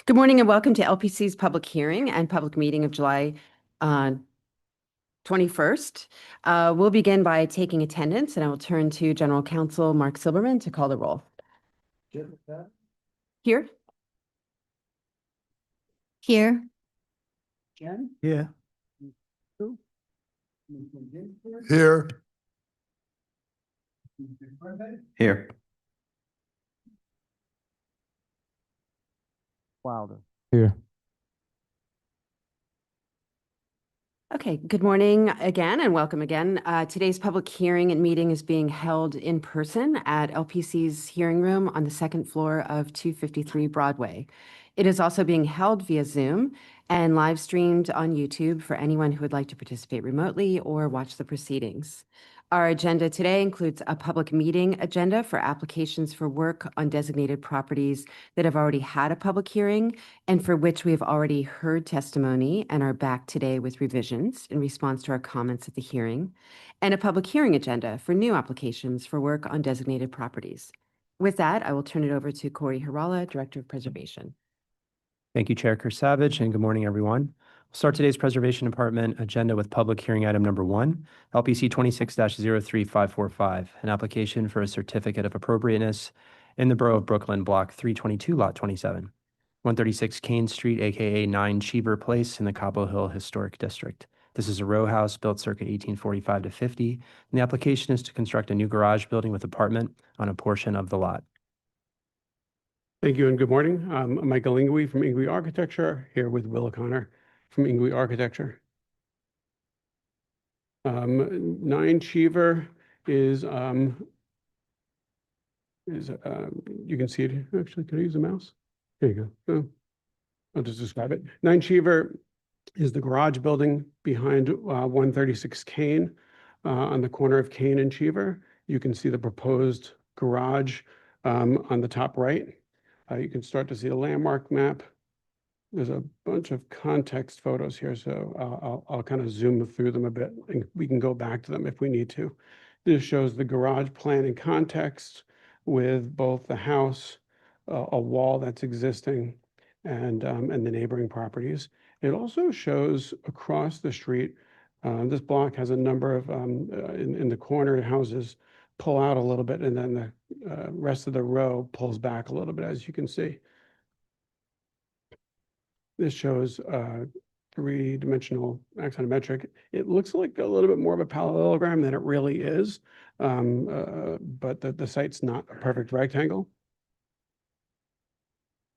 Good morning and welcome to LPC's public hearing and public meeting of July 21st. We'll begin by taking attendance, and I will turn to General Counsel Mark Silberman to call the roll. Here. Here. Jen? Yeah. Here. Here. Wilder. Here. Okay, good morning again and welcome again. Today's public hearing and meeting is being held in person at LPC's hearing room on the second floor of 253 Broadway. It is also being held via Zoom and live streamed on YouTube for anyone who would like to participate remotely or watch the proceedings. Our agenda today includes a public meeting agenda for applications for work on designated properties that have already had a public hearing and for which we have already heard testimony and are back today with revisions in response to our comments at the hearing, and a public hearing agenda for new applications for work on designated properties. With that, I will turn it over to Corey Harala, Director of Preservation. Thank you, Chair Kursavage, and good morning, everyone. We'll start today's Preservation Department agenda with public hearing item number 1, LPC 26-03545, an application for a certificate of appropriateness in the Borough of Brooklyn, Block 322, Lot 27, 136 Kane Street, aka 9 Cheever Place in the Cobble Hill Historic District. This is a row house built circa 1845 to 50, and the application is to construct a new garage building with apartment on a portion of the lot. Thank you and good morning. I'm Michael Ingwe from Ingwe Architecture, here with Will O'Connor from Ingwe Architecture. 9 Cheever is you can see it. Actually, can I use a mouse? There you go. Oh, I'll just describe it. 9 Cheever is the garage building behind 136 Kane on the corner of Kane and Cheever. You can see the proposed garage on the top right. You can start to see the landmark map. There's a bunch of context photos here, so I'll kind of zoom through them a bit, and we can go back to them if we need to. This shows the garage plan in context with both the house, a wall that's existing, and the neighboring properties. It also shows across the street. This block has a number of in the corner houses pull out a little bit, and then the rest of the row pulls back a little bit, as you can see. This shows three-dimensional axonometric. It looks like a little bit more of a parallelogram than it really is, but the site's not a perfect rectangle.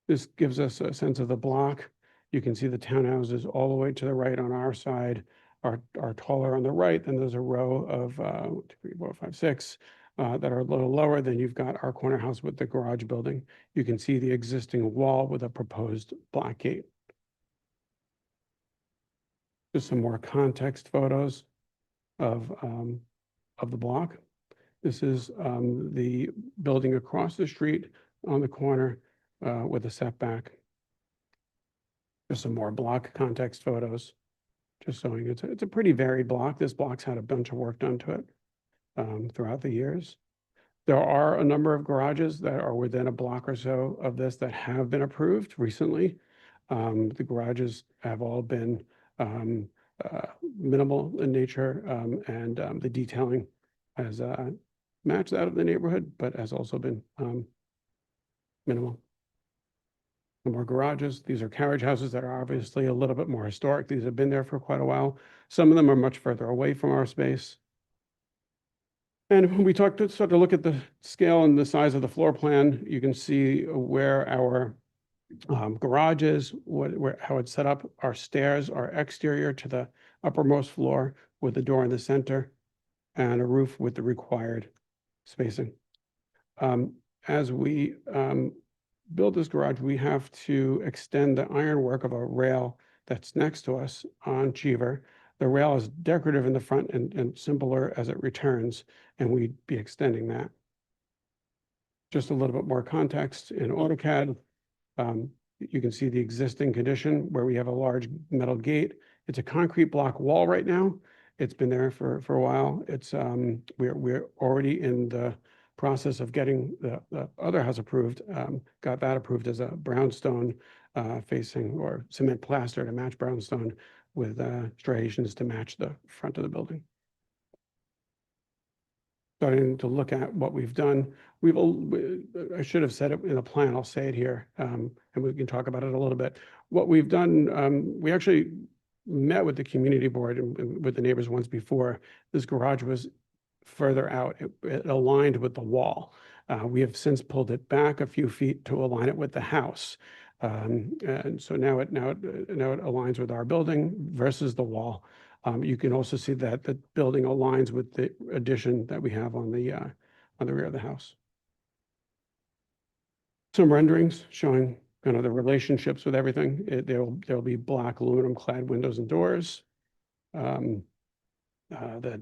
This gives us a sense of the block. You can see the townhouses all the way to the right on our side are taller on the right. Then there's a row of 1, 2, 3, 4, 5, 6 that are a little lower. Then you've got our corner house with the garage building. You can see the existing wall with a proposed black gate. Just some more context photos of the block. This is the building across the street on the corner with a setback. Just some more block context photos. Just showing it's a pretty varied block. This block's had a bunch of work done to it throughout the years. There are a number of garages that are within a block or so of this that have been approved recently. The garages have all been minimal in nature, and the detailing has matched that of the neighborhood, but has also been minimal. More garages. These are carriage houses that are obviously a little bit more historic. These have been there for quite a while. Some of them are much further away from our space. And when we start to look at the scale and the size of the floor plan, you can see where our garage is, how it's set up. Our stairs are exterior to the uppermost floor with the door in the center and a roof with the required spacing. As we build this garage, we have to extend the ironwork of a rail that's next to us on Cheever. The rail is decorative in the front and simpler as it returns, and we'd be extending that. Just a little bit more context in AutoCAD. You can see the existing condition where we have a large metal gate. It's a concrete block wall right now. It's been there for a while. It's we're already in the process of getting the other house approved, got that approved as a brownstone facing, or cement plaster to match brownstone with striations to match the front of the building. Starting to look at what we've done. I should have said it in the plan, I'll say it here, and we can talk about it a little bit. What we've done, we actually met with the community board and with the neighbors once before. This garage was further out. It aligned with the wall. We have since pulled it back a few feet to align it with the house. And so now it aligns with our building versus the wall. You can also see that the building aligns with the addition that we have on the rear of the house. Some renderings showing kind of the relationships with everything. There'll be black aluminum clad windows and doors. The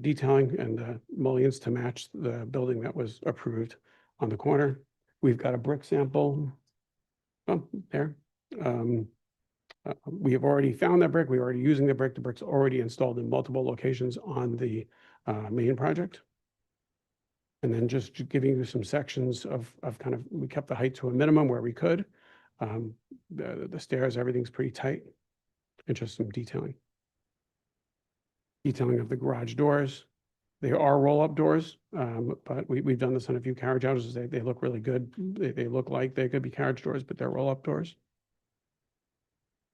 detailing and the mullions to match the building that was approved on the corner. We've got a brick sample there. We have already found that brick. We're already using the brick. The brick's already installed in multiple locations on the main project. And then just giving you some sections of kind of, we kept the height to a minimum where we could. The stairs, everything's pretty tight, and just some detailing. Detailing of the garage doors. They are roll-up doors, but we've done this on a few carriage houses. They look really good. They look like they could be carriage doors, but they're roll-up doors.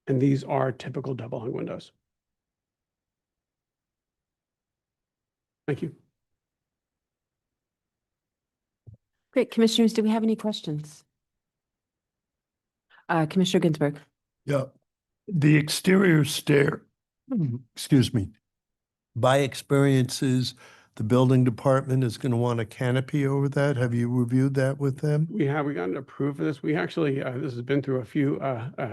And these are typical double hung windows. Thank you. Great. Commissioners, do we have any questions? Commissioner Ginsburg. Yeah. The exterior stair, excuse me. By experiences, the building department is going to want a canopy over that. Have you reviewed that with them? We gotten approved for this. We actually, this has been through a few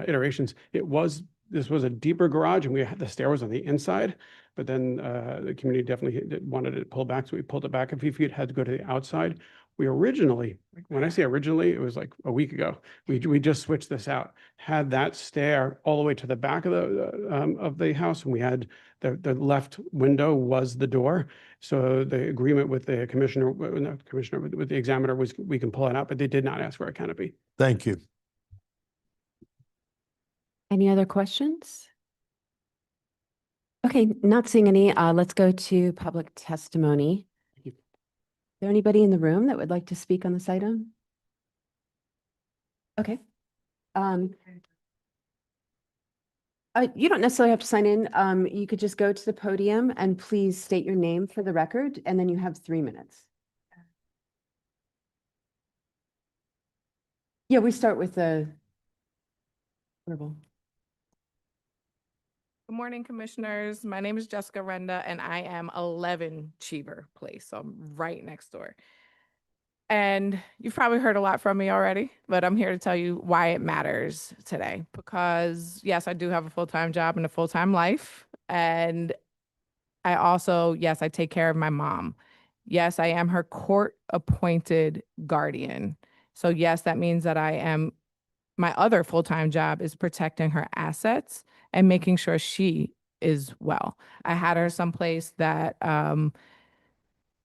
iterations. This was a deeper garage, and the stair was on the inside, but then the community definitely wanted it pulled back. So we pulled it back a few feet, had to go to the outside. We originally, when I say originally, it was like a week ago. We just switched this out, had that stair all the way to the back of the house, and we had the left window was the door. So the agreement with the commissioner, not commissioner, with the examiner was we can pull it out, but they did not ask for a canopy. Thank you. Any other questions? Okay, not seeing any. Let's go to public testimony. Is there anybody in the room that would like to speak on this item? Okay. You don't necessarily have to sign in. You could just go to the podium and please state your name for the record, and then you have 3 minutes. Yeah, we start with the verbal. Good morning, commissioners. My name is Jessica Renda, and I am 11 Cheever Place, so I'm right next door. And you've probably heard a lot from me already, but I'm here to tell you why it matters today. Because yes, I do have a full-time job and a full-time life. And I also, yes, I take care of my mom. Yes, I am her court-appointed guardian. So yes, that means that my other full-time job is protecting her assets and making sure she is well. I had her someplace that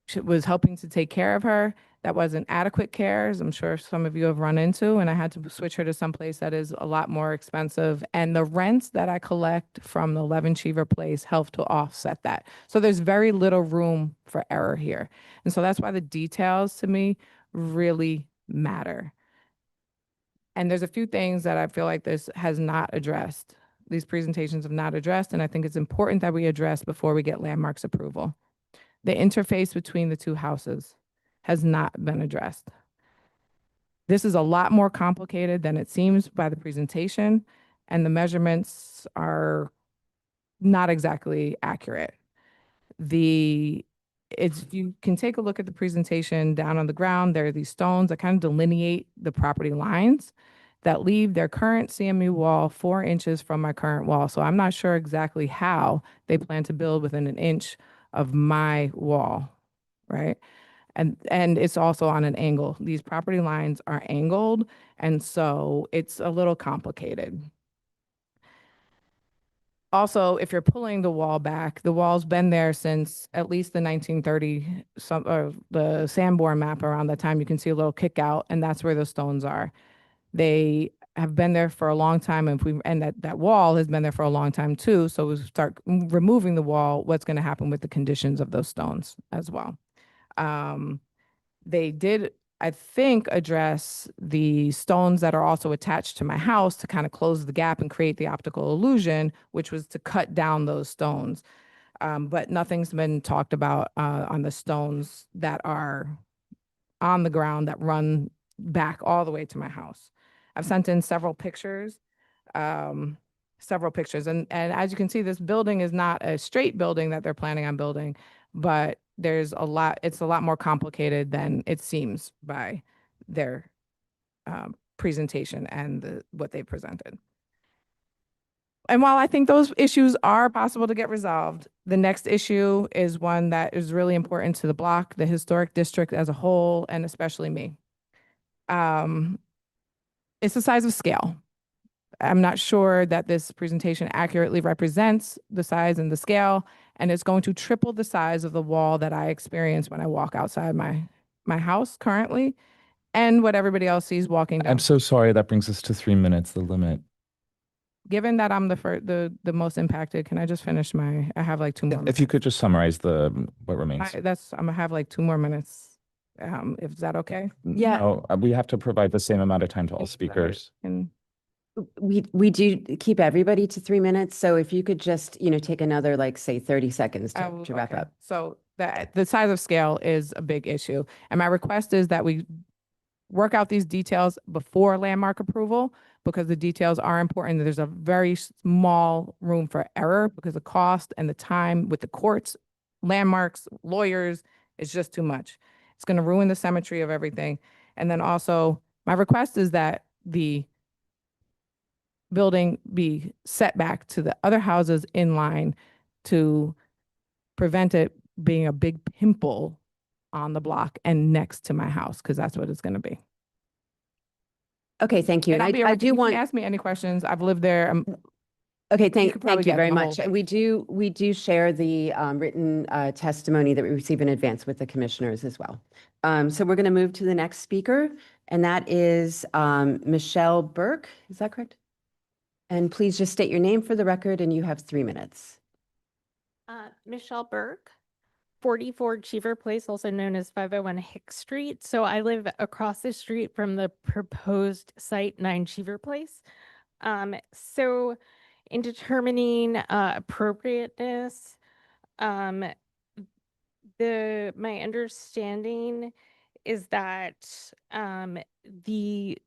she was helping to take care of her. That wasn't adequate care, as I'm sure some of you have run into, and I had to switch her to someplace that is a lot more expensive. And the rents that I collect from the 11 Cheever Place help to offset that. So there's very little room for error here. And so that's why the details to me really matter. And there's a few things that I feel like this has not addressed. These presentations have not addressed, and I think it's important that we address before we get landmarks approval. The interface between the two houses has not been addressed. This is a lot more complicated than it seems by the presentation, and the measurements are not exactly accurate. You can take a look at the presentation down on the ground. There are these stones that kind of delineate the property lines that leave their current CMU wall 4 inches from my current wall. So I'm not sure exactly how they plan to build within an inch of my wall, right? And it's also on an angle. These property lines are angled, and so it's a little complicated. Also, if you're pulling the wall back, the wall's been there since at least the 1930, the Sanborn map around that time. You can see a little kick out, and that's where the stones are. They have been there for a long time, and that wall has been there for a long time too. So we start removing the wall, what's going to happen with the conditions of those stones as well. They did, I think, address the stones that are also attached to my house to kind of close the gap and create the optical illusion, which was to cut down those stones. But nothing's been talked about on the stones that are on the ground that run back all the way to my house. I've sent in several pictures. And as you can see, this building is not a straight building that they're planning on building, but it's a lot more complicated than it seems by their presentation and what they presented. And while I think those issues are possible to get resolved, the next issue is one that is really important to the block, the historic district as a whole, and especially me. It's the size of scale. I'm not sure that this presentation accurately represents the size and the scale, and it's going to triple the size of the wall that I experience when I walk outside my house currently, and what everybody else sees walking down. I'm so sorry. That brings us to 3 minutes, the limit. Given that I'm the most impacted, can I just finish I have like 2 more minutes. If you could just summarize what remains. I'm gonna have like 2 more minutes. Is that okay? Yeah. No, we have to provide the same amount of time to all speakers. And We do keep everybody to 3 minutes. So if you could just, take another, like, say 30 seconds to wrap okay. up. So the size of scale is a big issue. And my request is that we work out these details before landmark approval, because the details are important. There's a very small room for error because the cost and the time with the courts, landmarks, lawyers is just too much. It's going to ruin the symmetry of everything. And then also my request is that the building be set back to the other houses in line to prevent it being a big pimple on the block and next to my house, because that's what it's going to be. Okay, thank you. And I'll be I able- do you can want, ask me any questions. I've lived there. okay, could thank probably you get very the whole much. thing. And we do share the written testimony that we receive in advance with the commissioners as well. So we're going to move to the next speaker, and that is Michelle Burke. Is that correct? And please just state your name for the record, and you have 3 minutes. Michelle Burke, 44 Cheever Place, also known as 501 Hicks Street. So I live across the street from the proposed site, 9 Cheever Place. So in determining appropriateness, my understanding is that the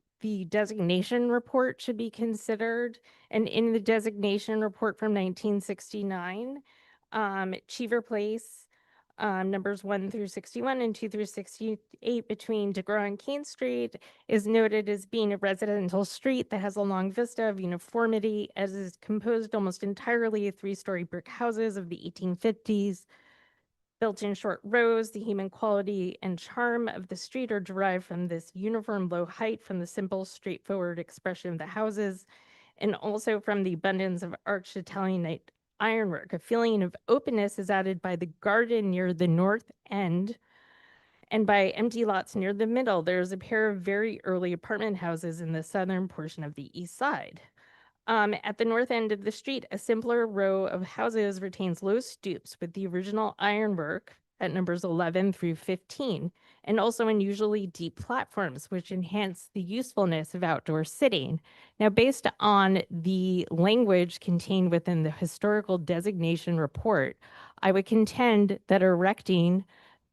designation report should be considered. And in the designation report from 1969, Cheever Place, numbers 1 through 61 and 2 through 68 between DeGraw and Kane Street is noted as being a residential street that has a long vista of uniformity, as is composed almost entirely of 3-story brick houses of the 1850s. Built in short rows, the human quality and charm of the street are derived from this uniform low height, from the simple, straightforward expression of the houses, and also from the abundance of arched Italianate ironwork. A feeling of openness is added by the garden near the north end and by empty lots near the middle. There's a pair of very early apartment houses in the southern portion of the east side. At the north end of the street, a simpler row of houses retains low stoops with the original ironwork at numbers 11 through 15, and also unusually deep platforms, which enhance the usefulness of outdoor sitting. Now, based on the language contained within the historical designation report, I would contend that erecting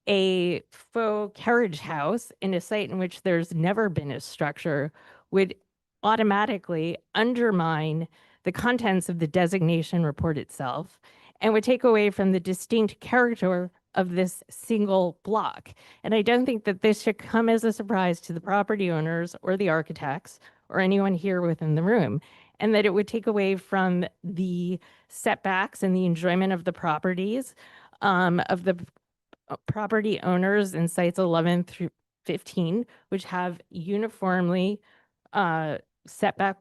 a faux carriage house in a site in which there's never been a structure would automatically undermine the contents of the designation report itself and would take away from the distinct character of this single block. And I don't think that this should come as a surprise to the property owners or the architects or anyone here within the room, and that it would take away from the setbacks and the enjoyment of the properties of the property owners in sites 11 through 15, which have uniformly setback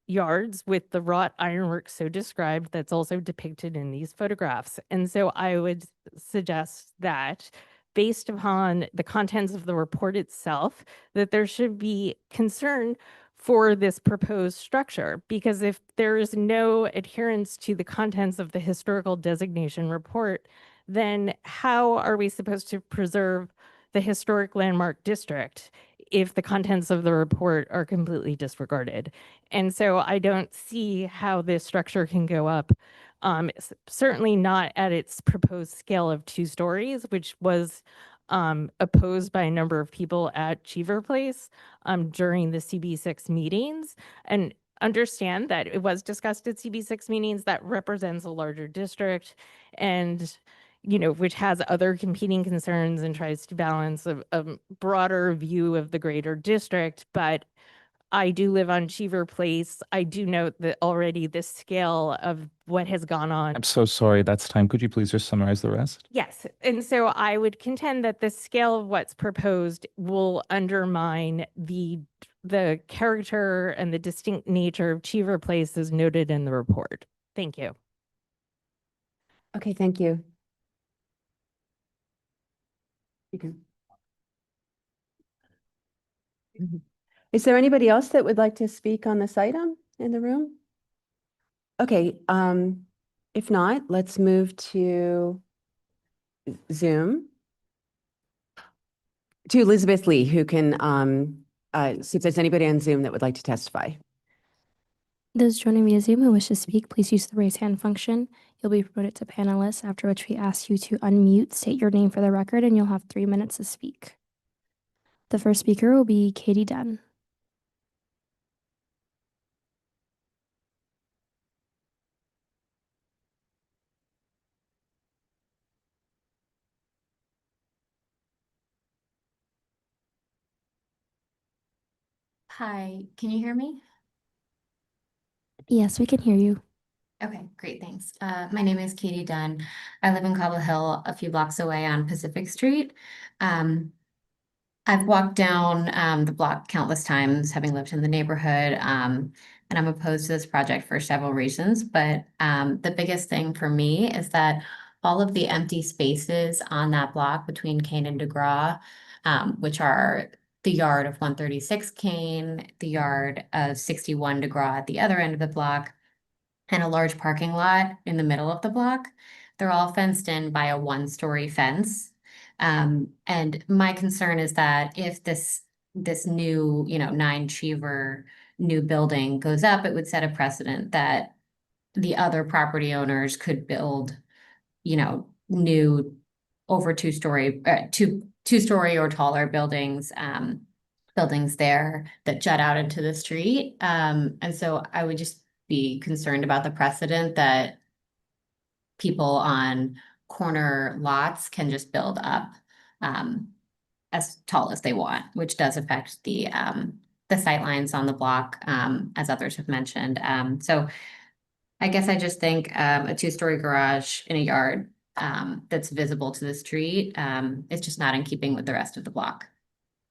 yards with the wrought ironwork so described that's also depicted in these photographs. And so I would suggest that, based upon the contents of the report itself, that there should be concern for this proposed structure, because if there is no adherence to the contents of the historical designation report, then how are we supposed to preserve the historic landmark district if the contents of the report are completely disregarded? And so I don't see how this structure can go up. Certainly not at its proposed scale of 2 stories, which was opposed by a number of people at Cheever Place during the CB6 meetings. And understand that it was discussed at CB6 meetings that represents a larger district and, you know, which has other competing concerns and tries to balance a broader view of the greater district. But I do live on Cheever Place. I do note that already the scale of what has gone on. I'm so sorry, that's time. Could you please just summarize the rest? Yes, and so I would contend that the scale of what's proposed will undermine the character and the distinct nature of Cheever Place as noted in the report. Thank you. Okay, thank you. You can. Is there anybody else that would like to speak on this item in the room? Okay, if not, let's move to Zoom. To Elizabeth Lee, who can see if there's anybody on Zoom that would like to testify. Those joining via Zoom who wish to speak, please use the raise hand function. You'll be promoted to panelist, after which we ask you to unmute, state your name for the record, and you'll have 3 minutes to speak. The first speaker will be Katie Dunn. Hi, can you hear me? Yes, we can hear you. Okay, great, thanks. My name is Katie Dunn. I live in Cobble Hill, a few blocks away on Pacific Street. I've walked down the block countless times, having lived in the neighborhood, and I'm opposed to this project for several reasons. But the biggest thing for me is that all of the empty spaces on that block between Kane and DeGraw, which are the yard of 136 Kane, the yard of 61 DeGraw at the other end of the block, and a large parking lot in the middle of the block, they're all fenced in by a 1-story fence. And my concern is that if this new, 9 Cheever new building goes up, it would set a precedent that the other property owners could build, new over 2-story, two-story or taller buildings, buildings there that jut out into the street. And so I would just be concerned about the precedent that people on corner lots can just build up as tall as they want, which does affect the sightlines on the block, as others have mentioned. So I guess I just think a 2-story garage in a yard that's visible to the street is just not in keeping with the rest of the block.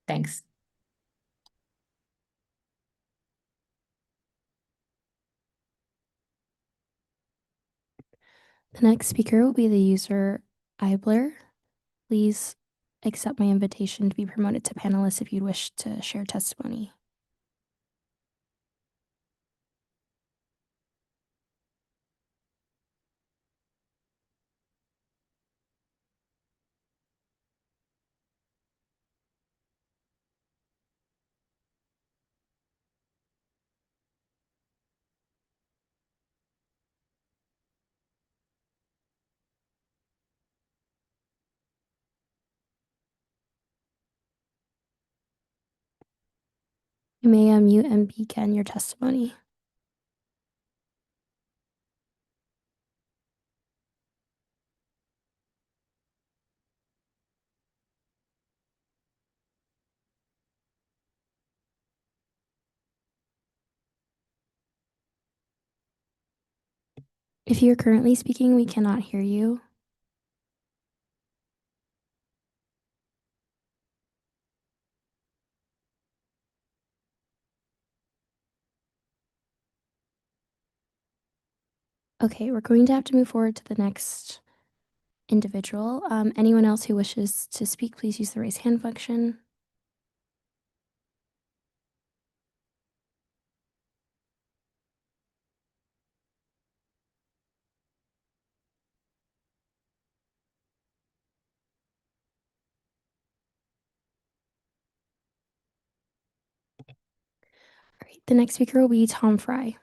Thanks. The next speaker will be the user Eibler. Please accept my invitation to be promoted to panelist if you'd wish to share testimony. You may unmute and begin your testimony. If you're currently speaking, we cannot hear you. Okay, we're going to have to move forward to the next individual. Anyone else who wishes to speak, please use the raise hand function. The next speaker will be Tom Fry.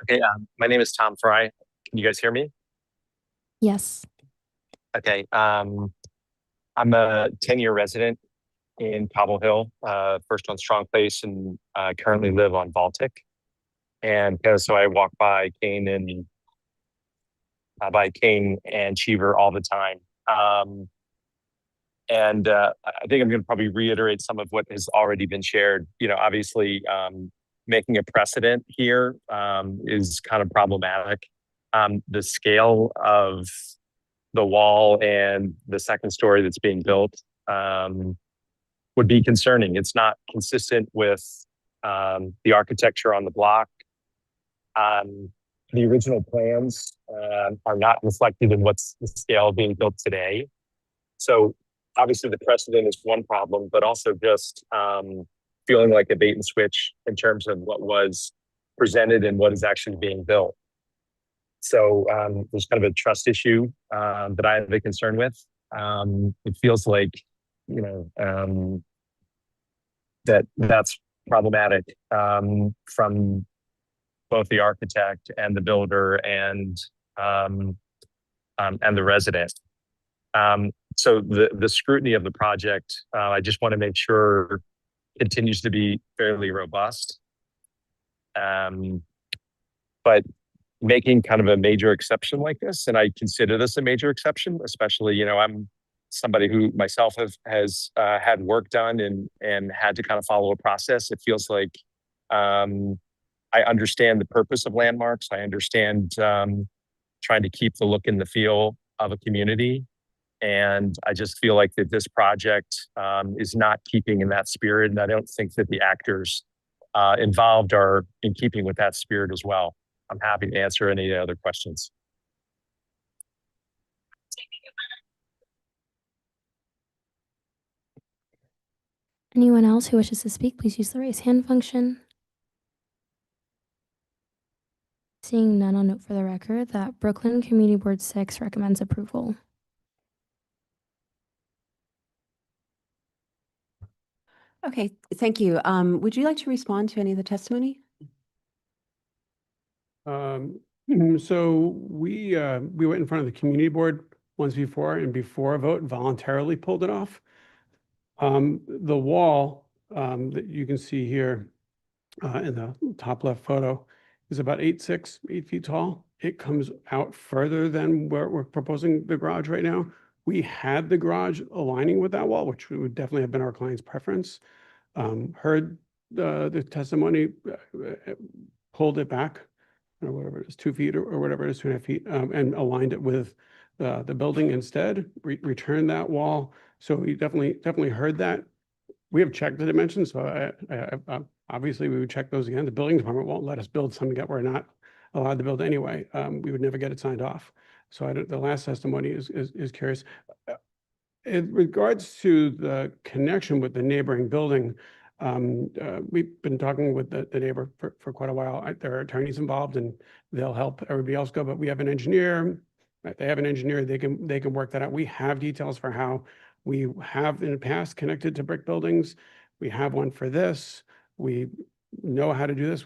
Okay, my name is Tom Fry. Can you guys hear me? Yes. Okay, I'm a 10-year resident in Cobble Hill, first on Strong Place, and currently live on Baltic. And so I walk by Kane and Cheever all the time. And I think I'm going to probably reiterate some of what has already been shared. You know, obviously, making a precedent here is kind of problematic. The scale of the wall and the second story that's being built would be concerning. It's not consistent with the architecture on the block. The original plans are not reflected in what's the scale being built today. So obviously the precedent is one problem, but also just feeling like a bait and switch in terms of what was presented and what is actually being built. So there's kind of a trust issue that I have a concern with. It feels like, you know, that's problematic from both the architect and the builder and the resident. So the scrutiny of the project, I just want to make sure continues to be fairly robust. But making kind of a major exception like this, and I consider this a major exception, especially, you know, I'm somebody who myself has had work done and had to kind of follow a process. It feels like I understand the purpose of landmarks. I understand trying to keep the look and the feel of a community. And I just feel like that this project is not keeping in that spirit. And I don't think that the actors involved are in keeping with that spirit as well. I'm happy to answer any other questions. Anyone else who wishes to speak, please use the raise hand function. Seeing none, I'll note for the record that Brooklyn Community Board 6 recommends approval. Okay, thank you. Would you like to respond to any of the testimony? So we went in front of the community board once before, and before a vote voluntarily pulled it off. The wall that you can see here in the top left photo is about 8 feet tall. It comes out further than where we're proposing the garage right now. We had the garage aligning with that wall, which would definitely have been our client's preference. Heard the testimony, pulled it back, or whatever it is, 2 feet or whatever it is, 2.5 feet, and aligned it with the building instead, returned that wall. So we definitely heard that. We have checked the dimensions, so obviously we would check those again. The building department won't let us build something that we're not allowed to build anyway. We would never get it signed off. So the last testimony is curious. In regards to the connection with the neighboring building, we've been talking with the neighbor for quite a while. There are attorneys involved and they'll help everybody else go, but we have an engineer. They have an engineer, they can work that out. We have details for how we have in the past connected to brick buildings. We have one for this. We know how to do this.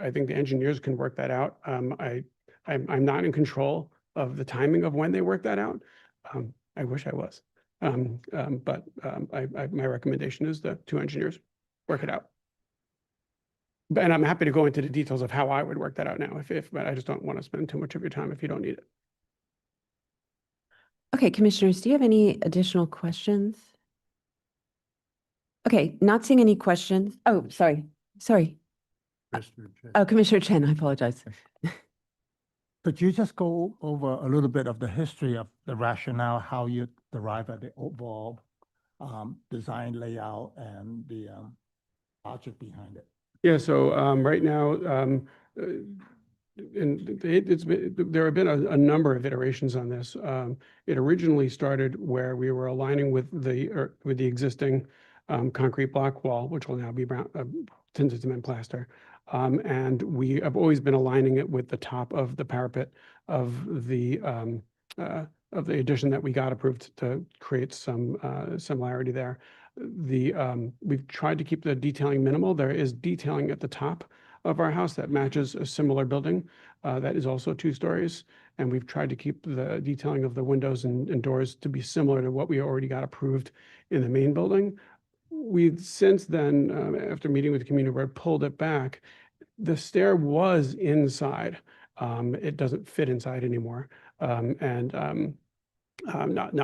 I think the engineers can work that out. I'm not in control of the timing of when they work that out. I wish I was. But my recommendation is the 2 engineers work it out. And I'm happy to go into the details of how I would work that out now, but I just don't want to spend too much of your time if you don't need it. Okay, commissioners, do you have any additional questions? Okay, not seeing any questions. Oh, sorry. Oh, Commissioner Chen, I apologize. Could you just go over a little bit of the history of the rationale, how you derive at the overall design layout and the logic behind it? Yeah, so right now, there have been a number of iterations on this. It originally started where we were aligning with the existing concrete block wall, which will now be brown, tinted cement plaster. And we have always been aligning it with the top of the parapet of the addition that we got approved to create some similarity there. We've tried to keep the detailing minimal. There is detailing at the top of our house that matches a similar building that is also 2 stories. And we've tried to keep the detailing of the windows and doors to be similar to what we already got approved in the main building. We've since then, after meeting with the community board, pulled it back. The stair was inside. It doesn't fit inside anymore. Not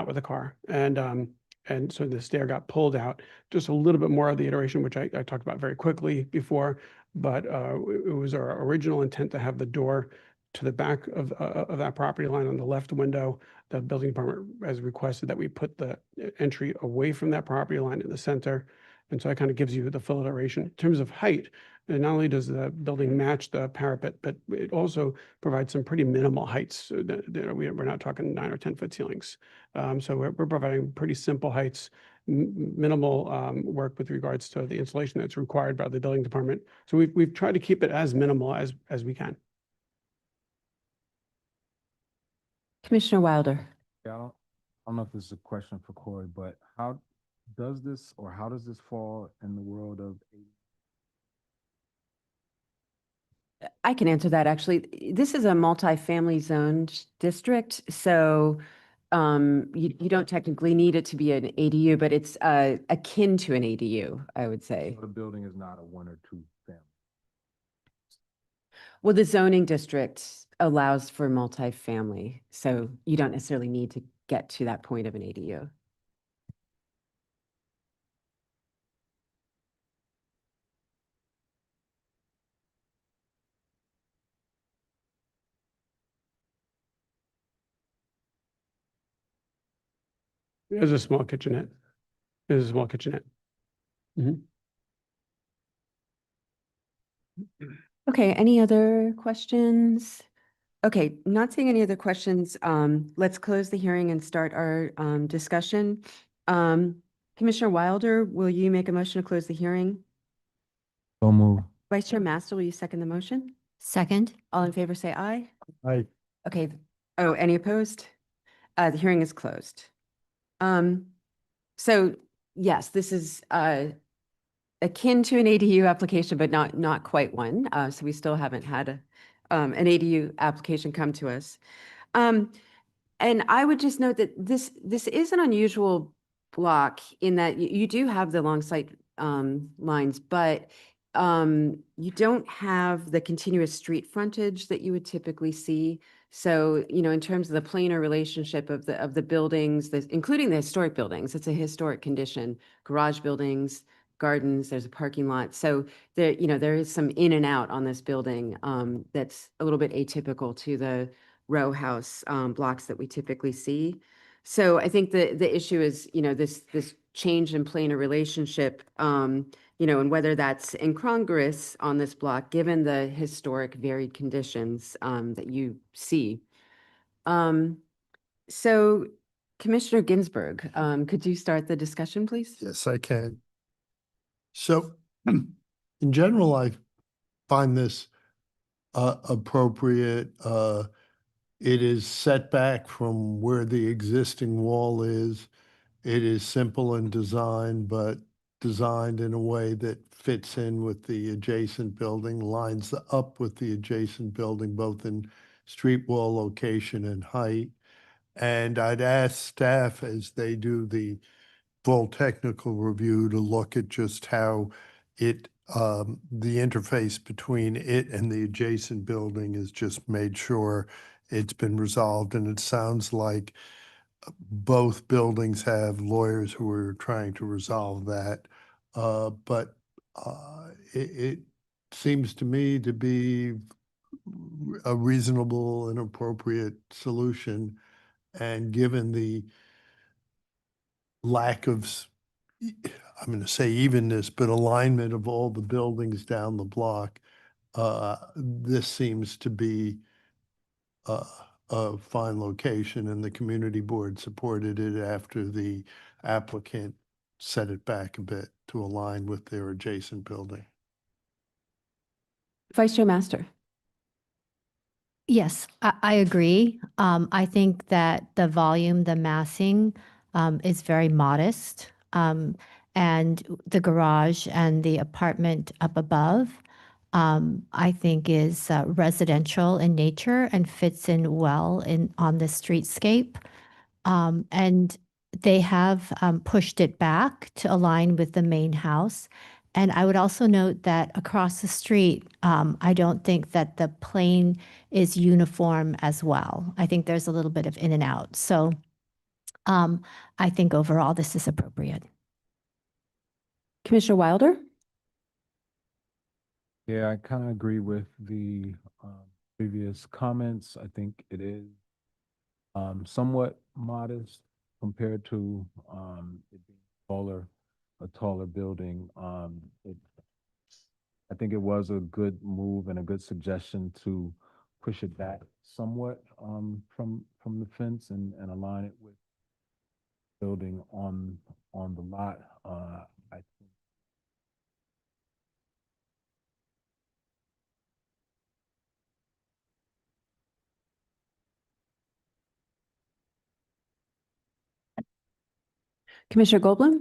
with a car. And so the stair got pulled out, just a little bit more of the iteration, which I talked about very quickly before, but it was our original intent to have the door to the back of that property line on the left window. The building department has requested that we put the entry away from that property line in the center. And so it kind of gives you the full iteration. In terms of height, and not only does the building match the parapet, but it also provides some pretty minimal heights. We're not talking 9 or 10 foot ceilings. So we're providing pretty simple heights, minimal work with regards to the insulation that's required by the building department. So we've tried to keep it as minimal as we can. Commissioner Wilder. Yeah, I don't know if this is a question for Corey, but how does this fall in the world of? I can answer that, actually. This is a multifamily zoned district, so you don't technically need it to be an ADU, but it's akin to an ADU, I would say. So the building is not a 1 or 2 family. Well, the zoning district allows for multifamily, so you don't necessarily need to get to that point of an ADU. There's a small kitchenette. There's a small kitchenette. Okay, any other questions? Okay, not seeing any other questions. Let's close the hearing and start our discussion. Commissioner Wilder, will you make a motion to close the hearing? So move. Vice Chair Master, will you second the motion? Second. All in favor, say aye. Aye. Okay. Oh, any opposed? The hearing is closed. So yes, this is akin to an ADU application, but not quite one. So we still haven't had an ADU application come to us. And I would just note that this is an unusual block in that you do have the long sight lines, but you don't have the continuous street frontage that you would typically see. So, in terms of the planar relationship of the buildings, including the historic buildings, it's a historic condition, garage buildings, gardens, there's a parking lot. So there is some in and out on this building that's a little bit atypical to the row house blocks that we typically see. So I think the issue is, this change in planar relationship, and whether that's incongruous on this block, given the historic varied conditions that you see. So Commissioner Ginsburg, could you start the discussion, please? Yes, I can. So in general, I find this appropriate. It is set back from where the existing wall is. It is simple in design, but designed in a way that fits in with the adjacent building, lines up with the adjacent building, both in street wall location and height. And I'd ask staff, as they do the full technical review, to look at just how the interface between it and the adjacent building is just made sure it's been resolved. And it sounds like both buildings have lawyers who are trying to resolve that. But it seems to me to be a reasonable and appropriate solution. And given the lack of, I'm going to say evenness, but alignment of all the buildings down the block, this seems to be a fine location, and the community board supported it after the applicant set it back a bit to align with their adjacent building. Vice Chair Master. Yes, I agree. I think that the volume, the massing is very modest. And the garage and the apartment up above, I think is residential in nature and fits in well on the streetscape. And they have pushed it back to align with the main house. And I would also note that across the street, I don't think that the plane is uniform as well. I think there's a little bit of in and out. So I think overall this is appropriate. Commissioner Wilder. Yeah, I kind of agree with the previous comments. I think it is somewhat modest compared to it being a taller building. I think it was a good move and a good suggestion to push it back somewhat from the fence and align it with building on the lot. I think Commissioner Goldblum.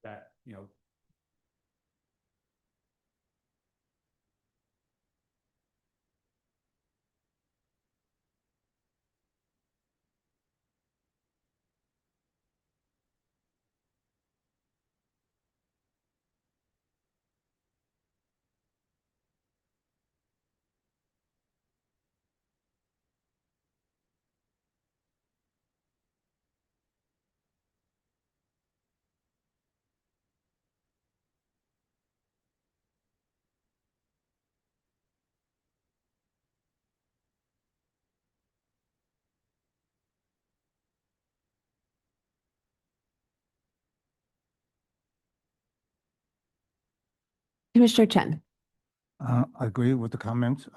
That, you know, Commissioner Chen. I agree with the comments,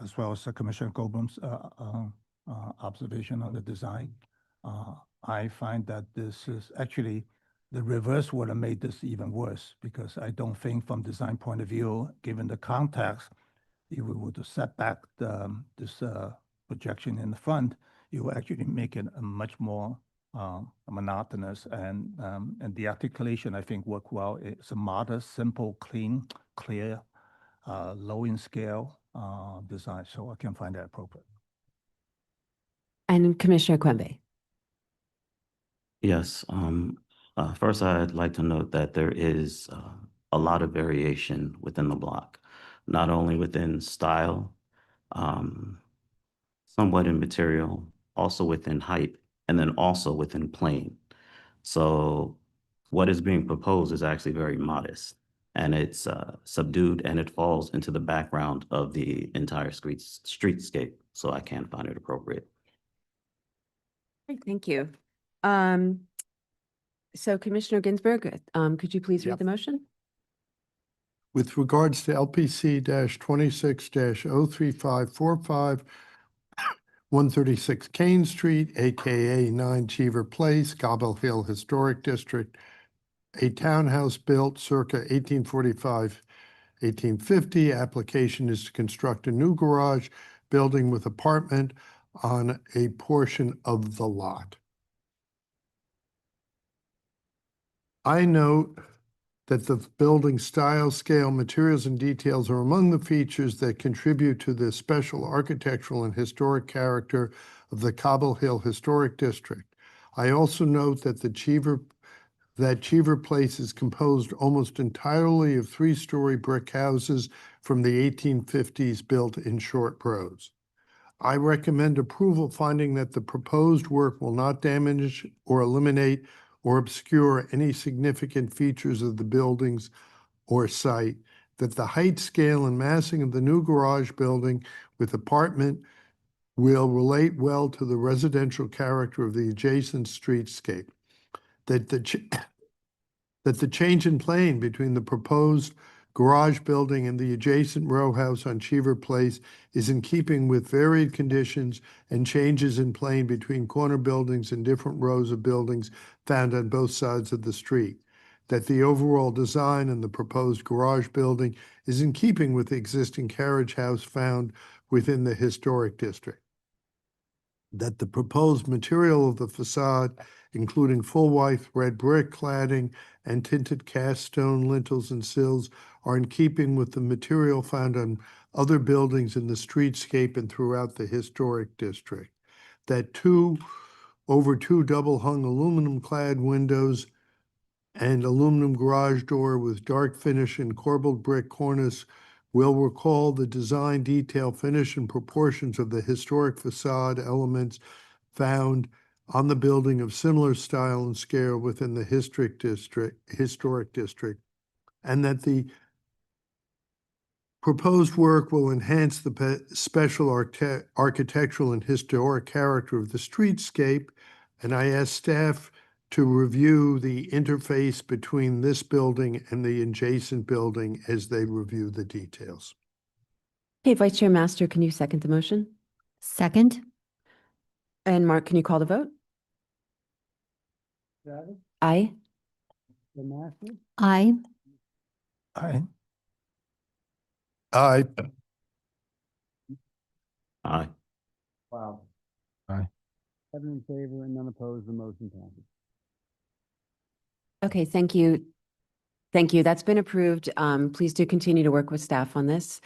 as well as Commissioner Goldblum's observation on the design. I find that this is actually, the reverse would have made this even worse, because I don't think from design point of view, given the context, if we were to set back this projection in the front, you will actually make it a much more monotonous, and the articulation, I think, work well. It's a modest, simple, clean, clear, low in scale design, so I can find that appropriate. And Commissioner Quimby. Yes. First, I'd like to note that there is a lot of variation within the block, not only within style, somewhat in material, also within height, and then also within plane. So what is being proposed is actually very modest, and it's subdued, and it falls into the background of the entire streetscape. So I can find it appropriate. Great, thank you. So Commissioner Ginsburg, could you please read the motion? With regards to LPC 26-03545, 136 Kane Street, AKA 9 Cheever Place, Gobble Hill Historic District, a townhouse built circa 1845, 1850. Application is to construct a new garage building with apartment on a portion of the lot. I note that the building style, scale, materials, and details are among the features that contribute to the special architectural and historic character of the Cobble Hill Historic District. I also note that Cheever Place is composed almost entirely of three-story brick houses from the 1850s built in short rows. I recommend approval, finding that the proposed work will not damage or eliminate or obscure any significant features of the buildings or site, that the height, scale, and massing of the new garage building with apartment will relate well to the residential character of the adjacent streetscape, that the change in plane between the proposed garage building and the adjacent row house on Cheever Place is in keeping with varied conditions and changes in plane between corner buildings and different rows of buildings found on both sides of the street, that the overall design and the proposed garage building is in keeping with the existing carriage house found within the historic district, that the proposed material of the facade, including full white red brick cladding and tinted cast stone lintels and sills, are in keeping with the material found on other buildings in the streetscape and throughout the historic district, that over two double-hung aluminum-clad windows and aluminum garage door with dark finish and corbelled brick cornice will recall the design, detail, finish, and proportions of the historic facade elements found on the building of similar style and scale within the historic district, and that the proposed work will enhance the special architectural and historic character of the streetscape. And I ask staff to review the interface between this building and the adjacent building as they review the details. Okay, Vice Chair Master, can you second the motion? Second? And Mark, can you call the vote? Aye. Aye. Aye. Aye. Aye. Wow. Aye. 7 in favor and none opposed, the motion passes. Okay, thank you. Thank you. That's been approved. Please do continue to work with staff on this.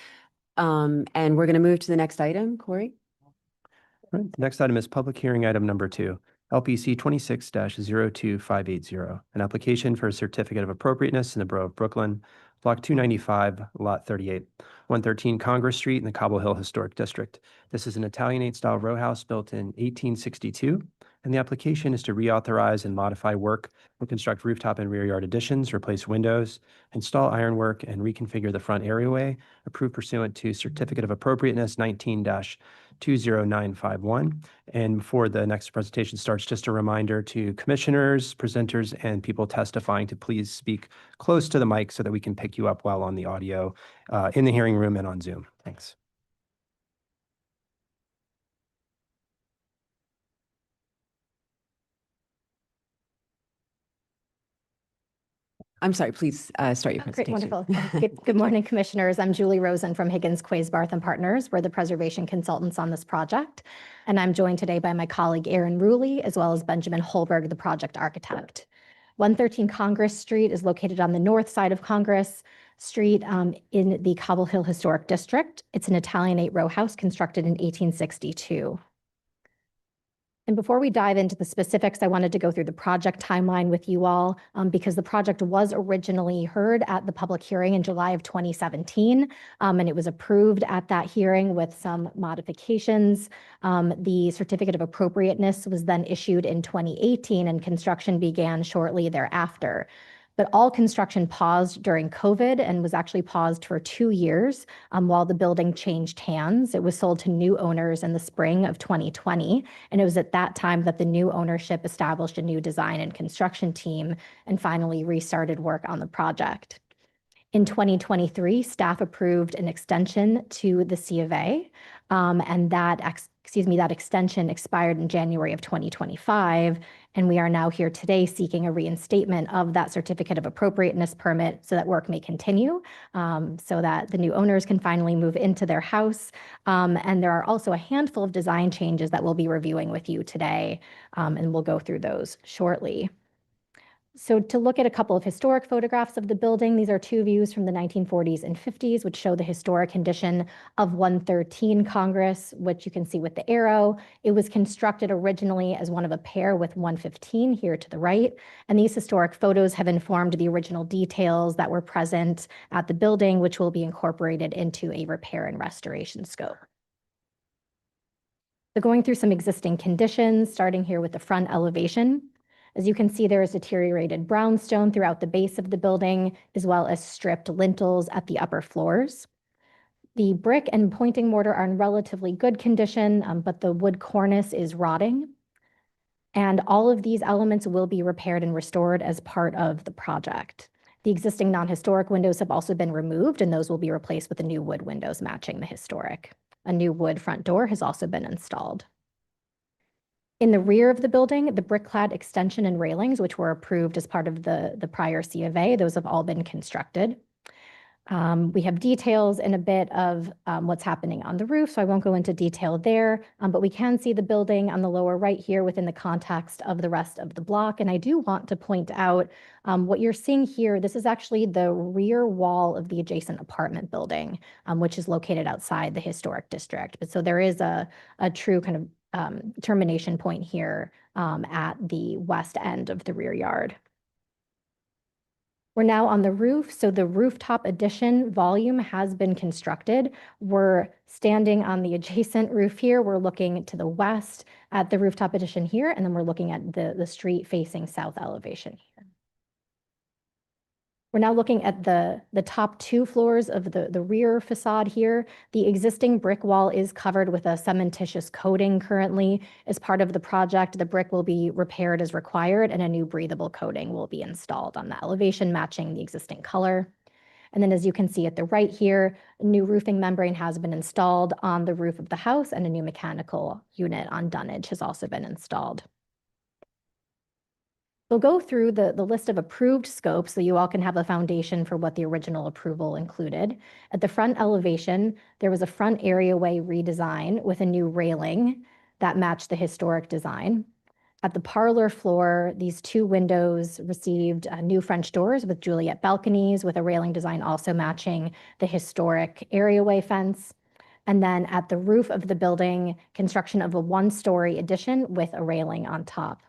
And we're going to move to the next item. Corey? All right, the next item is public hearing item number 2, LPC 26-02580, an application for a certificate of appropriateness in the Borough of Brooklyn, Block 295, Lot 38, 113 Congress Street in the Cobble Hill Historic District. This is an Italianate-style row house built in 1862, and the application is to reauthorize and modify work to construct rooftop and rear yard additions, replace windows, install ironwork, and reconfigure the front areaway, approved pursuant to Certificate of Appropriateness 19-20951. And before the next presentation starts, just a reminder to commissioners, presenters, and people testifying to please speak close to the mic so that we can pick you up while on the audio in the hearing room and on Zoom. Thanks. I'm sorry, please start your Great, presentation. wonderful. Good morning, Commissioners. I'm Julie Rosen from Higgins, Quays, Barth and Partners. We're the preservation consultants on this project. And I'm joined today by my colleague, Aaron Ruley, as well as Benjamin Holberg, the project architect. 113 Congress Street is located on the north side of Congress Street in the Cobble Hill Historic District. It's an Italianate row house constructed in 1862. And before we dive into the specifics, I wanted to go through the project timeline with you all because the project was originally heard at the public hearing in July of 2017, and it was approved at that hearing with some modifications. The certificate of appropriateness was then issued in 2018 and construction began shortly thereafter. But all construction paused during COVID and was actually paused for 2 years while the building changed hands. It was sold to new owners in the spring of 2020. And it was at that time that the new ownership established a new design and construction team and finally restarted work on the project. In 2023, staff approved an extension to the C of A, and that extension expired in January of 2025, and we are now here today seeking a reinstatement of that certificate of appropriateness permit so that work may continue, so that the new owners can finally move into their house. And there are also a handful of design changes that we'll be reviewing with you today, and we'll go through those shortly. So to look at a couple of historic photographs of the building, these are 2 views from the 1940s and 50s, which show the historic condition of 113 Congress, which you can see with the arrow. It was constructed originally as one of a pair with 115 here to the right. And these historic photos have informed the original details that were present at the building, which will be incorporated into a repair and restoration scope. So going through some existing conditions, starting here with the front elevation. As you can see, there is deteriorated brownstone throughout the base of the building, as well as stripped lintels at the upper floors. The brick and pointing mortar are in relatively good condition, but the wood cornice is rotting. And all of these elements will be repaired and restored as part of the project. The existing non-historic windows have also been removed, and those will be replaced with the new wood windows matching the historic. A new wood front door has also been installed. In the rear of the building, the brick-clad extension and railings, which were approved as part of the prior C of A, those have all been constructed. We have details in a bit of what's happening on the roof, so I won't go into detail there, but we can see the building on the lower right here within the context of the rest of the block. And I do want to point out what you're seeing here. This is actually the rear wall of the adjacent apartment building, which is located outside the historic district. But so there is a true kind of termination point here at the west end of the rear yard. We're now on the roof, so the rooftop addition volume has been constructed. We're standing on the adjacent roof here. We're looking to the west at the rooftop addition here, and then we're looking at the street facing south elevation here. We're now looking at the top two floors of the rear facade here. The existing brick wall is covered with a cementitious coating currently. As part of the project, the brick will be repaired as required and a new breathable coating will be installed on the elevation matching the existing color. And then as you can see at the right here, a new roofing membrane has been installed on the roof of the house and a new mechanical unit on dunnage has also been installed. We'll go through the list of approved scopes so you all can have a foundation for what the original approval included. At the front elevation, there was a front areaway redesign with a new railing that matched the historic design. At the parlor floor, these two windows received new French doors with Juliet balconies with a railing design also matching the historic areaway fence. And then at the roof of the building, construction of a one-story addition with a railing on top.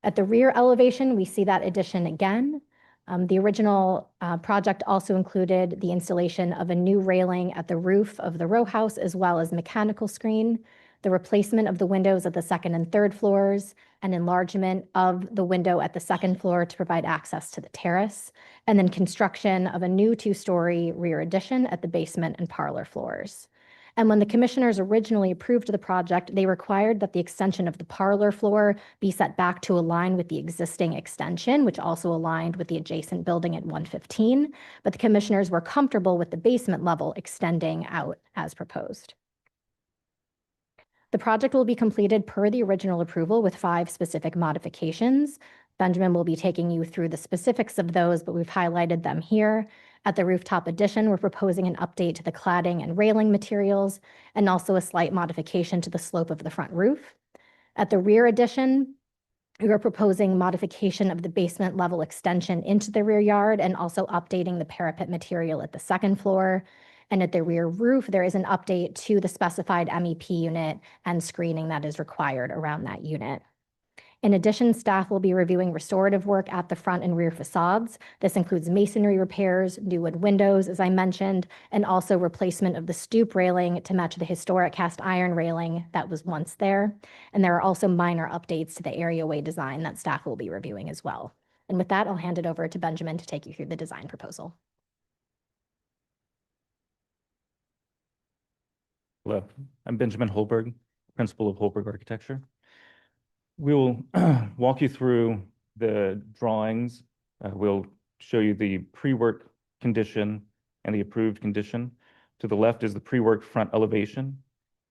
At the rear elevation, we see that addition again. The original project also included the installation of a new railing at the roof of the row house, as well as mechanical screen, the replacement of the windows at the second and third floors, an enlargement of the window at the second floor to provide access to the terrace, and then construction of a new two-story rear addition at the basement and parlor floors. And when the commissioners originally approved the project, they required that the extension of the parlor floor be set back to align with the existing extension, which also aligned with the adjacent building at 115. But the commissioners were comfortable with the basement level extending out as proposed. The project will be completed per the original approval with 5 specific modifications. Benjamin will be taking you through the specifics of those, but we've highlighted them here. At the rooftop addition, we're proposing an update to the cladding and railing materials, and also a slight modification to the slope of the front roof. At the rear addition, we are proposing modification of the basement level extension into the rear yard and also updating the parapet material at the second floor. And at the rear roof, there is an update to the specified MEP unit and screening that is required around that unit. In addition, staff will be reviewing restorative work at the front and rear facades. This includes masonry repairs, new wood windows, as I mentioned, and also replacement of the stoop railing to match the historic cast iron railing that was once there. And there are also minor updates to the areaway design that staff will be reviewing as well. And with that, I'll hand it over to Benjamin to take you through the design proposal. Hello, I'm Benjamin Holberg, Principal of Holberg Architecture. We will walk you through the drawings. We'll show you the pre-work condition and the approved condition. To the left is the pre-work front elevation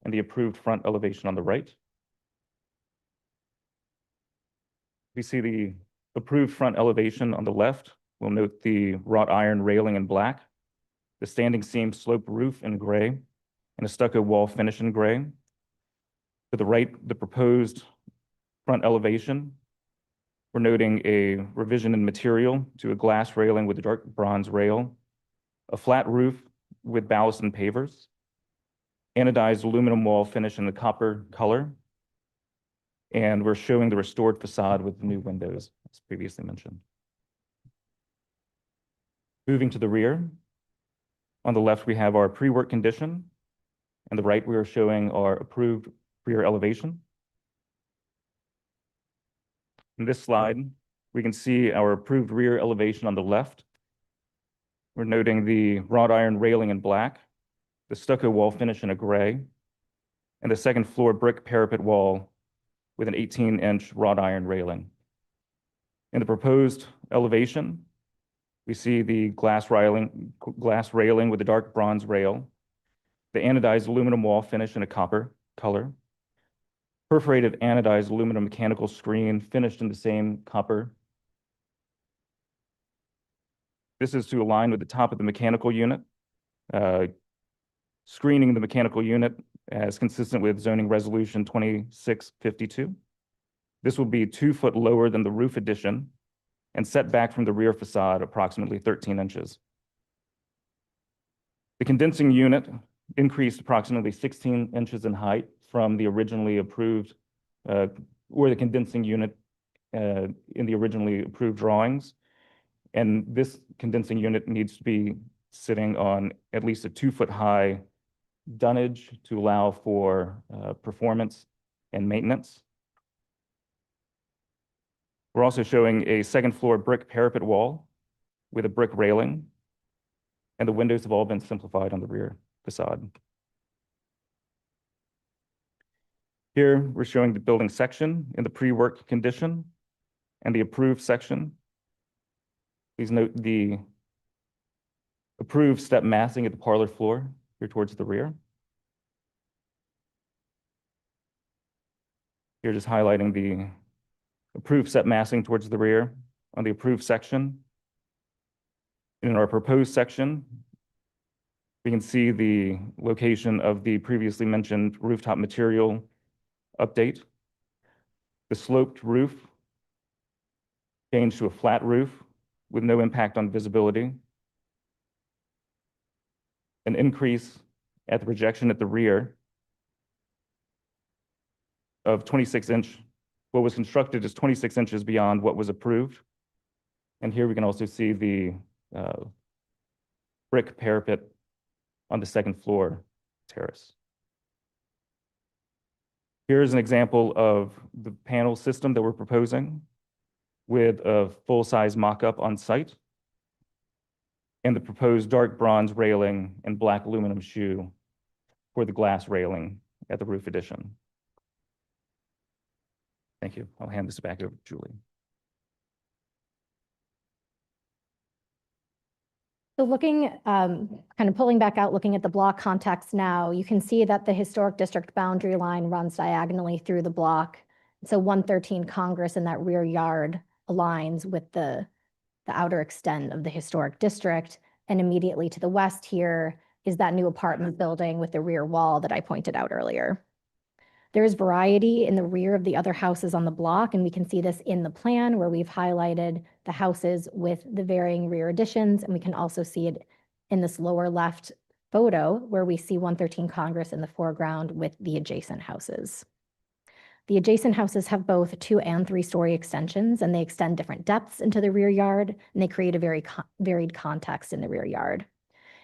and the approved front elevation on the right. We see the approved front elevation on the left. We'll note the wrought iron railing in black, the standing seam slope roof in gray, and a stucco wall finish in gray. To the right, the proposed front elevation. We're noting a revision in material to a glass railing with a dark bronze rail, a flat roof with ballast and pavers, anodized aluminum wall finish in the copper color, and we're showing the restored facade with new windows, as previously mentioned. Moving to the rear, on the left we have our pre-work condition, and the right we are showing our approved rear elevation. In this slide, we can see our approved rear elevation on the left. We're noting the wrought iron railing in black, the stucco wall finish in a gray, and the second floor brick parapet wall with an 18-inch wrought iron railing. In the proposed elevation, we see the glass railing with a dark bronze rail, the anodized aluminum wall finish in a copper color, perforated anodized aluminum mechanical screen finished in the same copper. This is to align with the top of the mechanical unit, screening the mechanical unit as consistent with zoning resolution 2652. This will be 2 foot lower than the roof addition and set back from the rear facade approximately 13 inches. The condensing unit increased approximately 16 inches in height from the originally approved, or the condensing unit in the originally approved drawings. And this condensing unit needs to be sitting on at least a 2 foot high dunnage to allow for performance and maintenance. We're also showing a second floor brick parapet wall with a brick railing, and the windows have all been simplified on the rear facade. Here, we're showing the building section in the pre-work condition and the approved section. Please note the approved step massing at the parlor floor here towards the rear. Here, just highlighting the approved step massing towards the rear on the approved section. In our proposed section, we can see the location of the previously mentioned rooftop material update. The sloped roof changed to a flat roof with no impact on visibility. An increase at the projection at the rear of 26-inch. What was constructed is 26 inches beyond what was approved. And here we can also see the brick parapet on the second floor terrace. Here's an example of the panel system that we're proposing with a full-size mock-up on site and the proposed dark bronze railing and black aluminum shoe for the glass railing at the roof addition. Thank you. I'll hand this back over to Julie. So looking, kind of pulling back out, looking at the block context now, you can see that the historic district boundary line runs diagonally through the block. So 113 Congress in that rear yard aligns with the outer extent of the historic district. And immediately to the west here is that new apartment building with the rear wall that I pointed out earlier. There is variety in the rear of the other houses on the block, and we can see this in the plan where we've highlighted the houses with the varying rear additions, and we can also see it in this lower left photo where we see 113 Congress in the foreground with the adjacent houses. The adjacent houses have both 2- and 3-story extensions, and they extend different depths into the rear yard, and they create a very varied context in the rear yard.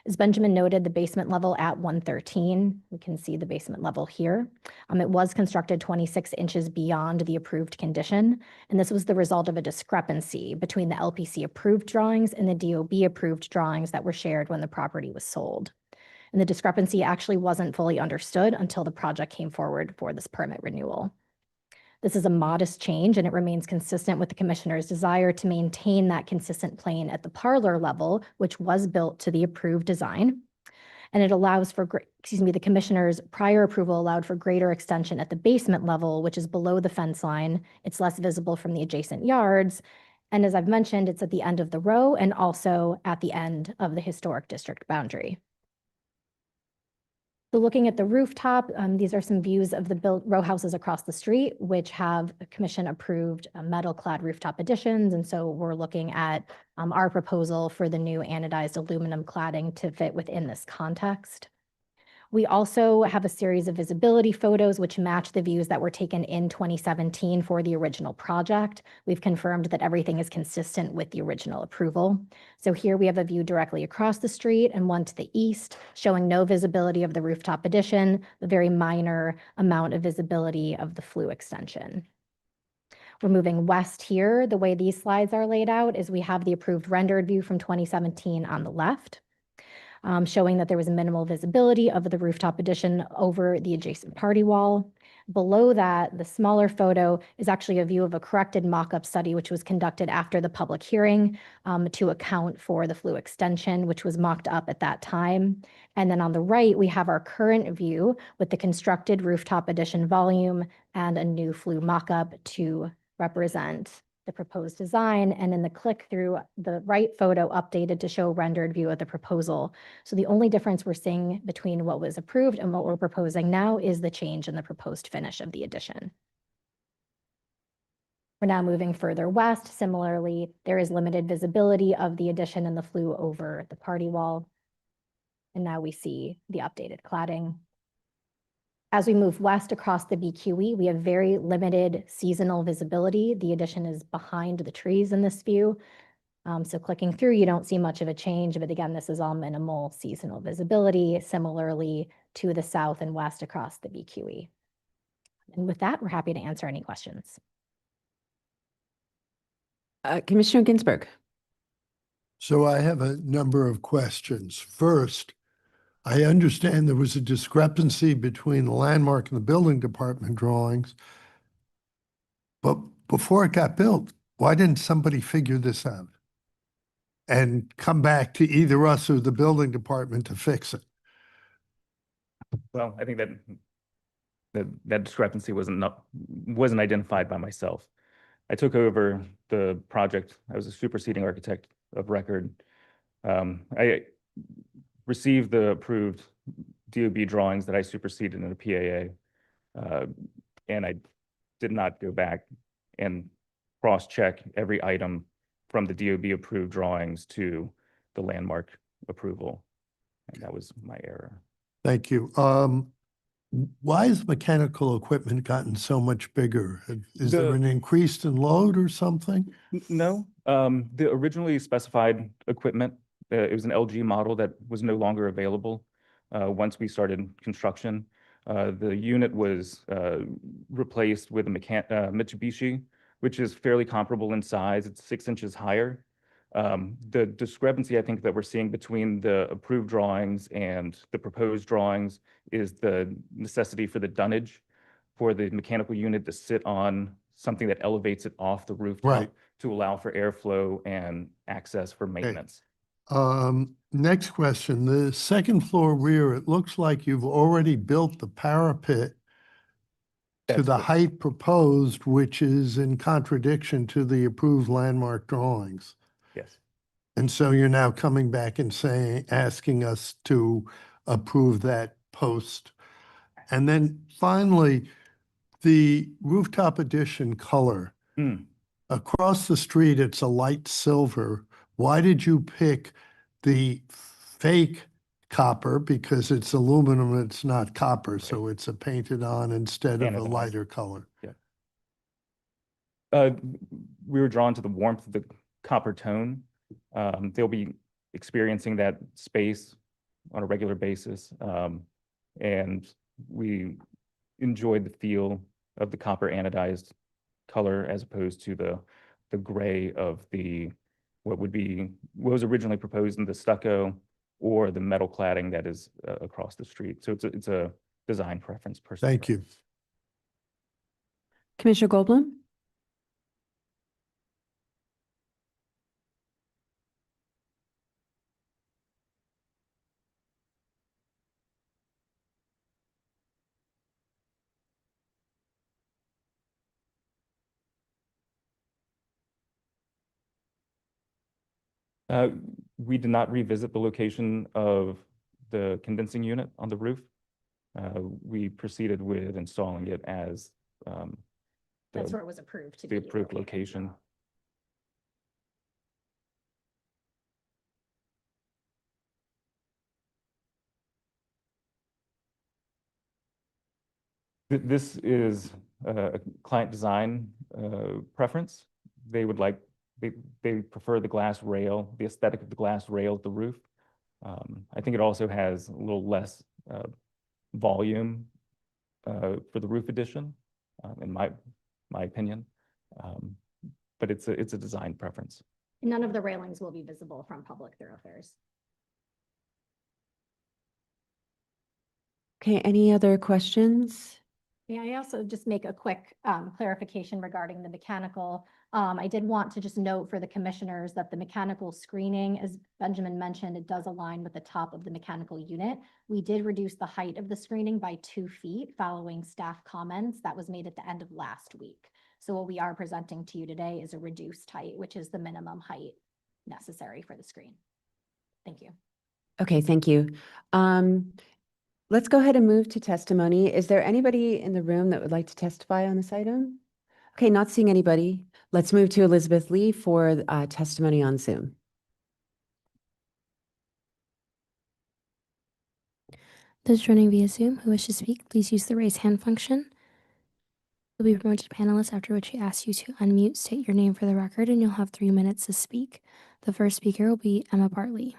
As Benjamin noted, the basement level at 113, we can see the basement level here. It was constructed 26 inches beyond the approved condition, and this was the result of a discrepancy between the LPC approved drawings and the DOB approved drawings that were shared when the property was sold. And the discrepancy actually wasn't fully understood until the project came forward for this permit renewal. This is a modest change, and it remains consistent with the commissioner's desire to maintain that consistent plane at the parlor level, which was built to the approved design. And it allows for, the commissioner's prior approval allowed for greater extension at the basement level, which is below the fence line. It's less visible from the adjacent yards. And as I've mentioned, it's at the end of the row and also at the end of the historic district boundary. So looking at the rooftop, these are some views of the built row houses across the street, which have commission approved metal clad rooftop additions. And so we're looking at our proposal for the new anodized aluminum cladding to fit within this context. We also have a series of visibility photos which match the views that were taken in 2017 for the original project. We've confirmed that everything is consistent with the original approval. So here we have a view directly across the street and one to the east, showing no visibility of the rooftop addition, a very minor amount of visibility of the flue extension. We're moving west here. The way these slides are laid out is we have the approved rendered view from 2017 on the left, showing that there was minimal visibility of the rooftop addition over the adjacent party wall. Below that, the smaller photo is actually a view of a corrected mock-up study, which was conducted after the public hearing to account for the flue extension, which was mocked up at that time. And then on the right, we have our current view with the constructed rooftop addition volume and a new flue mock-up to represent the proposed design, and in the click through, the right photo updated to show rendered view of the proposal. So the only difference we're seeing between what was approved and what we're proposing now is the change in the proposed finish of the addition. We're now moving further west. Similarly, there is limited visibility of the addition and the flue over the party wall. And now we see the updated cladding. As we move west across the BQE, we have very limited seasonal visibility. The addition is behind the trees in this view. So clicking through, you don't see much of a change, but again, this is all minimal seasonal visibility, similarly to the south and west across the BQE. And with that, we're happy to answer any questions. Commissioner Ginsburg. So I have a number of questions. First, I understand there was a discrepancy between the landmark and the building department drawings. But before it got built, why didn't somebody figure this out and come back to either us or the building department to fix it? Well, I think that discrepancy wasn't identified by myself. I took over the project. I was a superseding architect of record. I received the approved DOB drawings that I superseded in the PAA, and I did not go back and cross-check every item from the DOB approved drawings to the landmark approval. And that was my error. Thank you. Why has mechanical equipment gotten so much bigger? Is there an increase in load or something? No, the originally specified equipment, it was an LG model that was no longer available once we started construction. The unit was replaced with a Mitsubishi, which is fairly comparable in size. It's 6 inches higher. The discrepancy I think that we're seeing between the approved drawings and the proposed drawings is the necessity for the dunnage for the mechanical unit to sit on something that elevates it off the rooftop to allow for airflow and access for maintenance. Next question, the second floor rear, it looks like you've already built the parapet to the height proposed, which is in contradiction to the approved landmark drawings. Yes. And so you're now coming back and asking us to approve that post. And then finally, the rooftop addition color. Across the street, it's a light silver. Why did you pick the fake copper? Because it's aluminum, it's not copper, so it's a painted on instead of a lighter color. Yeah. We were drawn to the warmth of the copper tone. They'll be experiencing that space on a regular basis. And we enjoyed the feel of the copper anodized color as opposed to the gray of what was originally proposed in the stucco or the metal cladding that is across the street. So it's a design preference. Thank you. Commissioner Goldblum. We did not revisit the location of the condensing unit on the roof. We proceeded with installing it as That's where it was approved to the be approved located. location. This is a client design preference. They would like, they prefer the glass rail, the aesthetic of the glass rail at the roof. I think it also has a little less volume for the roof addition, in my opinion. But it's a design preference. None of the railings will be visible from public thoroughfares. Okay, any other questions? May I also just make a quick clarification regarding the mechanical? I did want to just note for the commissioners that the mechanical screening, as Benjamin mentioned, it does align with the top of the mechanical unit. We did reduce the height of the screening by 2 feet following staff comments that was made at the end of last week. So what we are presenting to you today is a reduced height, which is the minimum height necessary for the screen. Thank you. Okay, thank you. Let's go ahead and move to testimony. Is there anybody in the room that would like to testify on this item? Okay, not seeing anybody. Let's move to Elizabeth Lee for testimony on Zoom. Those joining via Zoom who wish to speak, please use the raise hand function. You'll be promoted to panelist, after which we ask you to unmute, state your name for the record, and you'll have 3 minutes to speak. The first speaker will be Emma Bartley.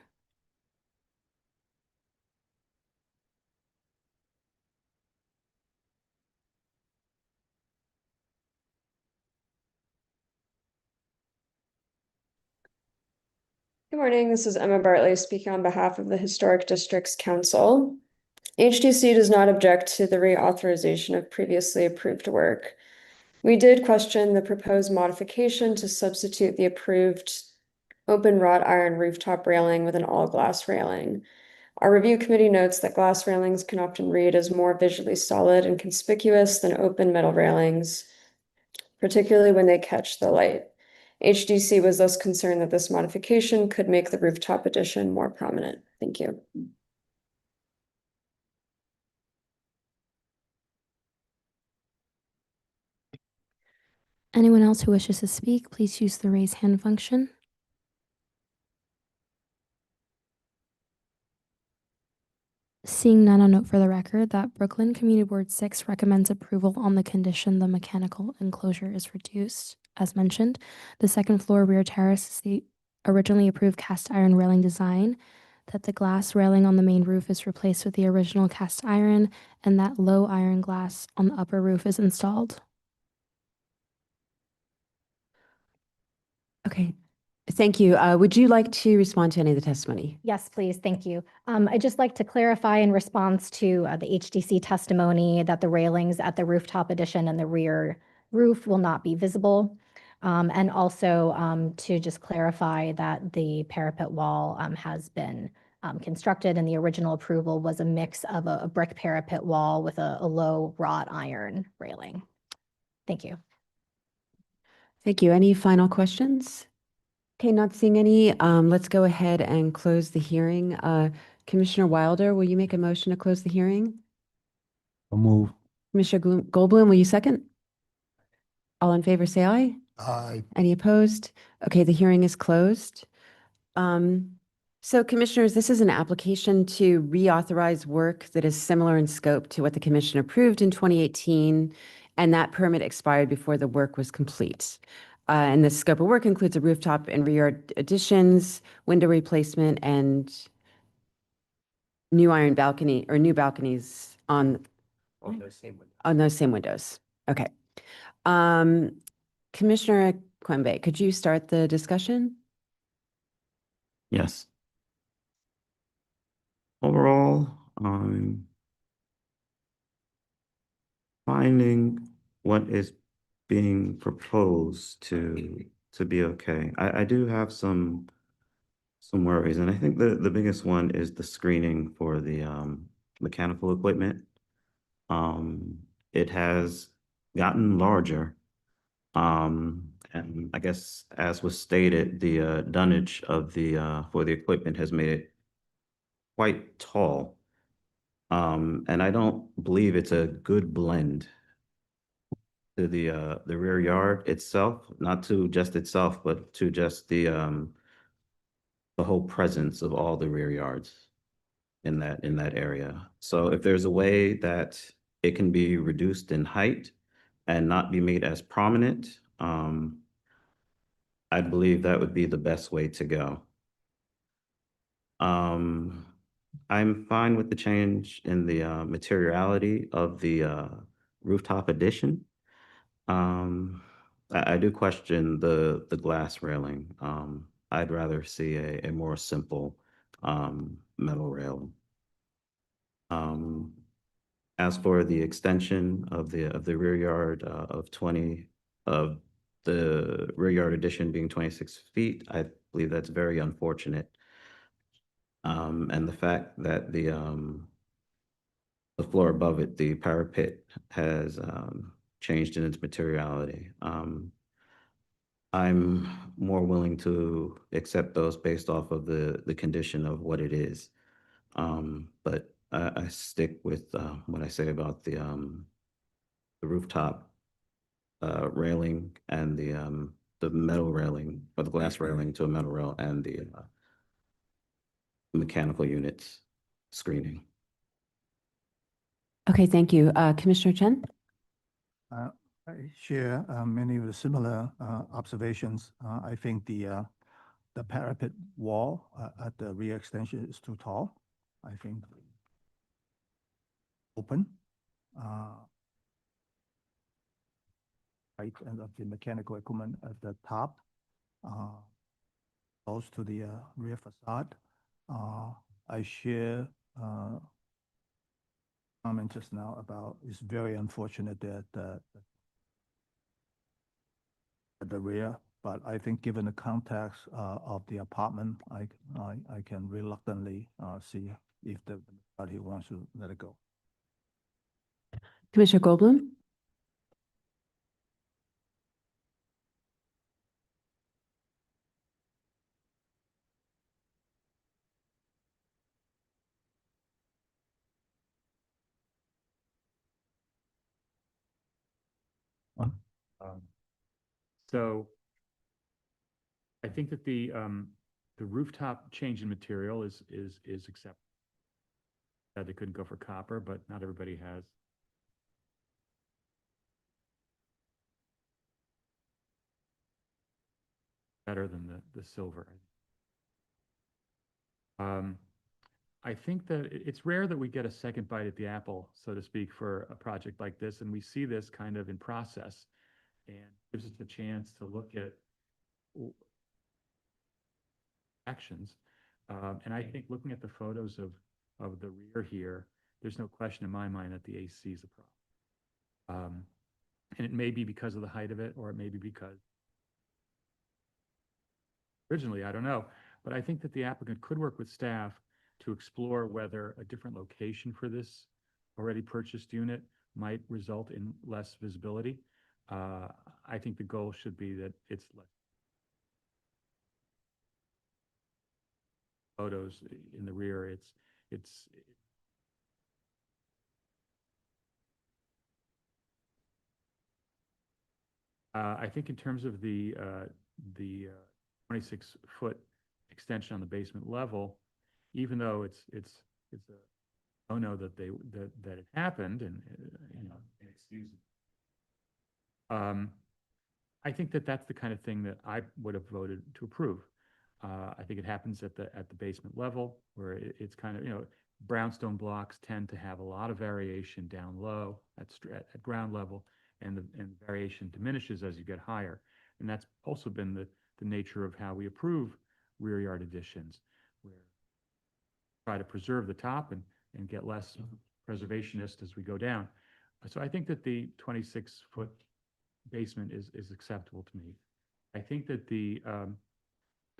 Good morning, this is Emma Bartley speaking on behalf of the Historic Districts Council. HDC does not object to the reauthorization of previously approved work. We did question the proposed modification to substitute the approved open wrought iron rooftop railing with an all-glass railing. Our review committee notes that glass railings can often read as more visually solid and conspicuous than open metal railings, particularly when they catch the light. HDC was thus concerned that this modification could make the rooftop addition more prominent. Thank you. Anyone else who wishes to speak, please use the raise hand function. Seeing none, I'll note for the record that Brooklyn Community Board 6 recommends approval on the condition the mechanical enclosure is reduced. As mentioned, the second floor rear terrace is the originally approved cast iron railing design, that the glass railing on the main roof is replaced with the original cast iron, and that low iron glass on the upper roof is installed. Okay, thank you. Would you like to respond to any of the testimony? Yes, please. Thank you. I'd just like to clarify in response to the HDC testimony that the railings at the rooftop addition and the rear roof will not be visible. And also to just clarify that the parapet wall has been constructed, and the original approval was a mix of a brick parapet wall with a low wrought iron railing. Thank you. Thank you. Any final questions? Okay, not seeing any. Let's go ahead and close the hearing. Commissioner Wilder, will you make a motion to close the hearing? I'll move. Commissioner Goldblum, will you second? All in favor, say aye. Aye. Any opposed? Okay, the hearing is closed. So commissioners, this is an application to reauthorize work that is similar in scope to what the commission approved in 2018, and that permit expired before the work was complete. And the scope of work includes a rooftop and rear additions, window replacement, and new iron balcony or new balconies on those same windows. Okay. Commissioner Quimby, could you start the discussion? Yes. Overall, I'm finding what is being proposed to be okay. I do have some worries, and I think the biggest one is the screening for the mechanical equipment. It has gotten larger. And I guess as was stated, the dunnage of the for the equipment has made it quite tall. And I don't believe it's a good blend to the rear yard itself, not to just itself, but to just the whole presence of all the rear yards in that area. So if there's a way that it can be reduced in height and not be made as prominent, I believe that would be the best way to go. I'm fine with the change in the materiality of the rooftop addition. I do question the glass railing. I'd rather see a more simple metal railing. As for the extension of the rear yard of the rear yard addition being 26 feet, I believe that's very unfortunate. And the fact that the floor above it, the parapet, has changed in its materiality. I'm more willing to accept those based off of the condition of what it is. But I stick with what I say about the rooftop railing and the metal railing or the glass railing to a metal rail and the mechanical units screening. Okay, thank you. Commissioner Chen? I share many of the similar observations. I think the parapet wall at the rear extension is too tall. I think open height and of the mechanical equipment at the top, close to the rear facade. I share comment just now about it's very unfortunate that at the rear, but I think given the context of the apartment, I can reluctantly see if the party wants to let it go. Commissioner Goldblum? So I think that the rooftop change in material is acceptable. They couldn't go for copper, but not everybody has. Better than the silver. I think that it's rare that we get a second bite at the apple, so to speak, for a project like this, and we see this kind of in process, and gives us a chance to look at actions. And I think looking at the photos of the rear here, there's no question in my mind that the AC is a problem. And it may be because of the height of it, or it may be because originally, I don't know. But I think that the applicant could work with staff to explore whether a different location for this already purchased unit might result in less visibility. I think the goal should be that it's less photos in the rear. I think in terms of the 26-foot extension on the basement level, even though it's a no that that it happened, and excuse it. I think that that's the kind of thing that I would have voted to approve. I think it happens at the basement level, where it's kind of, brownstone blocks tend to have a lot of variation down low at ground level, and the variation diminishes as you get higher. And that's also been the nature of how we approve rear yard additions, where we try to preserve the top and get less preservationist as we go down. So I think that the 26-foot basement is acceptable to me. I think that the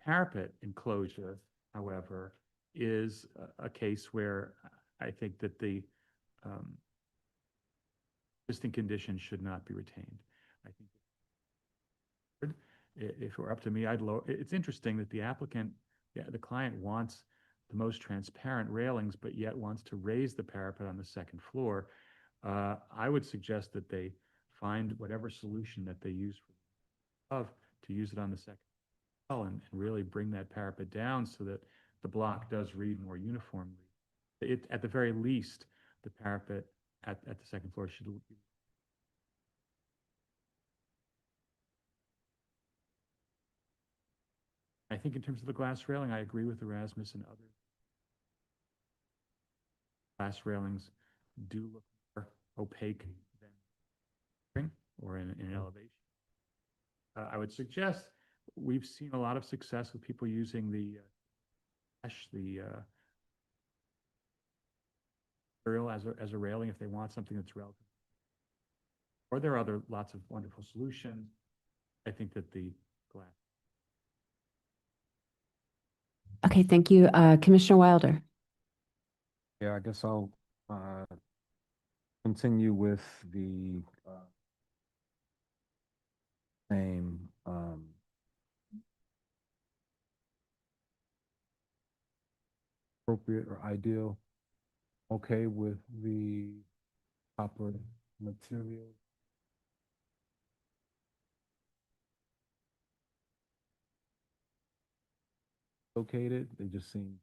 parapet enclosure, however, is a case where I think that the existing conditions should not be retained. I think if it were up to me, I'd lower. It's interesting that the applicant, the client, wants the most transparent railings, but yet wants to raise the parapet on the second floor. I would suggest that they find whatever solution that they use to use it on the second floor, and really bring that parapet down so that the block does read more uniformly. At the very least, the parapet at the second floor should be. I think in terms of the glass railing, I agree with Erasmus and others. Glass railings do look more opaque than or in an elevation. I would suggest we've seen a lot of success with people using the material as a railing if they want something that's relative. Or there are lots of wonderful solutions. I think that the glass. Okay, thank you. Commissioner Wilder. Yeah, I guess I'll continue with the same appropriate or ideal. Okay with the copper material. Located, they just seem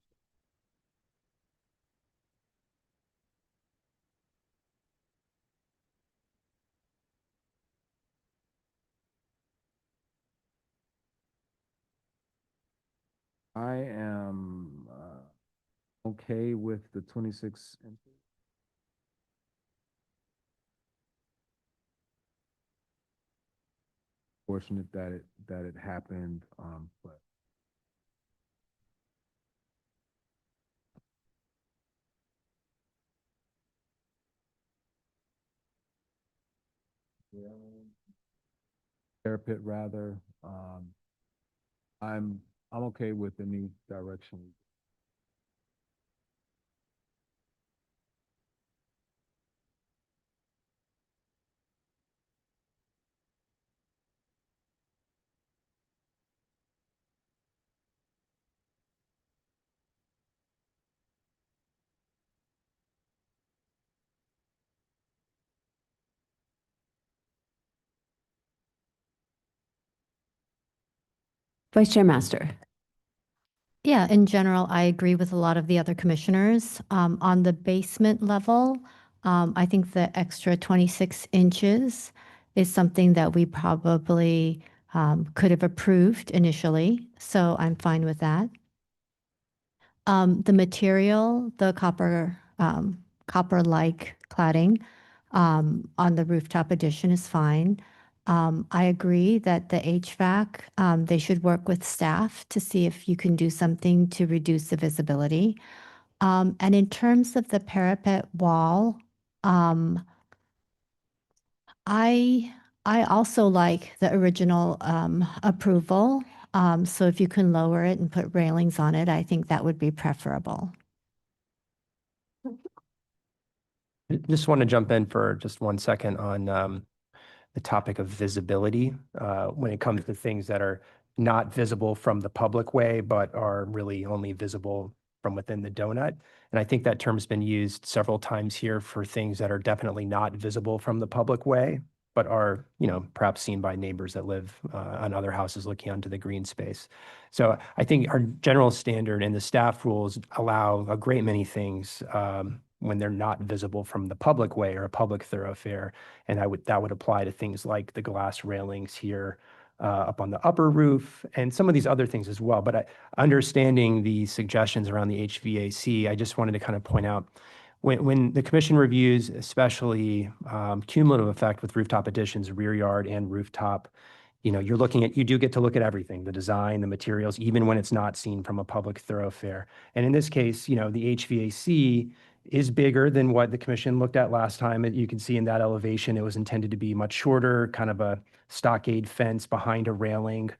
I am okay with the 26 inches. Fortunate that it happened, but parapet rather. I'm okay with any direction. Vice Chair Master. Yeah, in general, I agree with a lot of the other commissioners. On the basement level, I think the extra 26 inches is something that we probably could have approved initially, so I'm fine with that. The material, the copper-like cladding on the rooftop addition is fine. I agree that the HVAC, they should work with staff to see if you can do something to reduce the visibility. And in terms of the parapet wall, I also like the original approval. So if you can lower it and put railings on it, I think that would be preferable. Just want to jump in for just 1 second on the topic of visibility when it comes to things that are not visible from the public way, but are really only visible from within the donut. And I think that term's been used several times here for things that are definitely not visible from the public way, but are, perhaps seen by neighbors that live on other houses looking onto the green space. So I think our general standard and the staff rules allow a great many things when they're not visible from the public way or a public thoroughfare. And that would apply to things like the glass railings here up on the upper roof and some of these other things as well. But understanding the suggestions around the HVAC, I just wanted to kind of point out when the commission reviews, especially cumulative effect with rooftop additions, rear yard and rooftop, you do get to look at everything, the design, the materials, even when it's not seen from a public thoroughfare. And in this case, the HVAC is bigger than what the commission looked at last time. You can see in that elevation, it was intended to be much shorter, kind of a stockade fence behind a railing.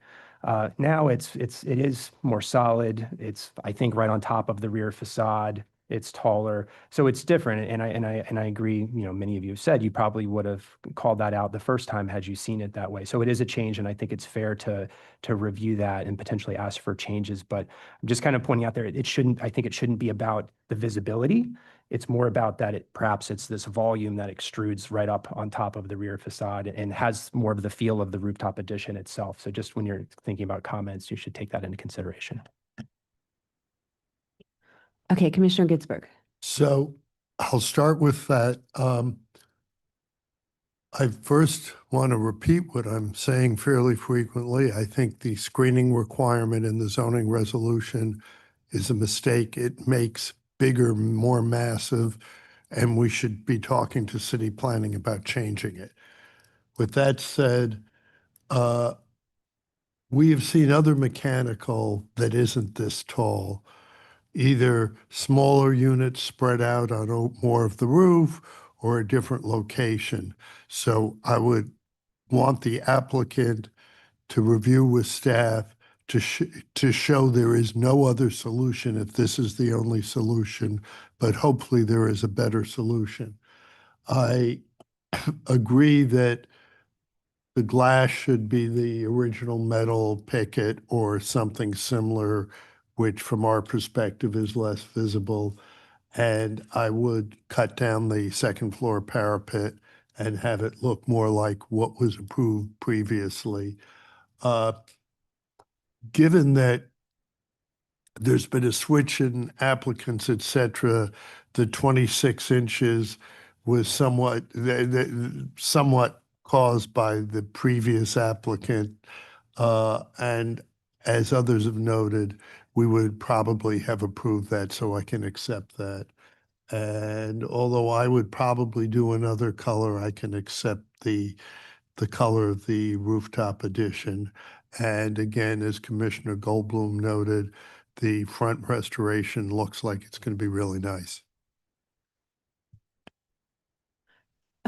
Now it is more solid. It's, I think, right on top of the rear facade. It's taller, so it's different. And I agree. Many of you have said you probably would have called that out the first time had you seen it that way. So it is a change, and I think it's fair to review that and potentially ask for changes. But I'm just kind of pointing out there, I think it shouldn't be about the visibility. It's more about that perhaps it's this volume that extrudes right up on top of the rear facade and has more of the feel of the rooftop addition itself. So just when you're thinking about comments, you should take that into consideration. Okay, Commissioner Ginsburg. So I'll start with that. I first want to repeat what I'm saying fairly frequently. I think the screening requirement in the zoning resolution is a mistake. It makes bigger, more massive, and we should be talking to city planning about changing it. With that said, we have seen other mechanical that isn't this tall, either smaller units spread out on more of the roof or a different location. So I would want the applicant to review with staff to show there is no other solution if this is the only solution, but hopefully there is a better solution. I agree that the glass should be the original metal picket or something similar, which from our perspective is less visible. And I would cut down the second floor parapet and have it look more like what was approved previously. Given that there's been a switch in applicants, et cetera, the 26 inches was somewhat caused by the previous applicant. And as others have noted, we would probably have approved that, so I can accept that. And although I would probably do another color, I can accept the color of the rooftop addition. And again, as Commissioner Goldblum noted, the front restoration looks like it's going to be really nice.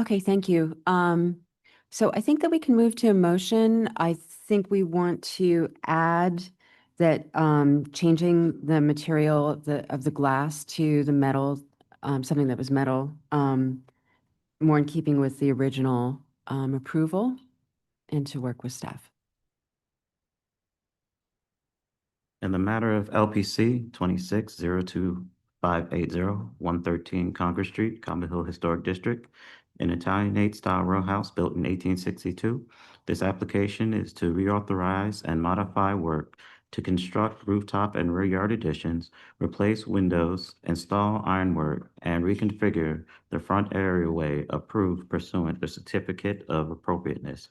Okay, thank you. So I think that we can move to a motion. I think we want to add that changing the material of the glass to the metal, something that was metal, more in keeping with the original approval, and to work with staff. In the matter of LPC 26-02-580-113 Congress Street, Common Hill Historic District, an Italianate-style row house built in 1862. This application is to reauthorize and modify work to construct rooftop and rear yard additions, replace windows, install ironwork, and reconfigure the front areaway approved pursuant to Certificate of Appropriateness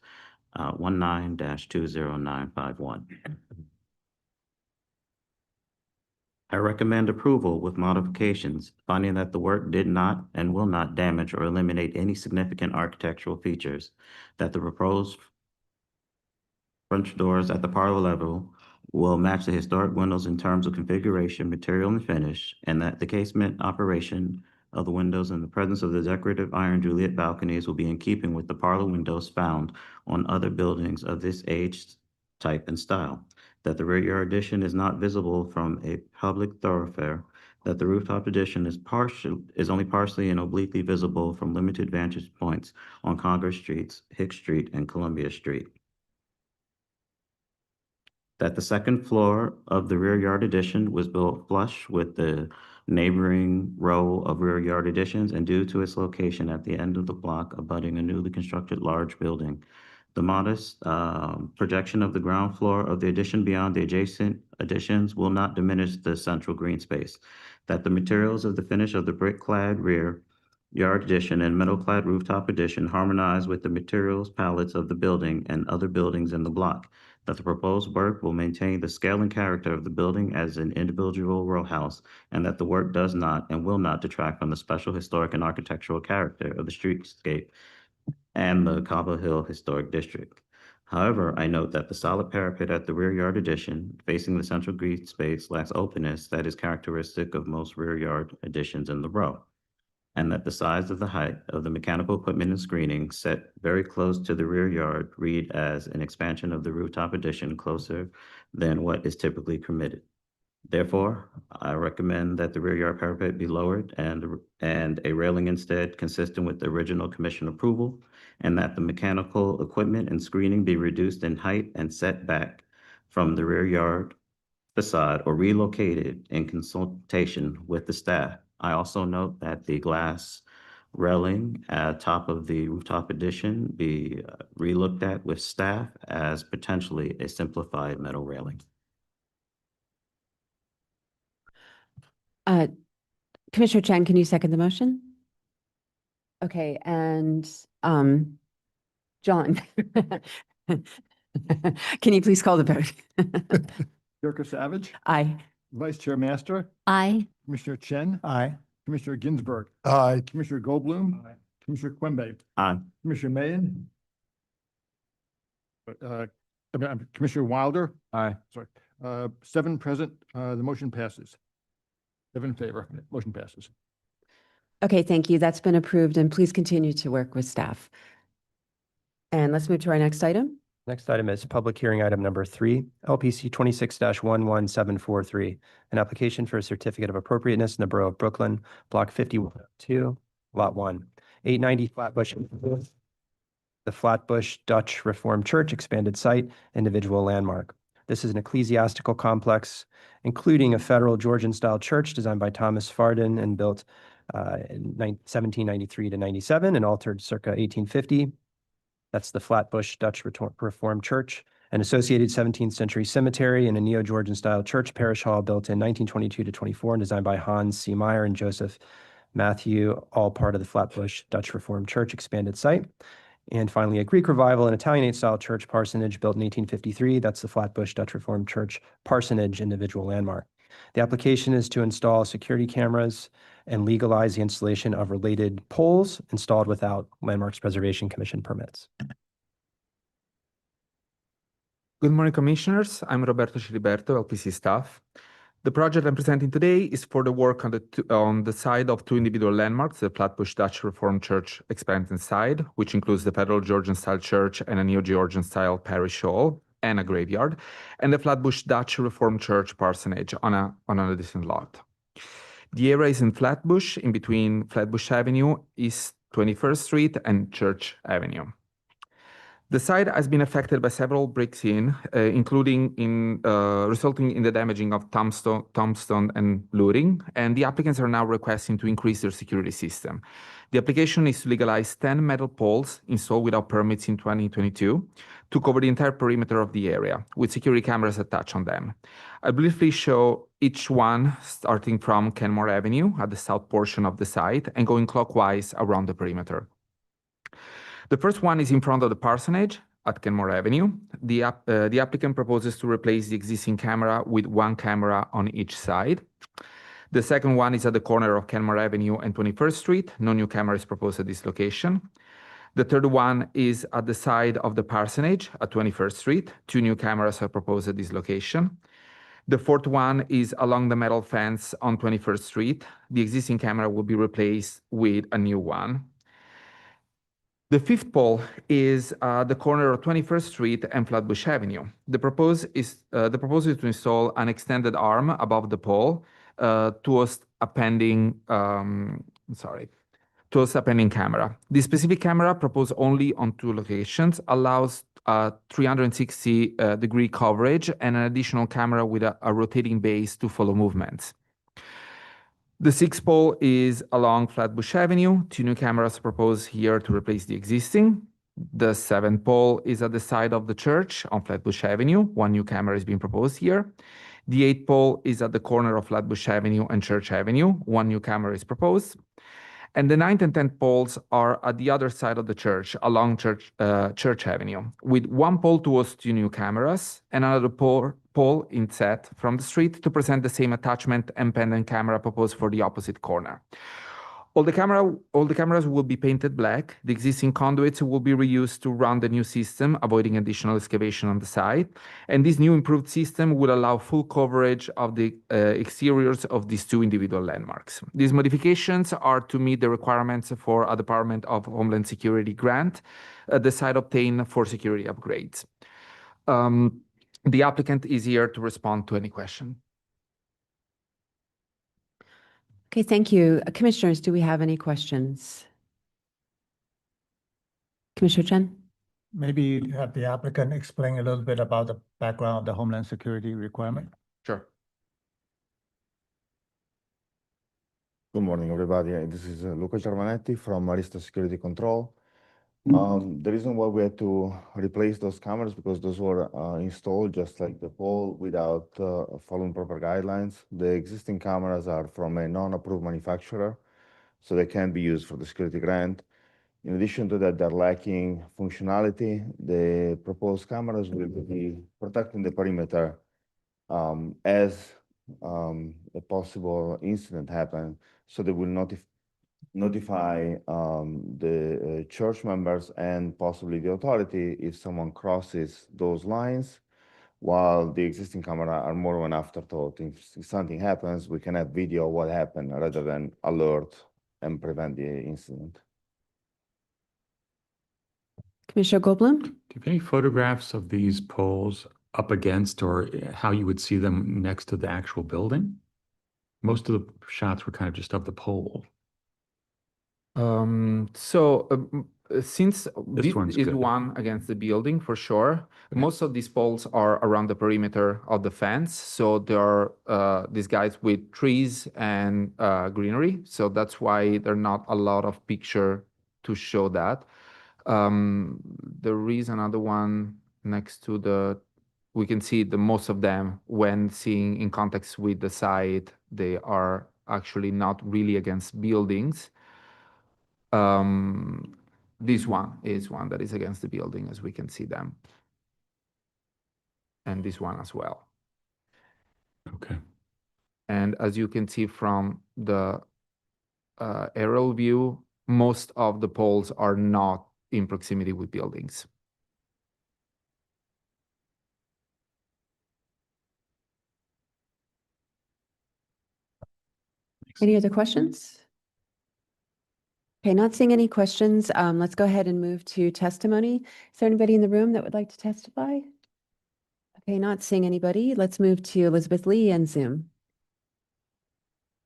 19-20951. I recommend approval with modifications, finding that the work did not and will not damage or eliminate any significant architectural features, that the proposed French doors at the parlor level will match the historic windows in terms of configuration, material, and finish, and that the casement operation of the windows in the presence of the decorative iron Juliet balconies will be in keeping with the parlor windows found on other buildings of this age, type, and style, that the rear yard addition is not visible from a public thoroughfare, that the rooftop addition is only partially and obliquely visible from limited vantage points on Congress Streets, Hicks Street, and Columbia Street, that the second floor of the rear yard addition was built flush with the neighboring row of rear yard additions and due to its location at the end of the block abutting a newly constructed large building. The modest projection of the ground floor of the addition beyond the adjacent additions will not diminish the central green space. That the materials of the finish of the brick-clad rear yard addition and metal-clad rooftop addition harmonize with the materials palettes of the building and other buildings in the block. That the proposed work will maintain the scale and character of the building as an individual row house, and that the work does not and will not detract from the special historic and architectural character of the streetscape and the Cobble Hill Historic District. However, I note that the solid parapet at the rear yard addition facing the central green space lacks openness that is characteristic of most rear yard additions in the row, and that the size of the height of the mechanical equipment and screening set very close to the rear yard read as an expansion of the rooftop addition closer than what is typically permitted. Therefore, I recommend that the rear yard parapet be lowered and a railing instead consistent with the original commission approval, and that the mechanical equipment and screening be reduced in height and set back from the rear yard facade or relocated in consultation with the staff. I also note that the glass railing at top of the rooftop addition be relooked at with staff as potentially a simplified metal railing. Commissioner Chen, can you second the motion? Okay, and John, can you please call the vote? Director Savage, Aye. Vice Chair Master, Aye. Commissioner Chen, Aye. Commissioner Ginsburg, Aye. Commissioner Goldblum, Commissioner Quimby, Aye. Commissioner Mayen, Commissioner Wilder, Aye. sorry, 7 present, the motion passes. 7 in favor, motion passes. Okay, thank you. That's been approved, and please continue to work with staff. And let's move to our next item. Next item is public hearing item number 3, LPC 26-11743, an application for a certificate of appropriateness in the Borough of Brooklyn, Block 52, Lot 1, 890 Flatbush, the Flatbush Dutch Reformed Church expanded site, individual landmark. This is an ecclesiastical complex, including a federal Georgian-style church designed by Thomas Farden and built in 1793 to 97 and altered circa 1850. That's the Flatbush Dutch Reformed Church, an associated 17th century cemetery, and a neo-Georgian style church parish hall built in 1922 to 24 and designed by Hans C. Meyer and Joseph Matthew, all part of the Flatbush Dutch Reformed Church expanded site. And finally, a Greek Revival and Italianate style church parsonage built in 1853. That's the Flatbush Dutch Reformed Church parsonage individual landmark. The application is to install security cameras and legalize the installation of related poles installed without Landmarks Preservation Commission permits. Good morning, Commissioners. I'm Roberto Ciliberto, LPC staff. The project I'm presenting today is for the work on the side of 2 individual landmarks, the Flatbush Dutch Reformed Church expanded side, which includes the Federal Georgian-style church and a Neo-Georgian-style parish hall and a graveyard, and the Flatbush Dutch Reformed Church parsonage on an adjacent lot. The area is in Flatbush, in between Flatbush Avenue, East 21st Street, and Church Avenue. The site has been affected by several breaks-in, including resulting in the damaging of tombstone and looting, and the applicants are now requesting to increase their security system. The application is to legalize 10 metal poles installed without permits in 2022 to cover the entire perimeter of the area, with security cameras attached on them. I'll briefly show each one starting from Kenmore Avenue at the south portion of the site and going clockwise around the perimeter. The first one is in front of the parsonage at Kenmore Avenue. The applicant proposes to replace the existing camera with 1 camera on each side. The second one is at the corner of Kenmore Avenue and 21st Street. No new camera is proposed at this location. The third one is at the side of the parsonage at 21st Street. 2 new cameras are proposed at this location. The fourth one is along the metal fence on 21st Street. The existing camera will be replaced with a new one. The fifth pole is the corner of 21st Street and Flatbush Avenue. The proposal is to install an extended arm above the pole towards a pending camera. The specific camera, proposed only on 2 locations, allows 360-degree coverage and an additional camera with a rotating base to follow movements. The sixth pole is along Flatbush Avenue. 2 new cameras proposed here to replace the existing. The seventh pole is at the side of the church on Flatbush Avenue. 1 new camera is being proposed here. The eighth pole is at the corner of Flatbush Avenue and Church Avenue. 1 new camera is proposed. And the 9th and 10th poles are at the other side of the church, along Church Avenue, with 1 pole towards 2 new cameras and another pole inset from the street to present the same attachment and pendant camera proposed for the opposite corner. All the cameras will be painted black. The existing conduits will be reused to run the new system, avoiding additional excavation on the site. And this new improved system will allow full coverage of the exteriors of these 2 individual landmarks. These modifications are to meet the requirements for a Department of Homeland Security grant, the site obtained for security upgrades. The applicant is here to respond to any question. Okay, thank you. Commissioners, do we have any questions? Commissioner Chen? Maybe you have the applicant explain a little bit about the background of the Homeland Security requirement. Sure. Good morning, everybody. This is Luca Germanetti from Arista Security Control. The reason why we had to replace those cameras because those were installed just like the pole without following proper guidelines. The existing cameras are from a non-approved manufacturer, so they can't be used for the security grant. In addition to that, they're lacking functionality. The proposed cameras will be protecting the perimeter as a possible incident happens, so they will notify the church members and possibly the authority if someone crosses those lines, while the existing camera are more of an afterthought. If something happens, we can have video of what happened rather than alert and prevent the incident. Commissioner Goldblum? Do you have any photographs of these poles up against or how you would see them next to the actual building? Most of the shots were kind of just of the pole. Since this one's is good. one against the building for sure, most of these poles are around the perimeter of the fence. So there are these guys with trees and greenery. So that's why there are not a lot of picture to show that. There is another one next to we can see the most of them when seeing in context with the site, they are actually not really against buildings. This one is one that is against the building, as we can see them. And this one as well. Okay. And as you can see from the aerial view, most of the poles are not in proximity with buildings. Any other questions? Okay, not seeing any questions. Let's go ahead and move to testimony. Is there anybody in the room that would like to testify? Okay, not seeing anybody. Let's move to Elizabeth Lee and Zoom.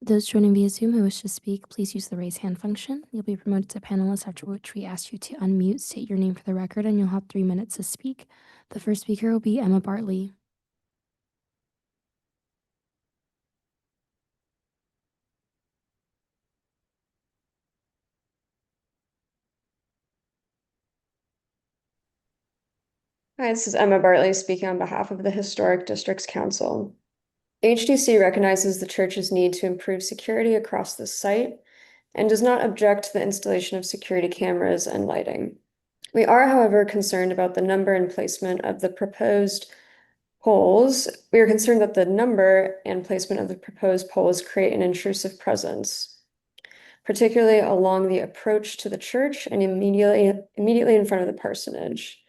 Those joining via Zoom who wish to speak, please use the raise hand function. You'll be promoted to panelist, after which we ask you to unmute, state your name for the record, and you'll have 3 minutes to speak. The first speaker will be Emma Bartley. Hi, this is Emma Bartley speaking on behalf of the Historic Districts Council. HDC recognizes the church's need to improve security across the site and does not object to the installation of security cameras and lighting. We are, however, concerned about the number and placement of the proposed poles. We are concerned that the number and placement of the proposed poles create an intrusive presence, particularly along the approach to the church and immediately in front of the parsonage.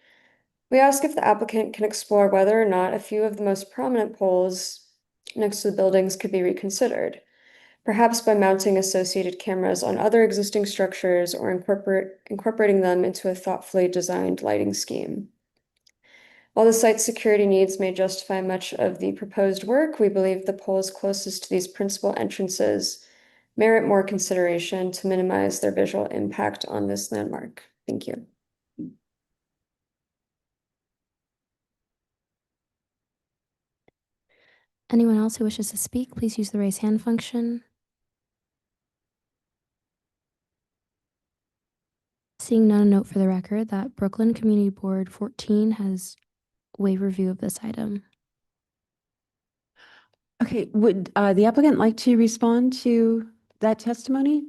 We ask if the applicant can explore whether or not a few of the most prominent poles next to the buildings could be reconsidered, perhaps by mounting associated cameras on other existing structures or incorporating them into a thoughtfully designed lighting scheme. While the site's security needs may justify much of the proposed work, we believe the poles closest to these principal entrances merit more consideration to minimize their visual impact on this landmark. Thank you. Anyone else who wishes to speak, please use the raise hand function. Seeing none, note for the record that Brooklyn Community Board 14 has waived review of this item. Okay, would the applicant like to respond to that testimony?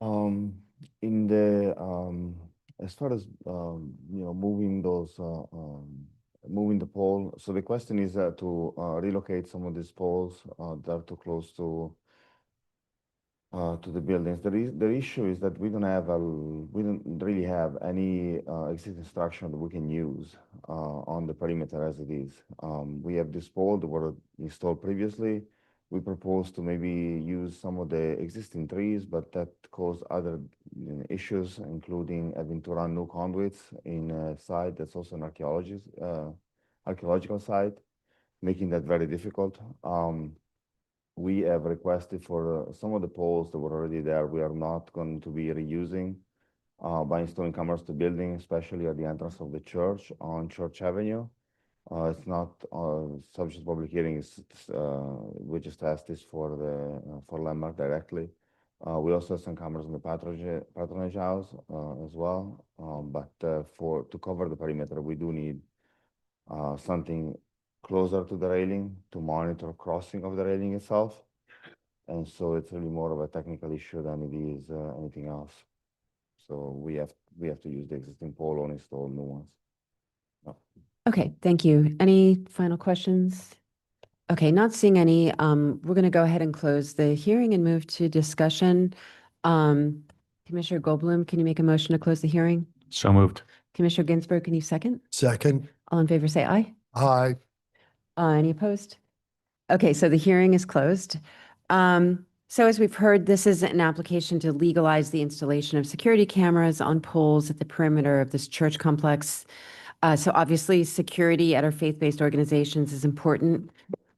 In the as far as moving those moving the pole, so the question is to relocate some of these poles that are too close to the buildings. The issue is that we don't really have any existing structure that we can use on the perimeter as it is. We have this pole that were installed previously. We propose to maybe use some of the existing trees, but that caused other issues, including having to run new conduits in a site that's also an archaeological site, making that very difficult. We have requested for some of the poles that were already there. We are not going to be reusing by installing cameras to building, especially at the entrance of the church on Church Avenue. It's not subject to public hearing. We just asked this for Landmark directly. We also have some cameras in the patronage house as well. But to cover the perimeter, we do need something closer to the railing to monitor crossing of the railing itself. And so it's really more of a technical issue than it is anything else. So we have to use the existing pole or install new ones. Okay, thank you. Any final questions? Okay, not seeing any. We're going to go ahead and close the hearing and move to discussion. Commissioner Goldblum, can you make a motion to close the hearing? So moved. Commissioner Ginsburg, can you second? Second. All in favor, say aye. Aye. Any opposed? Okay, so the hearing is closed. So as we've heard, this is an application to legalize the installation of security cameras on poles at the perimeter of this church complex. So obviously, security at our faith-based organizations is important.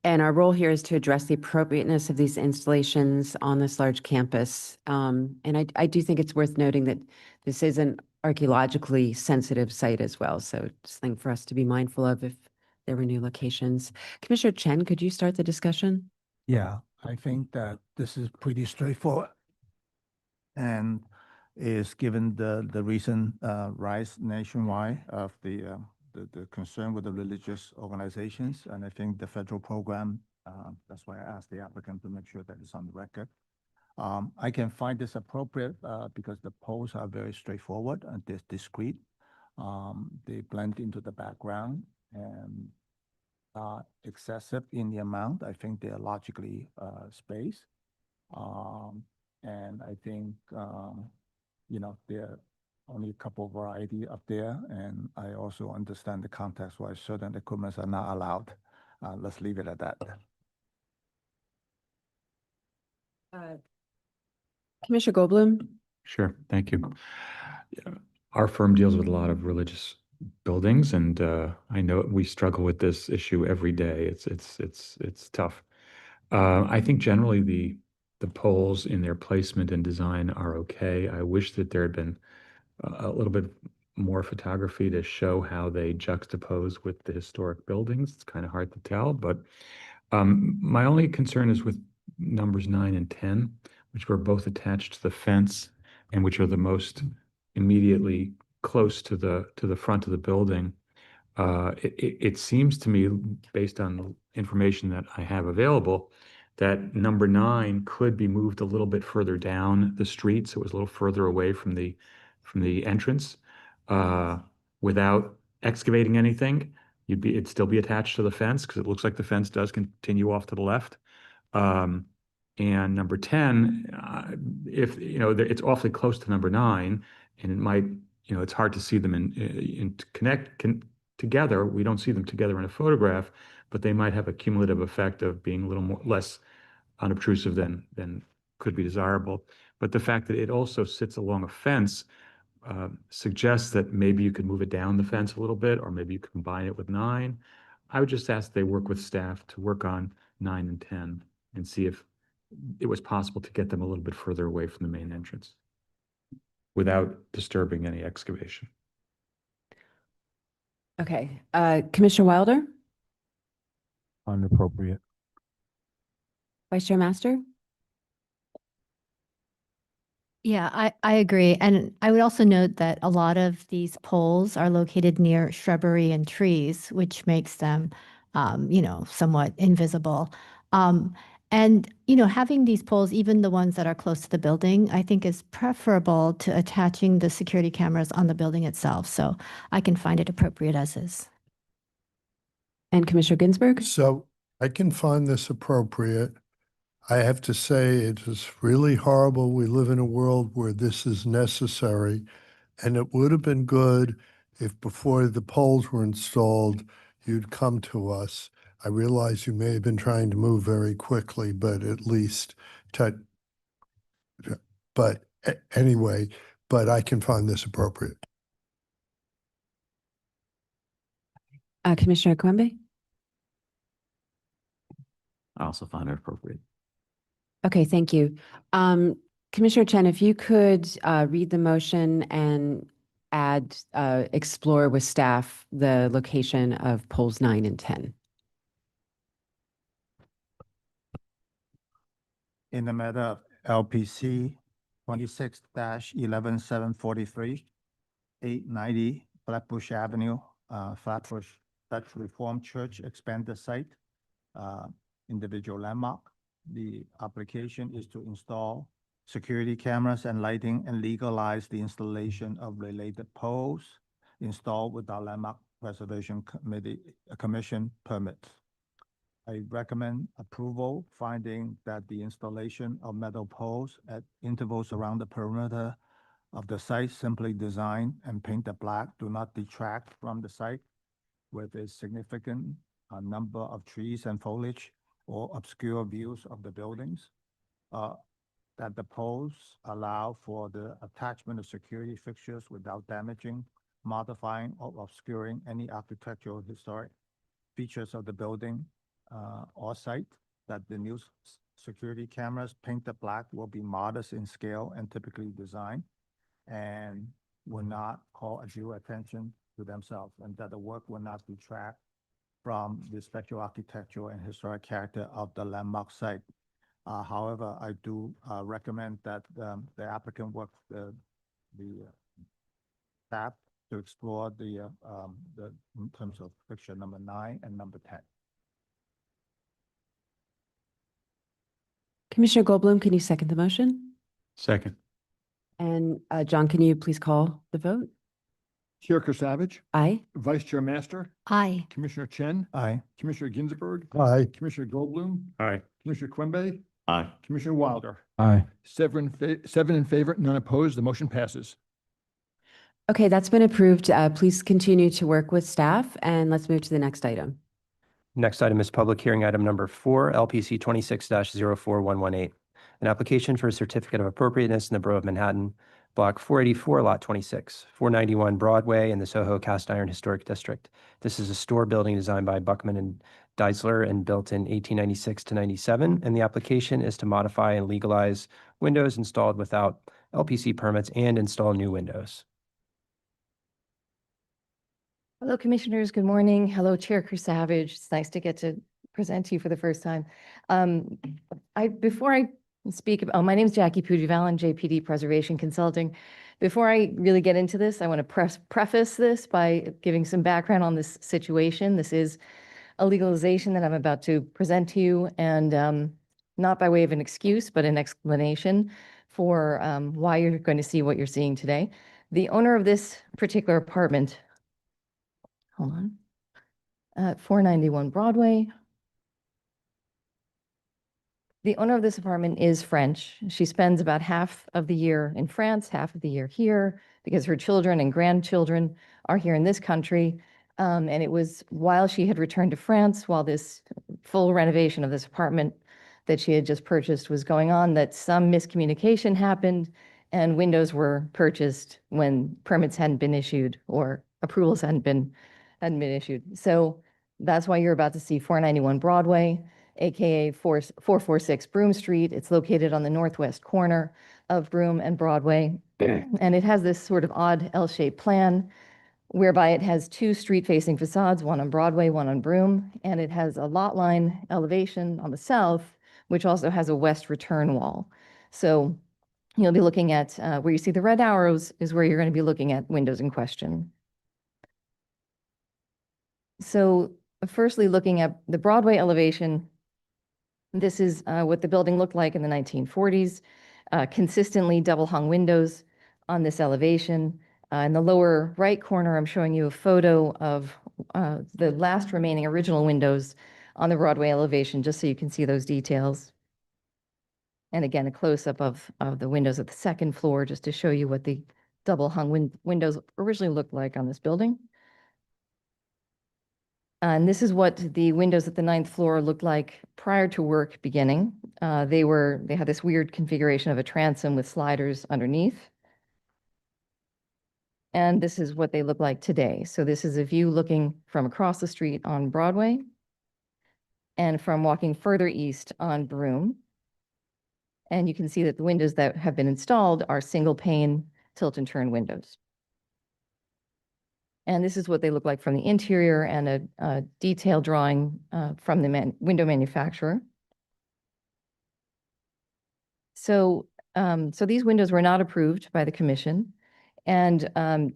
And our role here is to address the appropriateness of these installations on this large campus. And I do think it's worth noting that this is an archaeologically sensitive site as well. So just something for us to be mindful of if there were new locations. Commissioner Chen, could you start the discussion? Yeah, I think that this is pretty straightforward. And is given the recent rise nationwide of the concern with the religious organizations. And I think the federal program, that's why I asked the applicant to make sure that it's on the record. I can find this appropriate because the poles are very straightforward and they're discrete. They blend into the background and excessive in the amount. I think they're logically spaced. And I think, there are only a couple variety up there. And I also understand the context why certain equipments are not allowed. Let's leave it at that. Commissioner Goldblum? Sure, thank you. Yeah, our firm deals with a lot of religious buildings, and I know we struggle with this issue every day. It's tough. I think generally the poles in their placement and design are okay. I wish that there had been a little bit more photography to show how they juxtapose with the historic buildings. It's kind of hard to tell, but my only concern is with numbers 9 and 10, which were both attached to the fence and which are the most immediately close to the front of the building. It seems to me, based on the information that I have available, that number 9 could be moved a little bit further down the street, so it was a little further away from the entrance, without excavating anything. It'd still be attached to the fence because it looks like the fence does continue off to the left. And number 10, if it's awfully close to number 9, and it might, it's hard to see them in together. We don't see them together in a photograph, but they might have a cumulative effect of being a little less unobtrusive than could be desirable. But the fact that it also sits along a fence suggests that maybe you could move it down the fence a little bit, or maybe you could combine it with 9. I would just ask they work with staff to work on 9 and 10 and see if it was possible to get them a little bit further away from the main entrance without disturbing any excavation. Okay, Commissioner Wilder? Inappropriate. Vice Chair Master? Yeah, I agree. And I would also note that a lot of these poles are located near shrubbery and trees, which makes them, somewhat invisible. And, having these poles, even the ones that are close to the building, I think is preferable to attaching the security cameras on the building itself. So I can find it appropriate as is. And Commissioner Ginsburg? So I can find this appropriate. I have to say it is really horrible. We live in a world where this is necessary, and it would have been good if before the poles were installed, you'd come to us. I realize you may have been trying to move very quickly, but at least anyway, but I can find this appropriate. Commissioner Kwembe? I also find it appropriate. Okay, thank you. Commissioner Chen, if you could read the motion and add, explore with staff the location of poles 9 and 10. In the matter of LPC 26-11743, 890 Flatbush Avenue, Flatbush Dutch Reformed Church expanded site, individual landmark. The application is to install security cameras and lighting and legalize the installation of related poles installed with our Landmark Preservation Commission permits. I recommend approval, finding that the installation of metal poles at intervals around the perimeter of the site simply designed and painted black do not detract from the site with a significant number of trees and foliage or obscure views of the buildings. That the poles allow for the attachment of security fixtures without damaging, modifying, or obscuring any architectural historic features of the building or site. That the new security cameras painted black will be modest in scale and typically designed and will not call undue attention to themselves, and that the work will not detract from the special architectural and historic character of the landmark site. However, I do recommend that the applicant work the staff to explore the in terms of fixture number 9 and number 10. Commissioner Goldblum, can you second the motion? Second. And John, can you please call the vote? Chair Savage, Aye. Vice Chair Master, Aye. Commissioner Chen, Aye. Commissioner Ginsburg, Aye. Commissioner Goldblum, Aye. Commissioner Quimby, Aye. Commissioner Wilder. Aye. 7 in favor, none opposed. The motion passes. Okay, that's been approved. Please continue to work with staff and let's move to the next item. Next item is public hearing item number 4, LPC 26-04118. An application for a certificate of appropriateness in the Borough of Manhattan, Block 484, Lot 26, 491 Broadway in the Soho Cast Iron Historic District. This is a store building designed by Buckman and Deisler and built in 1896 to 97, and the application is to modify and legalize windows installed without LPC permits and install new windows. Hello, Commissioners. Good morning. Hello, Chair Savage. It's nice to get to present to you for the first time. Before I speak, my name is Jackie Pugivalan, JPD Preservation Consulting. Before I really get into this, I want to preface this by giving some background on this situation. This is a legalization that I'm about to present to you, and not by way of an excuse, but an explanation for why you're going to see what you're seeing today. The owner of this particular apartment, hold on, at 491 Broadway. The owner of this apartment is French. She spends about half of the year in France, half of the year here, because her children and grandchildren are here in this country. And it was while she had returned to France, while this full renovation of this apartment that she had just purchased was going on, that some miscommunication happened and windows were purchased when permits hadn't been issued or approvals hadn't been issued. So that's why you're about to see 491 Broadway, AKA 446 Broome Street. It's located on the northwest corner of Broome and Broadway. And it has this sort of odd L-shaped plan whereby it has 2 street-facing facades, one on Broadway, one on Broome, and it has a lot line elevation on the south, which also has a west return wall. So you'll be looking at where you see the red arrows is where you're going to be looking at windows in question. So firstly, looking at the Broadway elevation, this is what the building looked like in the 1940s. Consistently double hung windows on this elevation. In the lower right corner, I'm showing you a photo of the last remaining original windows on the Broadway elevation, just so you can see those details. And again, a close-up of the windows at the second floor, just to show you what the double hung windows originally looked like on this building. And this is what the windows at the 9th floor looked like prior to work beginning. They had this weird configuration of a transom with sliders underneath. And this is what they look like today. So this is a view looking from across the street on Broadway and from walking further east on Broome. And you can see that the windows that have been installed are single pane tilt and turn windows. And this is what they look like from the interior and a detailed drawing from the window manufacturer. So, so these windows were not approved by the commission. And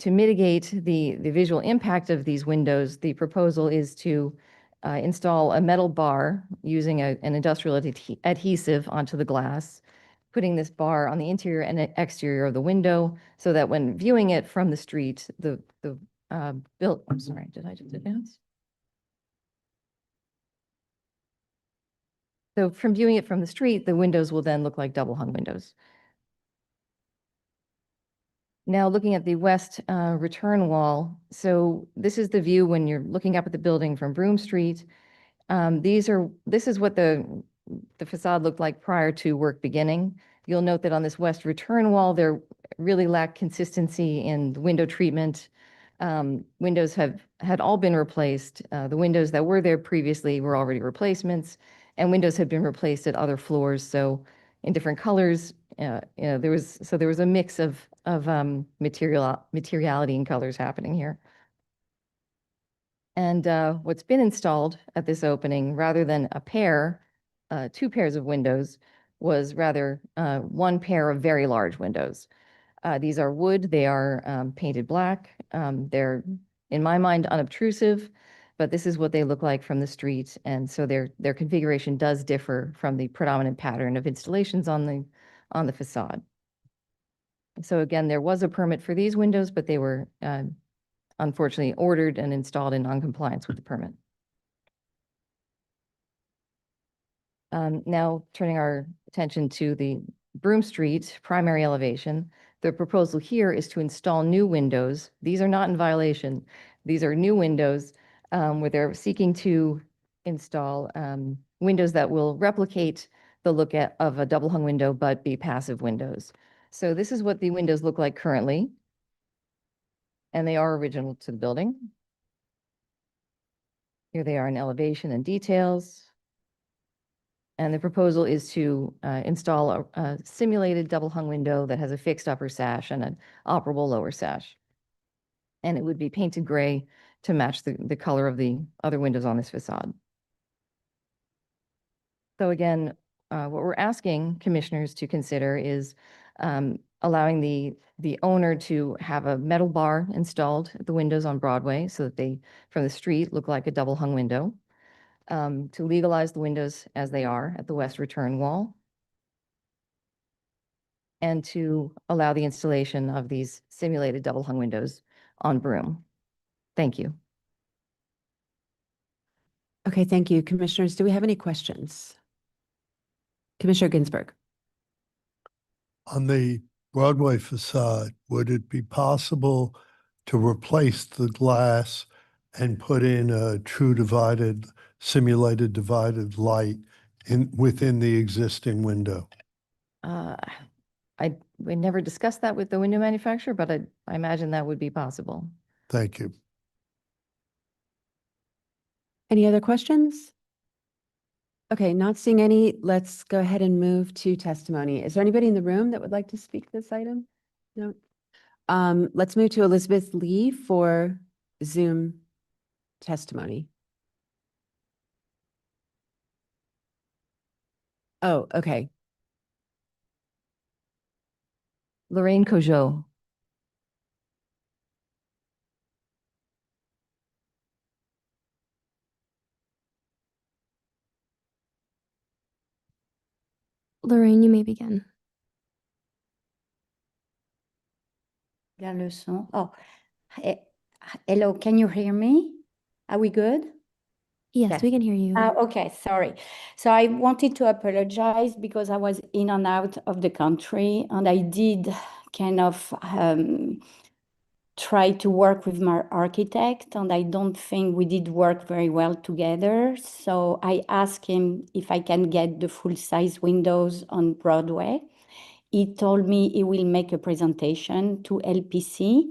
to mitigate the visual impact of these windows, the proposal is to install a metal bar using an industrial adhesive onto the glass, putting this bar on the interior and exterior of the window so that when viewing it from the street, I'm sorry, did I just advance? So from viewing it from the street, the windows will then look like double hung windows. Now looking at the west return wall, so this is the view when you're looking up at the building from Broome Street. This is what the facade looked like prior to work beginning. You'll note that on this west return wall, there really lacked consistency in the window treatment. Windows had all been replaced. The windows that were there previously were already replacements, and windows had been replaced at other floors. So in different colors, there was a mix of materiality and colors happening here. And what's been installed at this opening, rather than two pairs of windows, was rather one pair of very large windows. These are wood, they are painted black. They're, in my mind, unobtrusive, but this is what they look like from the street. And so their configuration does differ from the predominant pattern of installations on the facade. So again, there was a permit for these windows, but they were unfortunately ordered and installed in non-compliance with the permit. Now turning our attention to the Broome Street primary elevation, the proposal here is to install new windows. These are not in violation. These are new windows where they're seeking to install windows that will replicate the look of a double hung window, but be passive windows. So this is what the windows look like currently. And they are original to the building. Here they are in elevation and details. And the proposal is to install a simulated double hung window that has a fixed upper sash and an operable lower sash. And it would be painted gray to match the color of the other windows on this facade. So again, what we're asking commissioners to consider is allowing the owner to have a metal bar installed at the windows on Broadway so that they, from the street, look like a double hung window. To legalize the windows as they are at the west return wall, and to allow the installation of these simulated double hung windows on Broome. Thank you. Okay, thank you. Commissioners, do we have any questions? Commissioner Ginsburg. On the Broadway facade, would it be possible to replace the glass and put in a true simulated divided light within the existing window? We never discussed that with the window manufacturer, but I imagine that would be possible. Thank you. Any other questions? Okay, not seeing any, let's go ahead and move to testimony. Is there anybody in the room that would like to speak to this item? No. Let's move to Elizabeth Lee for Zoom testimony. Oh, okay. Lorraine Cogeot. Lorraine, you may begin. Le son. Oh, hello, can you hear me? Are we good? Yes, we can hear you. Okay, sorry. So I wanted to apologize because I was in and out of the country, and I did kind of try to work with my architect, and I don't think we did work very well together. So I asked him if I can get the full-size windows on Broadway. He told me he will make a presentation to LPC,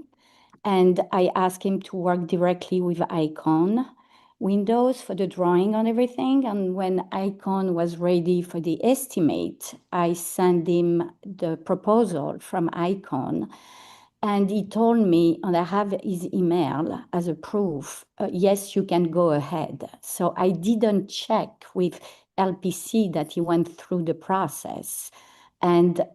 and I asked him to work directly with Icon windows for the drawing and everything. And when Icon was ready for the estimate, I sent him the proposal from Icon. And he told me, and I have his email as a proof, yes, you can go ahead. So I didn't check with LPC that he went through the process. And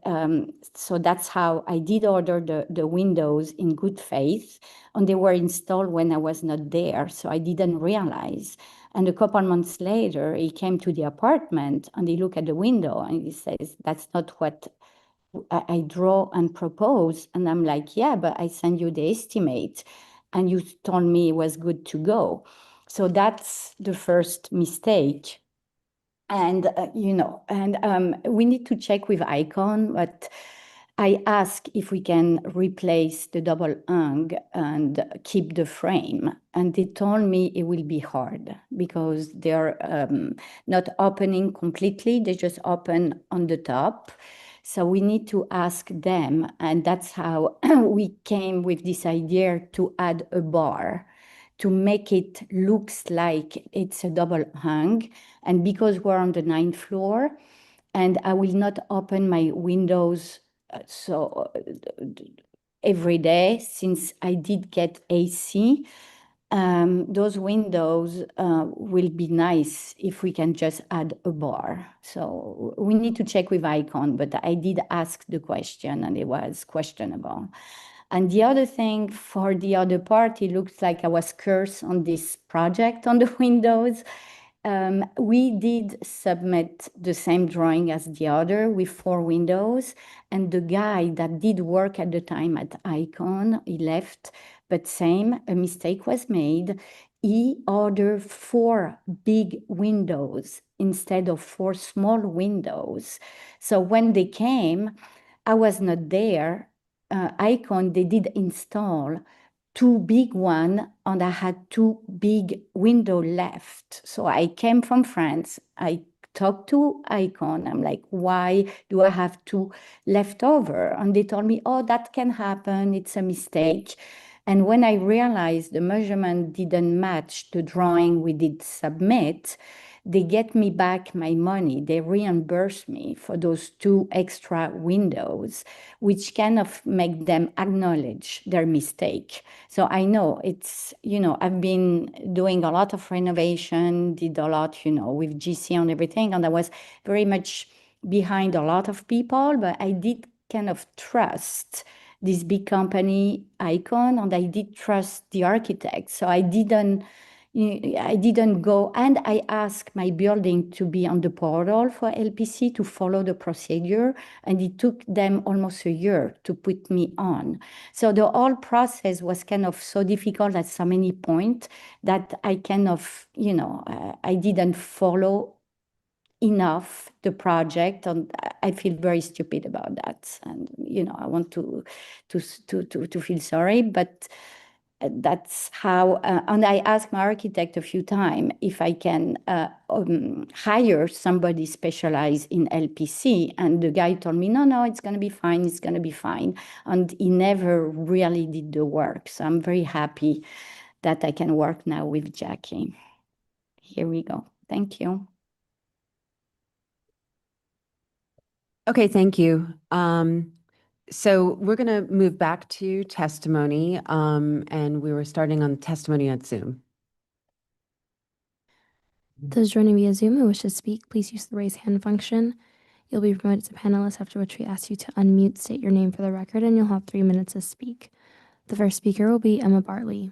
so that's how I did order the windows in good faith, and they were installed when I was not there, so I didn't realize. And a couple months later, he came to the apartment and he looked at the window and he says, that's not what I draw and propose. And I'm like, yeah, but I sent you the estimate and you told me it was good to go. So that's the first mistake And, we need to check with Icon, but I asked if we can replace the double hung and keep the frame. And they told me it will be hard because they're not opening completely. They just open on the top. So we need to ask them. And that's how we came with this idea to add a bar to make it looks like it's a double hung. And because we're on the 9th floor, and I will not open my windows every day, since I did get AC, those windows will be nice if we can just add a bar. So we need to check with Icon, but I did ask the question and it was questionable. And the other thing for the other part, it looks like I was cursed on this project on the windows. We did submit the same drawing as the other with 4 windows. And the guy that did work at the time at Icon, he left, but a mistake was made. He ordered 4 big windows instead of 4 small windows. So when they came, I was not there. Icon, they did install 2 big ones, and I had 2 big windows left. So I came from France. I talked to Icon. I'm like, why do I have 2 left over? And they told me, oh, that can happen. It's a mistake. And when I realized the measurement didn't match the drawing we did submit, they get me back my money. They reimburse me for those 2 extra windows, which kind of make them acknowledge their mistake. So I know it's, I've been doing a lot of renovation, did a lot, with GC and everything, and I was very much behind a lot of people, but I did kind of trust this big company, Icon, and I did trust the architect. So I didn't go, and I asked my building to be on the portal for LPC to follow the procedure, and it took them almost a year to put me on. So the whole process was kind of so difficult at so many points that I kind of, I didn't follow enough the project, and I feel very stupid about that. And I want to feel sorry, but that's how. And I asked my architect a few times if I can hire somebody specialized in LPC, and the guy told me, no, it's going to be fine. It's going to be fine, and he never really did the work. So I'm very happy that I can work now with Jackie. Here we go. Thank you. Okay, thank you. So we're going to move back to testimony, and we were starting on testimony on Zoom. Those joining via Zoom who wish to speak, please use the raise hand function. You'll be promoted to panelist, after which we ask you to unmute, state your name for the record, and you'll have 3 minutes to speak. The first speaker will be Emma Bartley.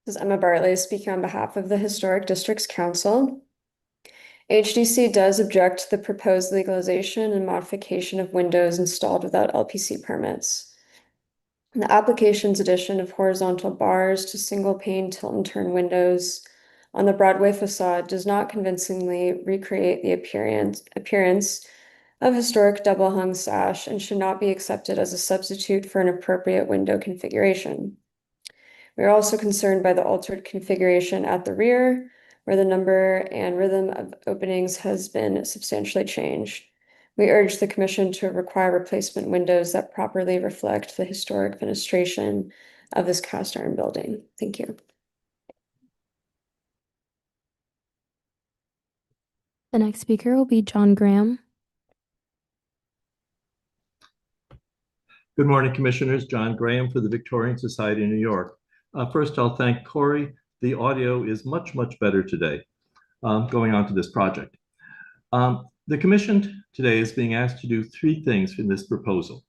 This is Emma Bartley speaking on behalf of the Historic Districts Council. HDC does object to the proposed legalization and modification of windows installed without LPC permits. The application's addition of horizontal bars to single pane tilt and turn windows on the Broadway facade does not convincingly recreate the appearance of historic double hung sash and should not be accepted as a substitute for an appropriate window configuration. We are also concerned by the altered configuration at the rear, where the number and rhythm of openings has been substantially changed. We urge the Commission to require replacement windows that properly reflect the historic fenestration of this cast iron building. Thank you. The next speaker will be John Graham. Good morning, Commissioners. John Graham for the Victorian Society in New York. First, I'll thank Corey. The audio is much, much better today going on to this project. The Commission today is being asked to do 3 things in this proposal.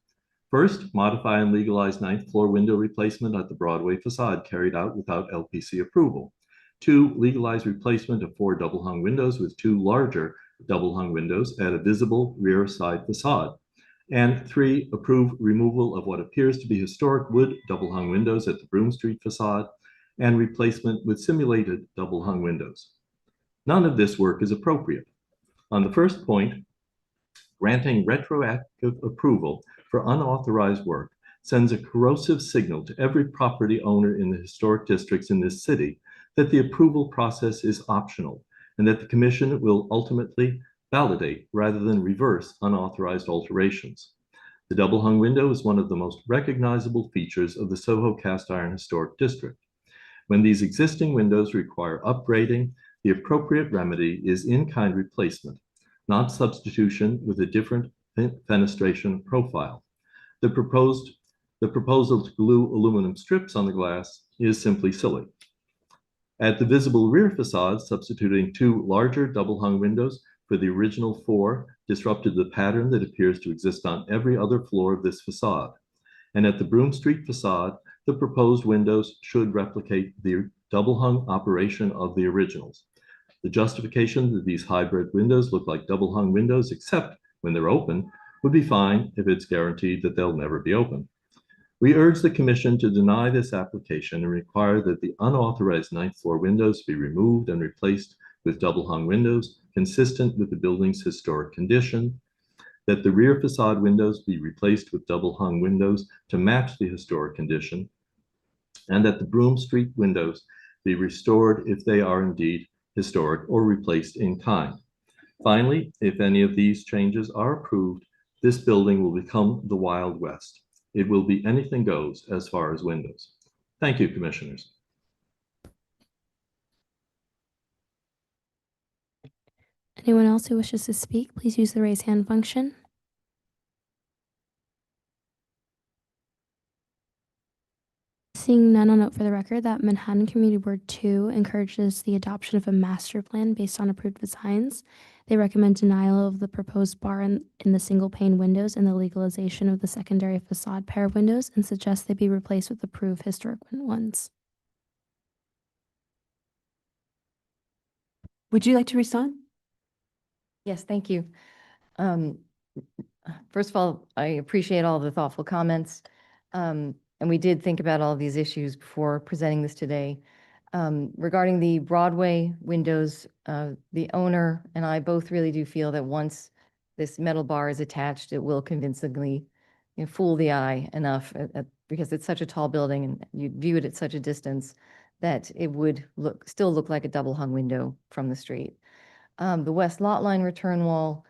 First, modify and legalize 9th floor window replacement at the Broadway facade carried out without LPC approval. 2, legalize replacement of 4 double hung windows with 2 larger double hung windows at a visible rear side facade. And 3, approve removal of what appears to be historic wood double hung windows at the Broome Street facade and replacement with simulated double hung windows. None of this work is appropriate. On the first point, granting retroactive approval for unauthorized work sends a corrosive signal to every property owner in the historic districts in this city that the approval process is optional and that the commission will ultimately validate rather than reverse unauthorized alterations. The double hung window is one of the most recognizable features of the Soho Cast Iron Historic District. When these existing windows require upgrading, the appropriate remedy is in-kind replacement, not substitution with a different fenestration profile. The proposal to glue aluminum strips on the glass is simply silly. At the visible rear facade, substituting 2 larger double-hung windows for the original 4 disrupted the pattern that appears to exist on every other floor of this facade. And at the Broome Street facade, the proposed windows should replicate the double-hung operation of the originals. The justification that these hybrid windows look like double-hung windows, except when they're open, would be fine if it's guaranteed that they'll never be open. We urge the Commission to deny this application and require that the unauthorized 9th floor windows be removed and replaced with double-hung windows consistent with the building's historic condition, that the rear facade windows be replaced with double-hung windows to match the historic condition, and that the Broome Street windows be restored if they are indeed historic or replaced in kind. Finally, if any of these changes are approved, this building will become the Wild West. It will be anything goes as far as windows. Thank you, Commissioners. Anyone else who wishes to speak, please use the raise hand function. Seeing none, I'll note for the record that Manhattan Community Board 2 encourages the adoption of a master plan based on approved designs. They recommend denial of the proposed bar in the single pane windows and the legalization of the secondary facade pair of windows and suggest they be replaced with approved historic ones. Would you like to respond? Yes, thank you. First of all, I appreciate all the thoughtful comments. And we did think about all of these issues before presenting this today. Regarding the Broadway windows, the owner and I both really do feel that once this metal bar is attached, it will convincingly fool the eye enough because it's such a tall building and you view it at such a distance that it would still look like a double hung window from the street. The west lot line return wall,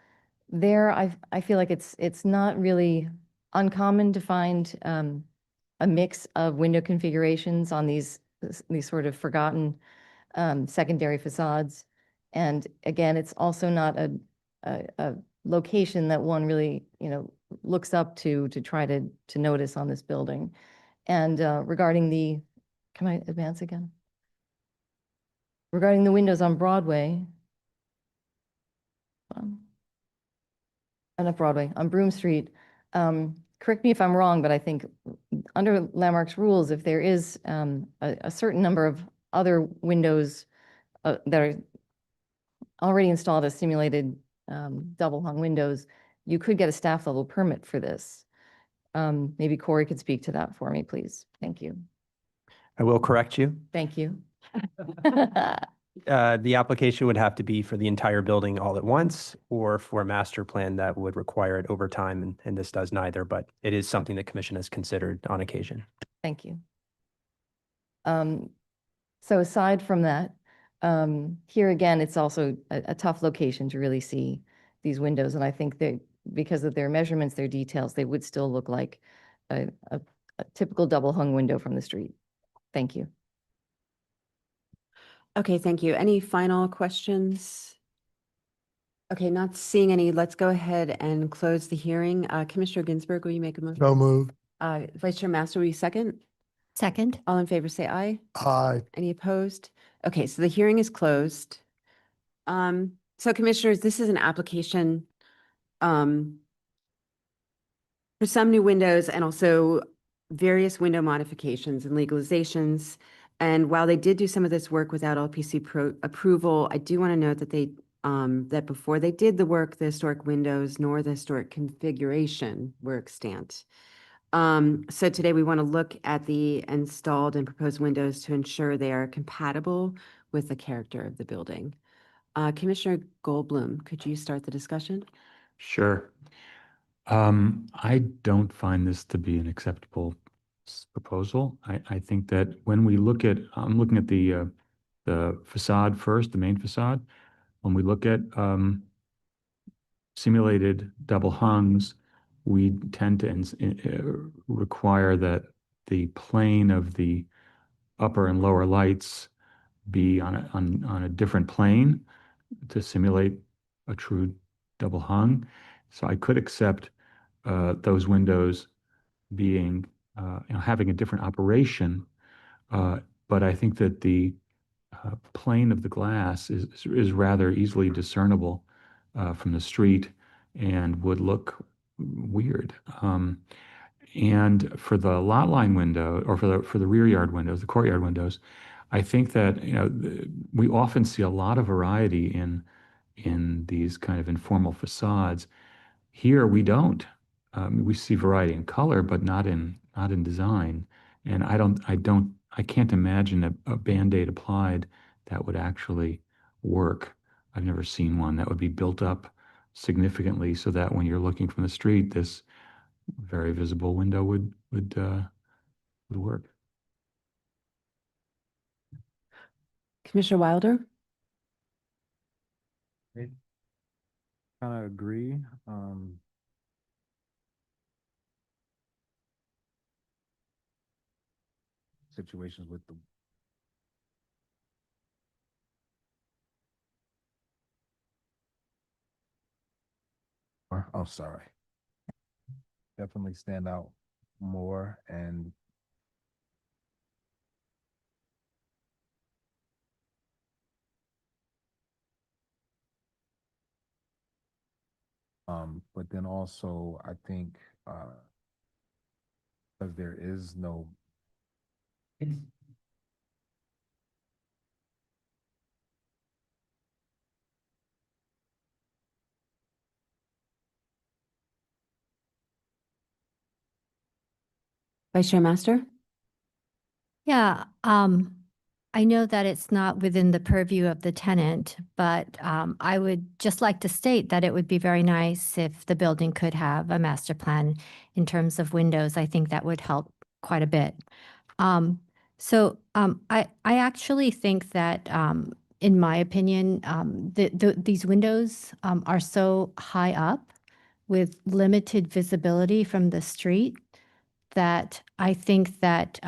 there I feel like it's not really uncommon to find a mix of window configurations on these sort of forgotten secondary facades. And again, it's also not a location that one really, looks up to try to notice on this building. And regarding can I advance again? Regarding the windows on Broadway, not Broadway, on Broome Street, correct me if I'm wrong, but I think under Landmark's rules, if there is a certain number of other windows that are already installed as simulated double hung windows, you could get a staff level permit for this. Maybe Corey could speak to that for me, please. Thank you. I will correct you. Thank you. The application would have to be for the entire building all at once or for a master plan that would require it over time, and this does neither, but it is something the commission has considered on occasion. Thank you. So aside from that, here again, it's also a tough location to really see these windows, and I think that because of their measurements, their details, they would still look like a typical double hung window from the street. Thank you. Okay, thank you. Any final questions? Okay, not seeing any. Let's go ahead and close the hearing. Commissioner Ginsburg, will you make a motion? So moved. Vice Chair Master, will you second? Second. All in favor, say aye. Aye. Any opposed? Okay, so the hearing is closed. So commissioners, this is an application for some new windows and also various window modifications and legalizations. And while they did do some of this work without LPC approval, I do want to note that they that before they did the work, the historic windows nor the historic configuration were extant. So today we want to look at the installed and proposed windows to ensure they are compatible with the character of the building. Commissioner Goldblum, could you start the discussion? Sure. I don't find this to be an acceptable proposal. I think that when we look at, I'm looking at the facade first, the main facade. When we look at simulated double hungs, we tend to require that the plane of the upper and lower lights be on a different plane to simulate a true double hung. So I could accept those windows being, having a different operation, but I think that the plane of the glass is rather easily discernible from the street and would look weird. And for the lot line window, or for the rear yard windows, the courtyard windows, I think that we often see a lot of variety in these kind of informal facades. Here we don't. We see variety in color, but not in design. And I can't imagine a Band-Aid applied that would actually work. I've never seen one that would be built up significantly so that when you're looking from the street, this very visible window would work. Commissioner Wilder? Kind of agree. Situations with the sorry. Definitely stand out more, and but then also I think because there is no Vice Chair Master? Yeah, I know that it's not within the purview of the tenant, but I would just like to state that it would be very nice if the building could have a master plan in terms of windows. I think that would help quite a bit. I actually think that, in my opinion, these windows are so high up with limited visibility from the street that I think that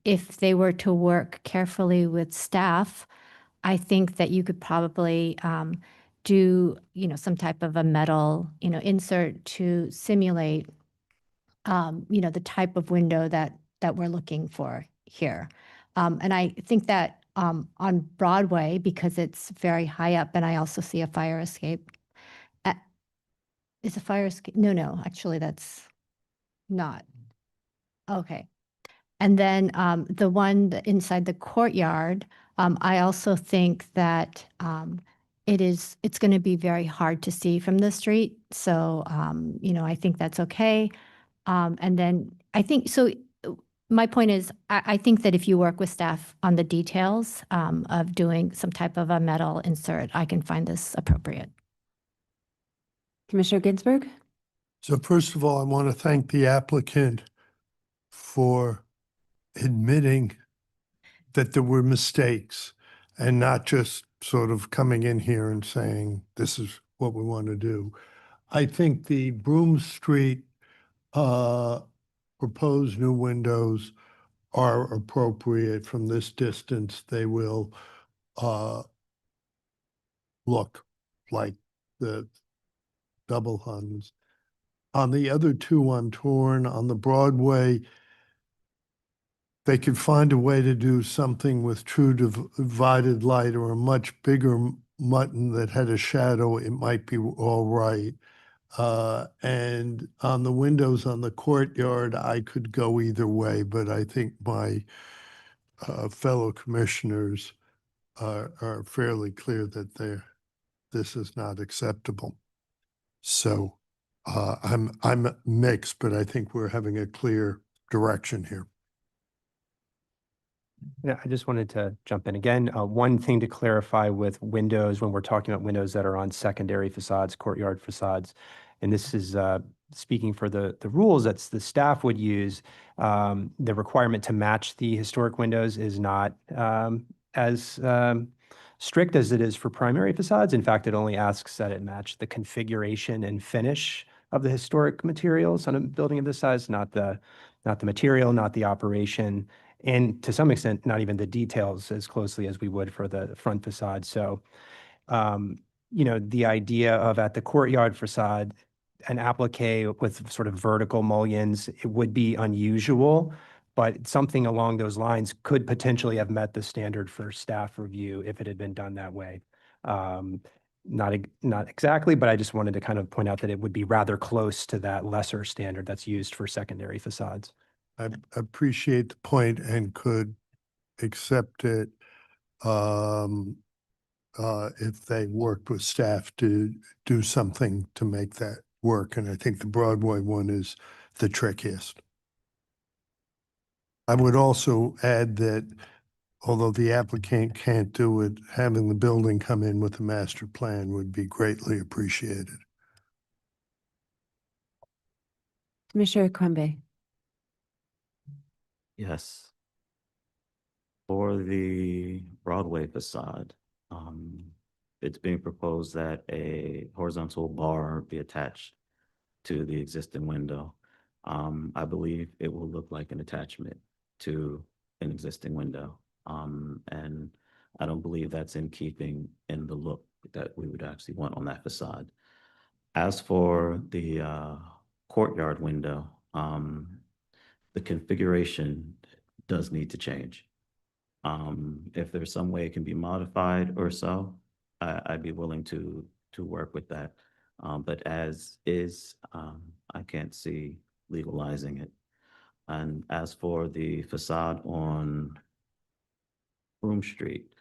if they were to work carefully with staff, I think that you could probably do, some type of a metal, insert to simulate, the type of window that we're looking for here. And I think that on Broadway, because it's very high up, and I also see a fire escape. Is a fire escape? No, actually, that's not. Okay. And then the one inside the courtyard, I also think that it's going to be very hard to see from the street. So, I think that's okay. And then I think, so my point is, I think that if you work with staff on the details of doing some type of a metal insert, I can find this appropriate. Commissioner Ginsburg? So first of all, I want to thank the applicant for admitting that there were mistakes and not just sort of coming in here and saying, this is what we want to do. I think the Broome Street proposed new windows are appropriate. From this distance. They will look like the double hungs. On the other two on Torn, on the Broadway, they could find a way to do something with true divided light or a much bigger mutton that had a shadow. It might be all right. And on the windows on the courtyard, I could go either way, but I think my fellow commissioners are fairly clear that this is not acceptable. So I'm mixed, but I think we're having a clear direction here. Yeah, I just wanted to jump in again. One thing to clarify with windows, when we're talking about windows that are on secondary facades, courtyard facades, and this is speaking for the rules that the staff would use, the requirement to match the historic windows is not as strict as it is for primary facades. In fact, it only asks that it match the configuration and finish of the historic materials on a building of this size, not the material, not the operation, and to some extent, not even the details as closely as we would for the front facade. So, the idea of at the courtyard facade, an applique with sort of vertical mullions, it would be unusual, but something along those lines could potentially have met the standard for staff review if it had been done that way. Not exactly, but I just wanted to kind of point out that it would be rather close to that lesser standard that's used for secondary facades. I appreciate the point and could accept it if they worked with staff to do something to make that work. And I think the Broadway one is the trickiest. I would also add that although the applicant can't do it, having the building come in with a master plan would be greatly appreciated. Commissioner Quimby. Yes. For the Broadway facade, it's being proposed that a horizontal bar be attached to the existing window. I believe it will look like an attachment to an existing window. And I don't believe that's in keeping in the look that we would actually want on that facade. As for the courtyard window, the configuration does need to change. If there's some way it can be modified or so, I'd be willing to work with that. But as is, I can't see legalizing it. And as for the facade on Broome Street,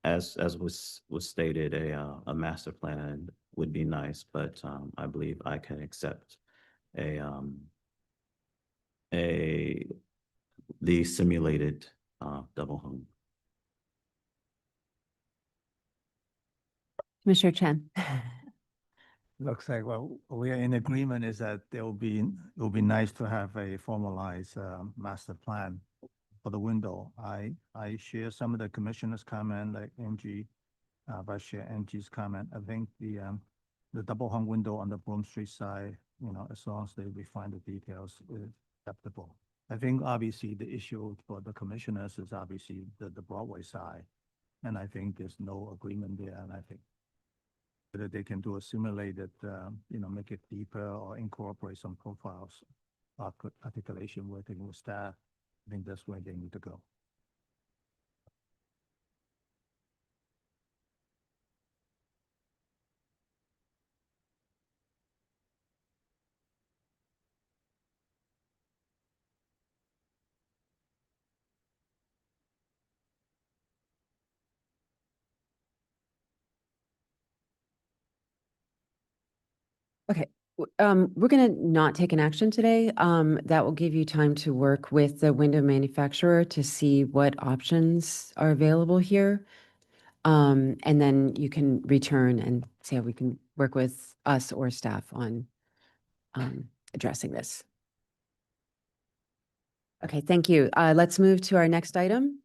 as was stated, a master plan would be nice, but I believe I can accept the simulated double hung. Commissioner Chen. Looks like, well, we are in agreement is that it will be nice to have a formalized master plan for the window. I share some of the commissioner's comment, like Angie, Vice Chair Angie's comment. I think the double hung window on the Broome Street side, as long as they refine the details, is acceptable. I think obviously the issue for the commissioners is obviously the Broadway side. And I think there's no agreement there. And I think whether they can do a simulated, make it deeper or incorporate some profiles, articulation working with staff, I think that's where they need to go. Okay, we're going to not take an action today. That will give you time to work with the window manufacturer to see what options are available here. And then you can return and see how we can work with us or staff on addressing this. Okay, thank you. Let's move to our next item.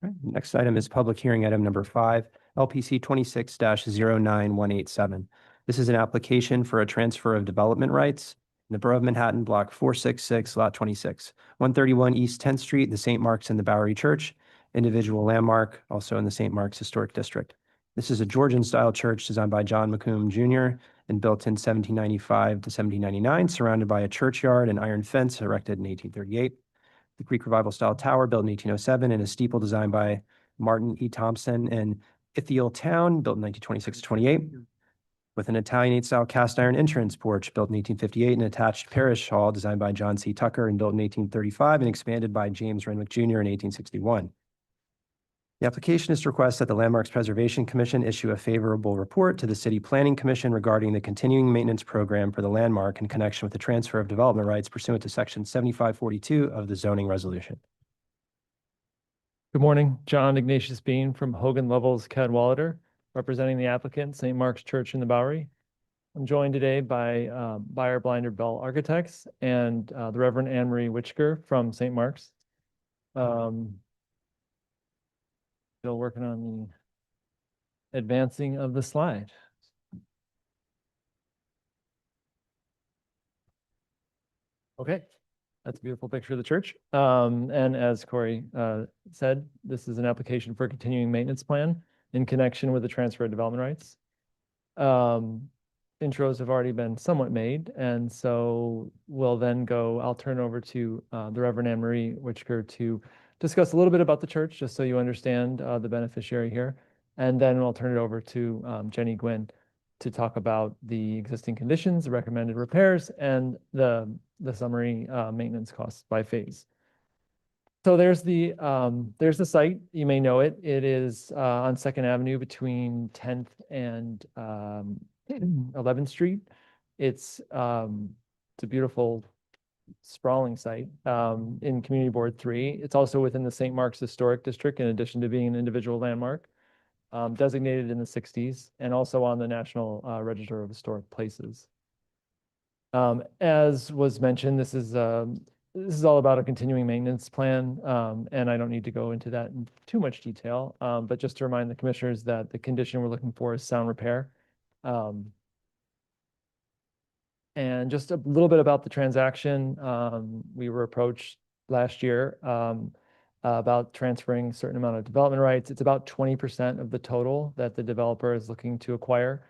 All right, next item is public hearing item number 5, LPC 26-09187. This is an application for a transfer of development rights in the Borough of Manhattan, Block 466, Lot 26, 131 East 10th Street, the St. Mark's and the Bowery Church, individual landmark, also in the St. Mark's Historic District. This is a Georgian-style church designed by John McComb Jr. and built in 1795 to 1799, surrounded by a churchyard and iron fence erected in 1838. The Greek Revival-style tower built in 1807 and a steeple designed by Martin E. Thompson and Ithiel Town, built in 1926-28. With an Italianate style cast iron entrance porch built in 1858 and attached parish hall designed by John C. Tucker and built in 1835 and expanded by James Renwick Jr. in 1861. The application is to request that the Landmarks Preservation Commission issue a favorable report to the City Planning Commission regarding the continuing maintenance program for the landmark in connection with the transfer of development rights pursuant to Section 7542 of the zoning resolution. Good morning, John Ignatius Bean from Hogan Lovells Cadwalader, representing the applicant, St. Mark's Church in the Bowery. I'm joined today by Beyer Blinder Bell Architects and the Reverend Anne Marie Witchker from St. Mark's. Still working on the advancing of the slide. Okay, that's a beautiful picture of the church. And as Corey said, this is an application for a continuing maintenance plan in connection with the transfer of development rights. Intros have already been somewhat made, and so I'll turn over to the Reverend Anne Marie Witchker to discuss a little bit about the church, just so you understand the beneficiary here. And then I'll turn it over to Jenny Gwynn to talk about the existing conditions, the recommended repairs, and the summary maintenance costs by phase. So there's the site. You may know it. It is on 2nd Avenue between 10th and 11th Street. It's a beautiful sprawling site in Community Board 3. It's also within the St. Mark's Historic District, in addition to being an individual landmark, designated in the 60s, and also on the National Register of Historic Places. As was mentioned, this is all about a continuing maintenance plan, and I don't need to go into that in too much detail, but just to remind the commissioners that the condition we're looking for is sound repair. And just a little bit about the transaction. We were approached last year about transferring a certain amount of development rights. It's about 20% of the total that the developer is looking to acquire.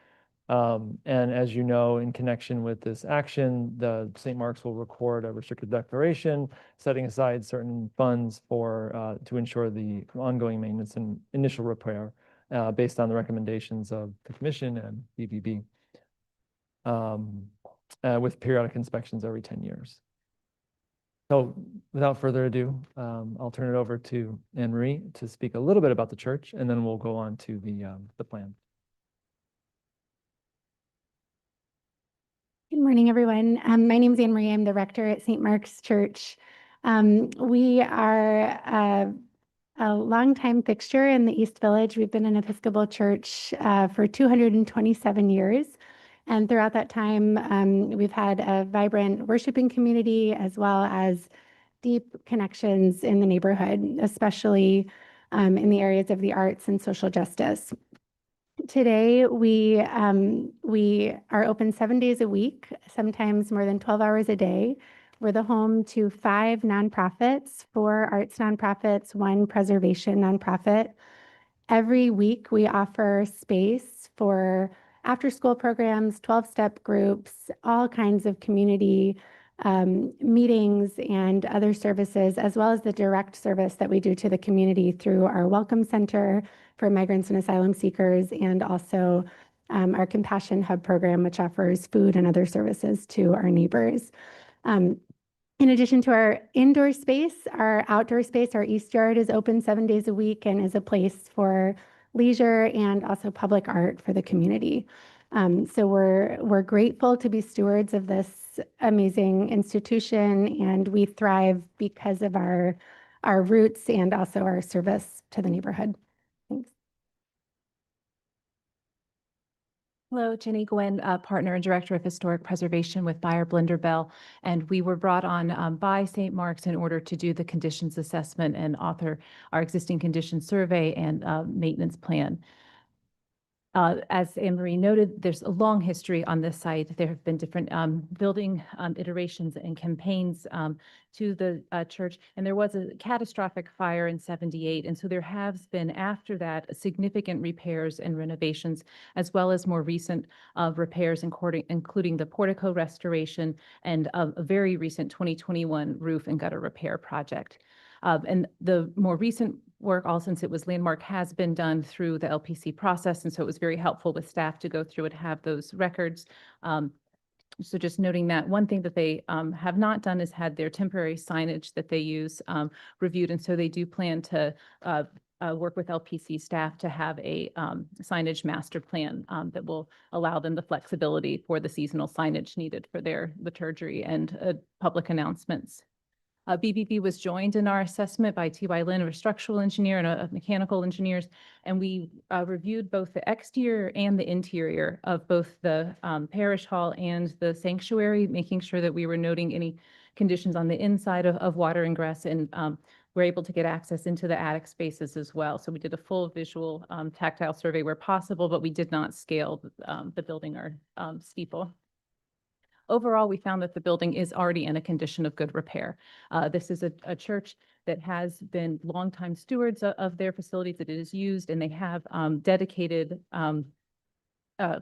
And as you know, in connection with this action, the St. Mark's will record a restricted declaration, setting aside certain funds for to ensure the ongoing maintenance and initial repair based on the recommendations of the commission and BBB. With periodic inspections every 10 years. So without further ado, I'll turn it over to Anne Marie to speak a little bit about the church, and then we'll go on to the plan. Good morning, everyone. My name is Anne Marie. I'm the rector at St. Mark's Church. We are a longtime fixture in the East Village. We've been an Episcopal church for 227 years. And throughout that time, we've had a vibrant worshiping community, as well as deep connections in the neighborhood, especially in the areas of the arts and social justice. Today, we are open 7 days a week, sometimes more than 12 hours a day. We're the home to 5 nonprofits, 4 arts nonprofits, 1 preservation nonprofit. Every week, we offer space for after-school programs, 12-step groups, all kinds of community meetings and other services, as well as the direct service that we do to the community through our Welcome Center for migrants and asylum seekers, and also our Compassion Hub program, which offers food and other services to our neighbors. In addition to our indoor space, our outdoor space, our East Yard, is open 7 days a week and is a place for leisure and also public art for the community. So we're grateful to be stewards of this amazing institution, and we thrive because of our roots and also our service to the neighborhood. Thanks. Hello, Jenny Gwynn, Partner and Director of Historic Preservation with Beyer Blinder Bell. And we were brought on by St. Mark's in order to do the conditions assessment and author our existing condition survey and maintenance plan. As Anne Marie noted, there's a long history on this site. There have been different building iterations and campaigns to the church, and there was a catastrophic fire in '78. And so there has been, after that, significant repairs and renovations, as well as more recent repairs, including the portico restoration and a very recent 2021 roof and gutter repair project. And the more recent work, all since it was landmark, has been done through the LPC process. And so it was very helpful with staff to go through and have those records. So just noting that one thing that they have not done is had their temporary signage that they use reviewed. And so they do plan to work with LPC staff to have a signage master plan that will allow them the flexibility for the seasonal signage needed for their liturgy and public announcements. BBB was joined in our assessment by T.Y. Lin, a structural engineer and a mechanical engineers, and we reviewed both the exterior and the interior of both the parish hall and the sanctuary, making sure that we were noting any conditions on the inside of water ingress, and we're able to get access into the attic spaces as well. So we did a full visual tactile survey where possible, but we did not scale the building or steeple. Overall, we found that the building is already in a condition of good repair. This is a church that has been longtime stewards of their facilities that it is used, and they have dedicated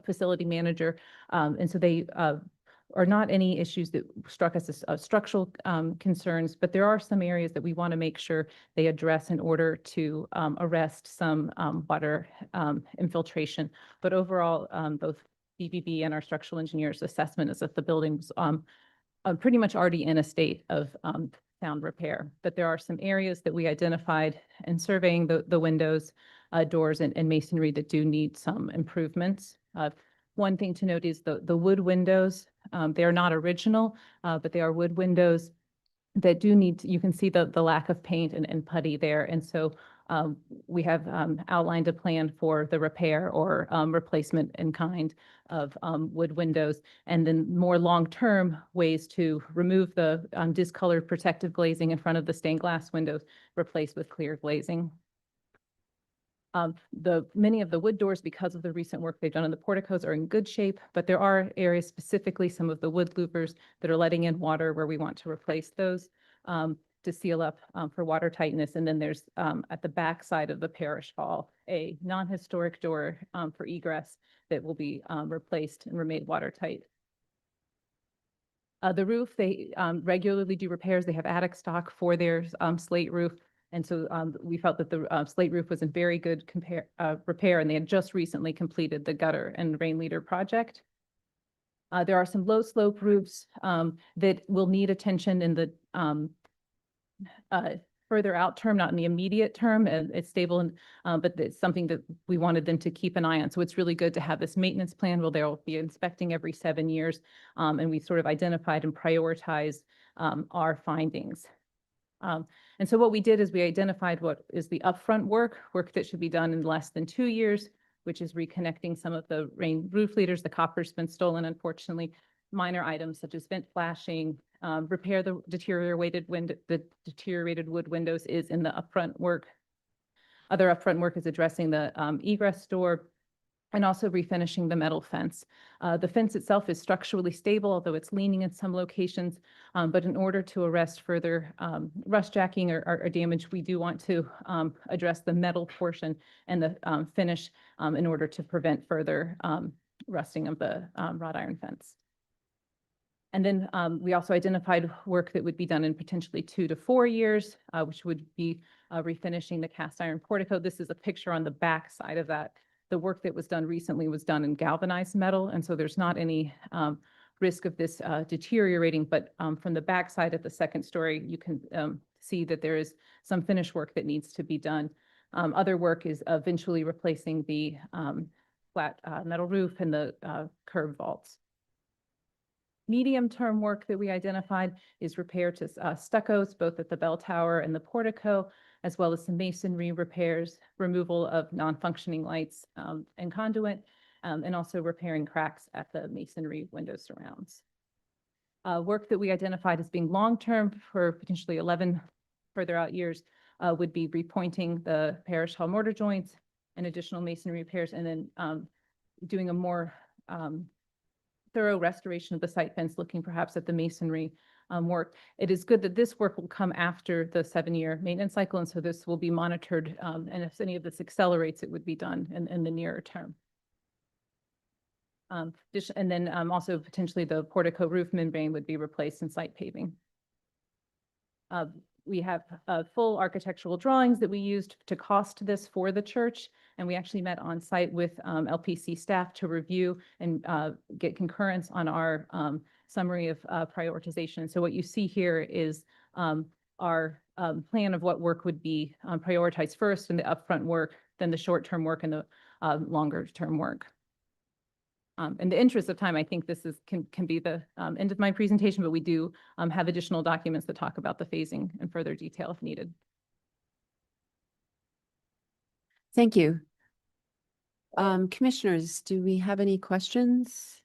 facility manager. And so they are not any issues that struck us as structural concerns, but there are some areas that we want to make sure they address in order to arrest some water infiltration. But overall, both BBB and our structural engineer's assessment is that the building was pretty much already in a state of sound repair. But there are some areas that we identified in surveying the windows, doors, and masonry that do need some improvements. One thing to note is the wood windows. They are not original, but they are wood windows that do need you can see the lack of paint and putty there. And so we have outlined a plan for the repair or replacement in kind of wood windows, and then more long-term ways to remove the discolored protective glazing in front of the stained glass windows, replaced with clear glazing. Many of the wood doors, because of the recent work they've done on the porticos, are in good shape, but there are areas, specifically some of the wood louvers, that are letting in water where we want to replace those to seal up for water tightness. And then there's at the back side of the parish hall, a non-historic door for egress that will be replaced and remade watertight. The roof, they regularly do repairs. They have attic stock for their slate roof. And so we felt that the slate roof was in very good repair, and they had just recently completed the gutter and rain leader project. There are some low slope roofs that will need attention in the further out term, not in the immediate term. It's stable, and but it's something that we wanted them to keep an eye on. So it's really good to have this maintenance plan where they'll be inspecting every 7 years, and we sort of identified and prioritized our findings. And so what we did is we identified what is the upfront work that should be done in less than 2 years, which is reconnecting some of the rain roof leaders. The copper's been stolen, unfortunately. Minor items such as vent flashing, repair the deteriorated wood windows is in the upfront work. Other upfront work is addressing the egress door, and also refinishing the metal fence. The fence itself is structurally stable, although it's leaning in some locations. But in order to arrest further rust jacking or damage, we do want to address the metal portion and the finish in order to prevent further rusting of the wrought iron fence. And then we also identified work that would be done in potentially 2 to 4 years, which would be refinishing the cast iron portico. This is a picture on the back side of that. The work that was done recently was done in galvanized metal, and so there's not any risk of this deteriorating. But from the back side at the second story, you can see that there is some finish work that needs to be done. Other work is eventually replacing the flat metal roof and the curb vaults. Medium-term work that we identified is repair to stuccos, both at the bell tower and the portico, as well as some masonry repairs, removal of non-functioning lights and conduit, and also repairing cracks at the masonry window surrounds. Work that we identified as being long-term for potentially 11 further out years would be repointing the parish hall mortar joints and additional masonry repairs, and then doing a more thorough restoration of the site fence, looking perhaps at the masonry work. It is good that this work will come after the 7-year maintenance cycle, and so this will be monitored, and if any of this accelerates, it would be done in the nearer term. And then also potentially the portico roof membrane would be replaced in site paving. We have full architectural drawings that we used to cost this for the church, and we actually met on site with LPC staff to review and get concurrence on our summary of prioritization. So what you see here is our plan of what work would be prioritized first, and the upfront work, then the short-term work, and the longer-term work. In the interest of time, I think this can be the end of my presentation, but we do have additional documents that talk about the phasing in further detail if needed. Thank you. Commissioners, do we have any questions?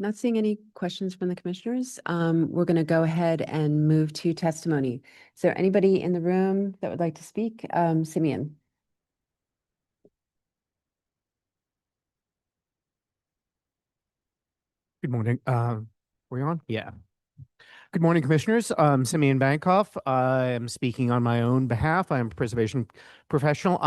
Not seeing any questions from the commissioners. We're going to go ahead and move to testimony. Is there anybody in the room that would like to speak? Simeon. Good morning. We on? Yeah. Good morning, Commissioners. Simeon Bankoff. I am speaking on my own behalf. I am a preservation professional.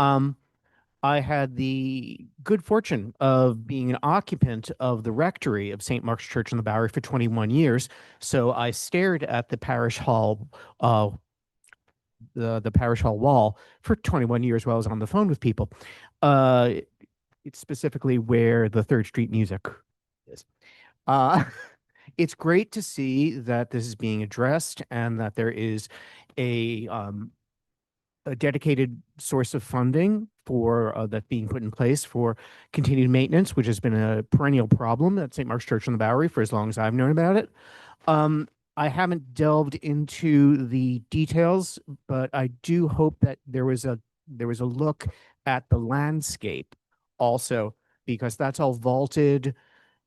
I had the good fortune of being an occupant of the rectory of St. Mark's Church in the Bowery for 21 years. So I stared at the parish hall, the parish hall wall for 21 years while I was on the phone with people. It's specifically where the 3rd Street music is. It's great to see that this is being addressed and that there is a dedicated source of funding for that being put in place for continued maintenance, which has been a perennial problem at St. Mark's Church on the Bowery for as long as I've known about it. I haven't delved into the details, but I do hope that there was a look at the landscape also, because that's all vaulted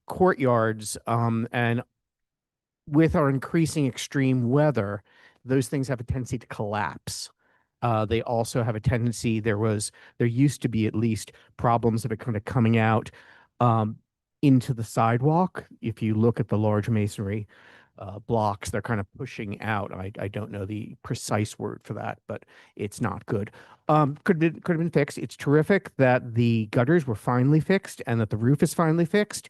courtyards, and with our increasing extreme weather, those things have a tendency to collapse. They also have a tendency, there used to be at least problems of it kind of coming out into the sidewalk. If you look at the large masonry blocks, they're kind of pushing out. I don't know the precise word for that, but it's not good. Could have been fixed. It's terrific that the gutters were finally fixed and that the roof is finally fixed.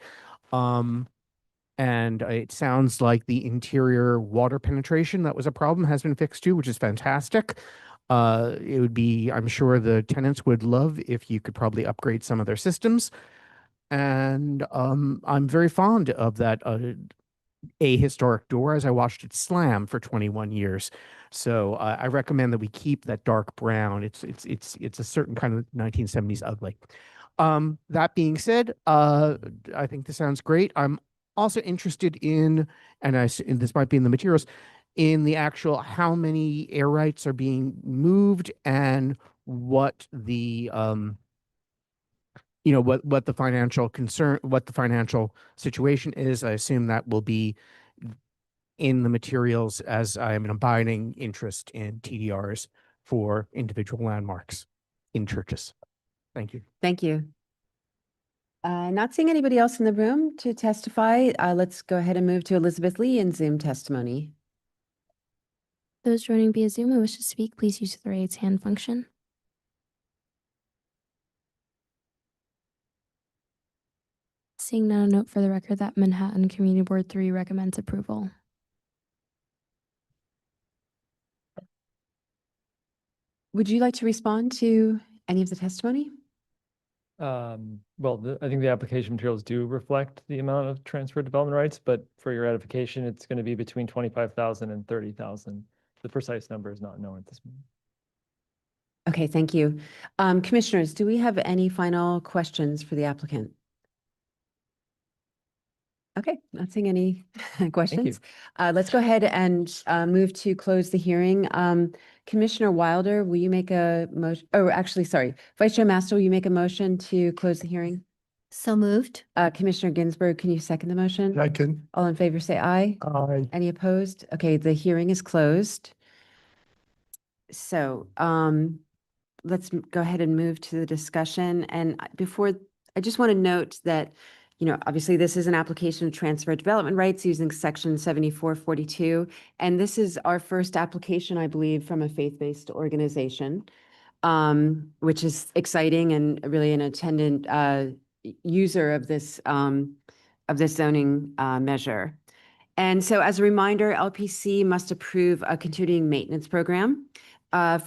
And it sounds like the interior water penetration that was a problem has been fixed too, which is fantastic. It would be, I'm sure the tenants would love if you could probably upgrade some of their systems. And I'm very fond of that a historic door, as I watched it slam for 21 years. So I recommend that we keep that dark brown. It's a certain kind of 1970s ugly. That being said, I think this sounds great. I'm also interested in, and this might be in the materials, in the actual how many air rights are being moved and what the what the financial situation is. I assume that will be in the materials, as I am an abiding interest in TDRs for individual landmarks in churches. Thank you. Thank you. Not seeing anybody else in the room to testify. Let's go ahead and move to Elizabeth Lee in Zoom testimony. Those joining via Zoom who wish to speak, please use the raise hand function. Seeing none, a note for the record that Manhattan Community Board 3 recommends approval. Would you like to respond to any of the testimony? Well, I think the application materials do reflect the amount of transfer development rights, but for your edification, it's going to be between 25,000 and 30,000. The precise number is not known at this moment. Okay, thank you. Commissioners, do we have any final questions for the applicant? Okay, not seeing any questions. Let's go ahead and move to close the hearing. Commissioner Wilder, will you make a motion? Oh, actually, sorry. Vice Chair Master, will you make a motion to close the hearing? So moved. Commissioner Ginsburg, can you second the motion? I can. All in favor, say aye. Aye. Any opposed? Okay, the hearing is closed. So let's go ahead and move to the discussion. And before, I just want to note that, obviously this is an application of transfer development rights using section 7442. And this is our first application, I believe, from a faith-based organization, which is exciting and really an attendant user of this zoning measure. And so as a reminder, LPC must approve a continuing maintenance program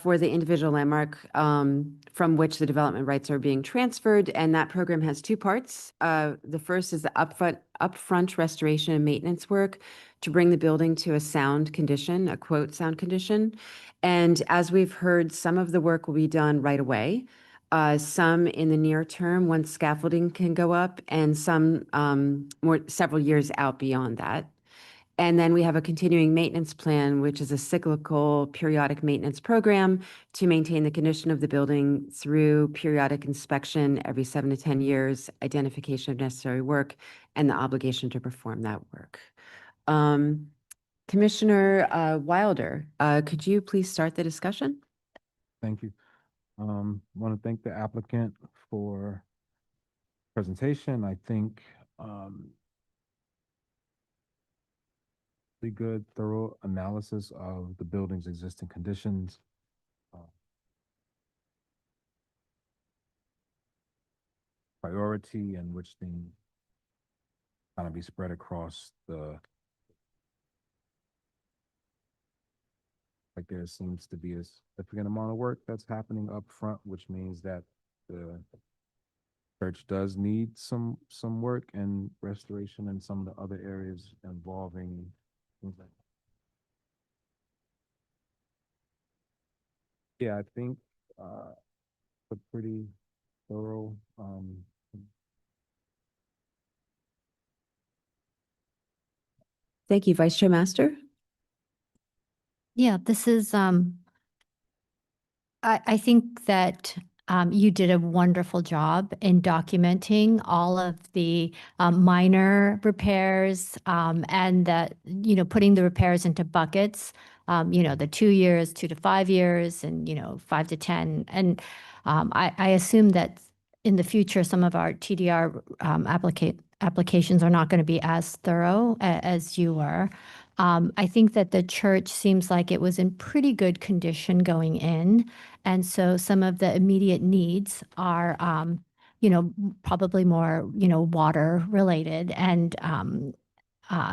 for the individual landmark from which the development rights are being transferred. And that program has two parts. The first is the upfront restoration and maintenance work to bring the building to a sound condition, a quote, sound condition. And as we've heard, some of the work will be done right away. Some in the near term once scaffolding can go up, and some several years out beyond that. And then we have a continuing maintenance plan, which is a cyclical periodic maintenance program to maintain the condition of the building through periodic inspection every 7 to 10 years, identification of necessary work, and the obligation to perform that work. Commissioner Wilder, could you please start the discussion? Thank you. Want to thank the applicant for presentation. I think really good, thorough analysis of the building's existing conditions. Priority and which things kind of be spread across the, like there seems to be a significant amount of work that's happening up front, which means that the church does need some work and restoration in some of the other areas involving things like that. Yeah, I think a pretty thorough Thank you, Vice Chair Master. Yeah, this is, I think that you did a wonderful job in documenting all of the minor repairs and that, putting the repairs into buckets, the 2 years, 2 to 5 years, and, 5 to 10. And I assume that in the future, some of our TDR applications are not going to be as thorough as you were. I think that the church seems like it was in pretty good condition going in. And so some of the immediate needs are, probably more, water related. And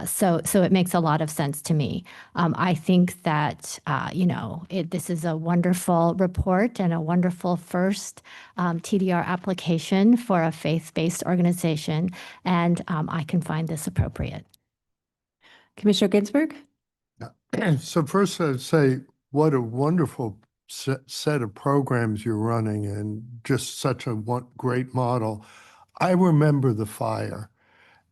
so it makes a lot of sense to me. I think that, this is a wonderful report and a wonderful first TDR application for a faith-based organization. And I can find this appropriate. Commissioner Ginsburg? So first I'd say what a wonderful set of programs you're running and just such a great model. I remember the fire,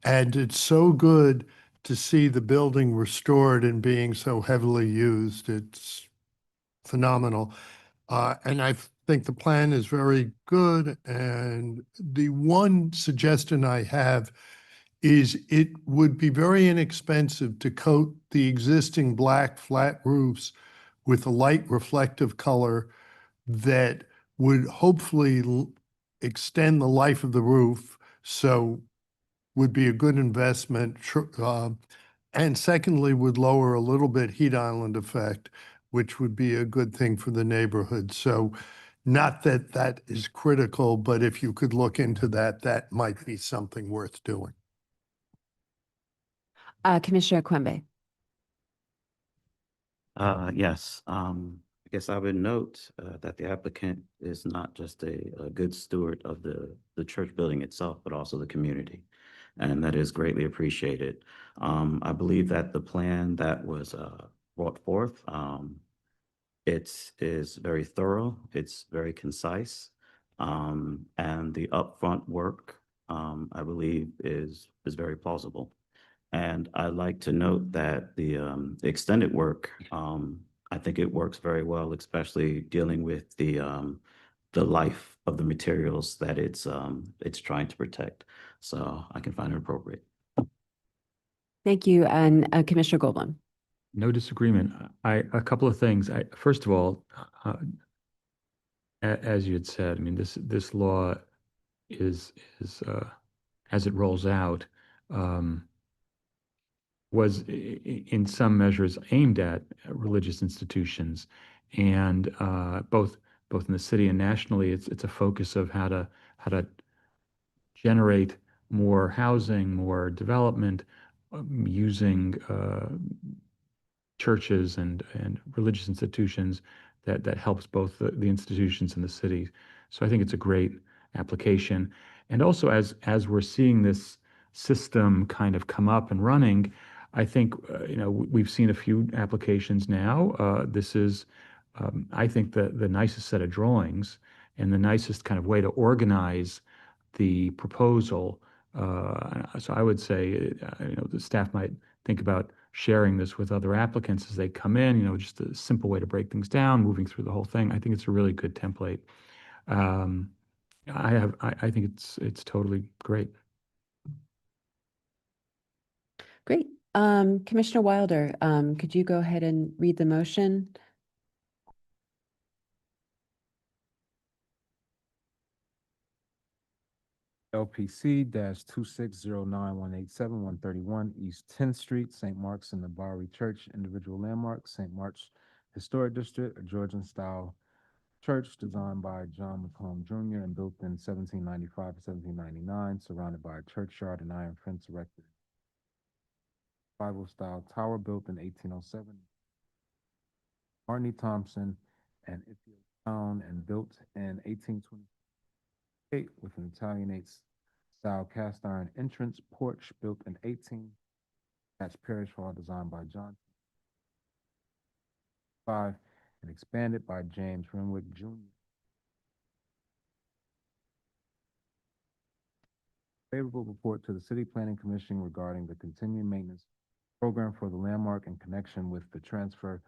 and it's so good to see the building restored and being so heavily used. It's phenomenal. And I think the plan is very good. And the one suggestion I have is it would be very inexpensive to coat the existing black flat roofs with a light reflective color that would hopefully extend the life of the roof, so would be a good investment. And secondly, would lower a little bit heat island effect, which would be a good thing for the neighborhood. So not that that is critical, but if you could look into that, that might be something worth doing. Commissioner Quimby. Yes, I guess I would note that the applicant is not just a good steward of the church building itself, but also the community. And that is greatly appreciated. I believe that the plan that was brought forth, it is very thorough, it's very concise, and the upfront work, I believe, is very plausible. And I'd like to note that the extended work, I think it works very well, especially dealing with the life of the materials that it's trying to protect. So I can find it appropriate. Thank you. And Commissioner Goldblum. No disagreement. A couple of things. First of all, as you had said, I mean, this law is as it rolls out, was in some measures aimed at religious institutions, and both in the city and nationally, it's a focus of how to generate more housing, more development, using churches and religious institutions that helps both the institutions and the city. So I think it's a great application. And also, as we're seeing this system kind of come up and running, I think, we've seen a few applications now. This is, I think, the nicest set of drawings and the nicest kind of way to organize the proposal. So I would say, the staff might think about sharing this with other applicants as they come in, just a simple way to break things down, moving through the whole thing. I think it's a really good template. I think it's totally great. Great. Commissioner Wilder, could you go ahead and read the motion? LPC -26091871 131 East 10th Street, St. Mark's and the Bowery Church Individual Landmark, St. Mark's Historic District, a Georgian-style church designed by John McComb Jr. and built in 1795 to 1799, surrounded by a churchyard and iron fence erected. Bible-style tower built in 1807. Martin E. Thompson and Ithiel Town and built in 1828 with an Italianate-style cast iron entrance porch built in 18. Attached parish hall designed by John 5 and expanded by James Renwick Jr. Favorable report to the City Planning Commission regarding the continuing maintenance program for the landmark in connection with the transfer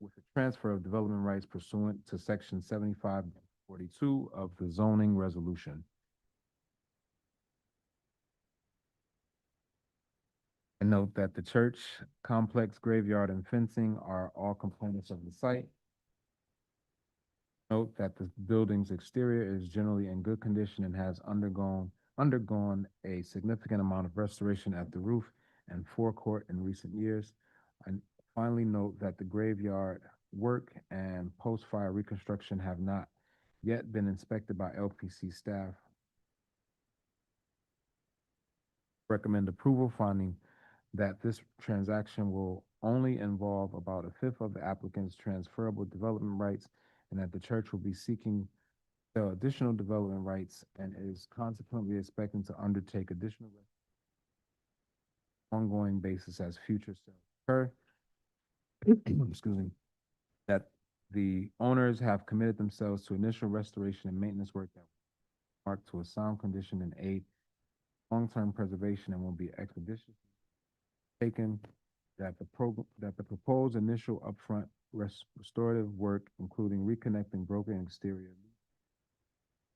of development rights pursuant to Section 7542 of the zoning resolution. And note that the church complex, graveyard, and fencing are all components of the site. Note that the building's exterior is generally in good condition and has undergone a significant amount of restoration at the roof and forecourt in recent years. And finally, note that the graveyard work and post-fire reconstruction have not yet been inspected by LPC staff. Recommend approval, finding that this transaction will only involve about a fifth of the applicant's transferable development rights, and that the church will be seeking the additional development rights and is consequently expecting to undertake additional ongoing basis as future sales occur. Excuse me. That the owners have committed themselves to initial restoration and maintenance work that will mark to a sound condition and aid long-term preservation and will be expeditiously taken. That the proposed initial upfront restorative work, including reconnecting broken exterior,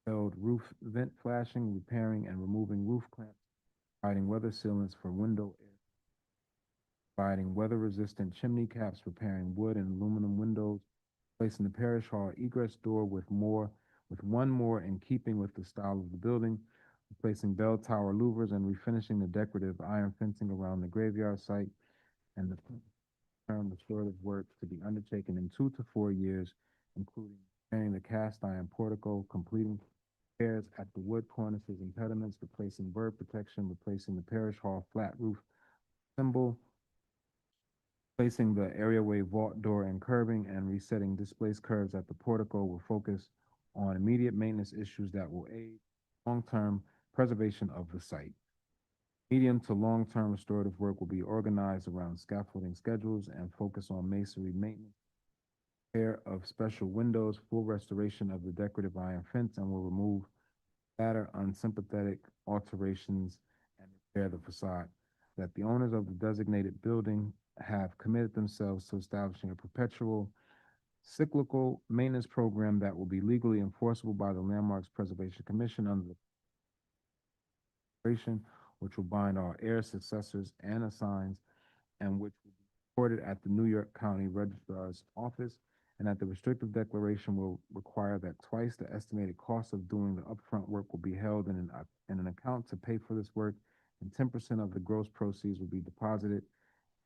roof vent flashing, repairing and removing roof clamps, providing weather sealants for window air, providing weather-resistant chimney caps, repairing wood and aluminum windows, placing the parish hall egress door with one more in keeping with the style of the building, replacing bell tower louvers and refinishing the decorative iron fencing around the graveyard site, and the term restorative work to be undertaken in 2 to 4 years, including repairing the cast iron portico, completing repairs at the wood cornices and pediments, replacing bird protection, replacing the parish hall flat roof symbol, placing the areaway vault door and curbing, and resetting displaced curves at the portico will focus on immediate maintenance issues that will aid long-term preservation of the site. Medium to long-term restorative work will be organized around scaffolding schedules and focus on masonry maintenance, repair of special windows, full restoration of the decorative iron fence, and will remove latter unsympathetic alterations and repair the facade. That the owners of the designated building have committed themselves to establishing a perpetual cyclical maintenance program that will be legally enforceable by the Landmarks Preservation Commission under the which will bind all heirs, successors, and assigns, and which will be recorded at the New York County Registrar's Office, and that the restrictive declaration will require that twice the estimated cost of doing the upfront work will be held in an account to pay for this work, and 10% of the gross proceeds will be deposited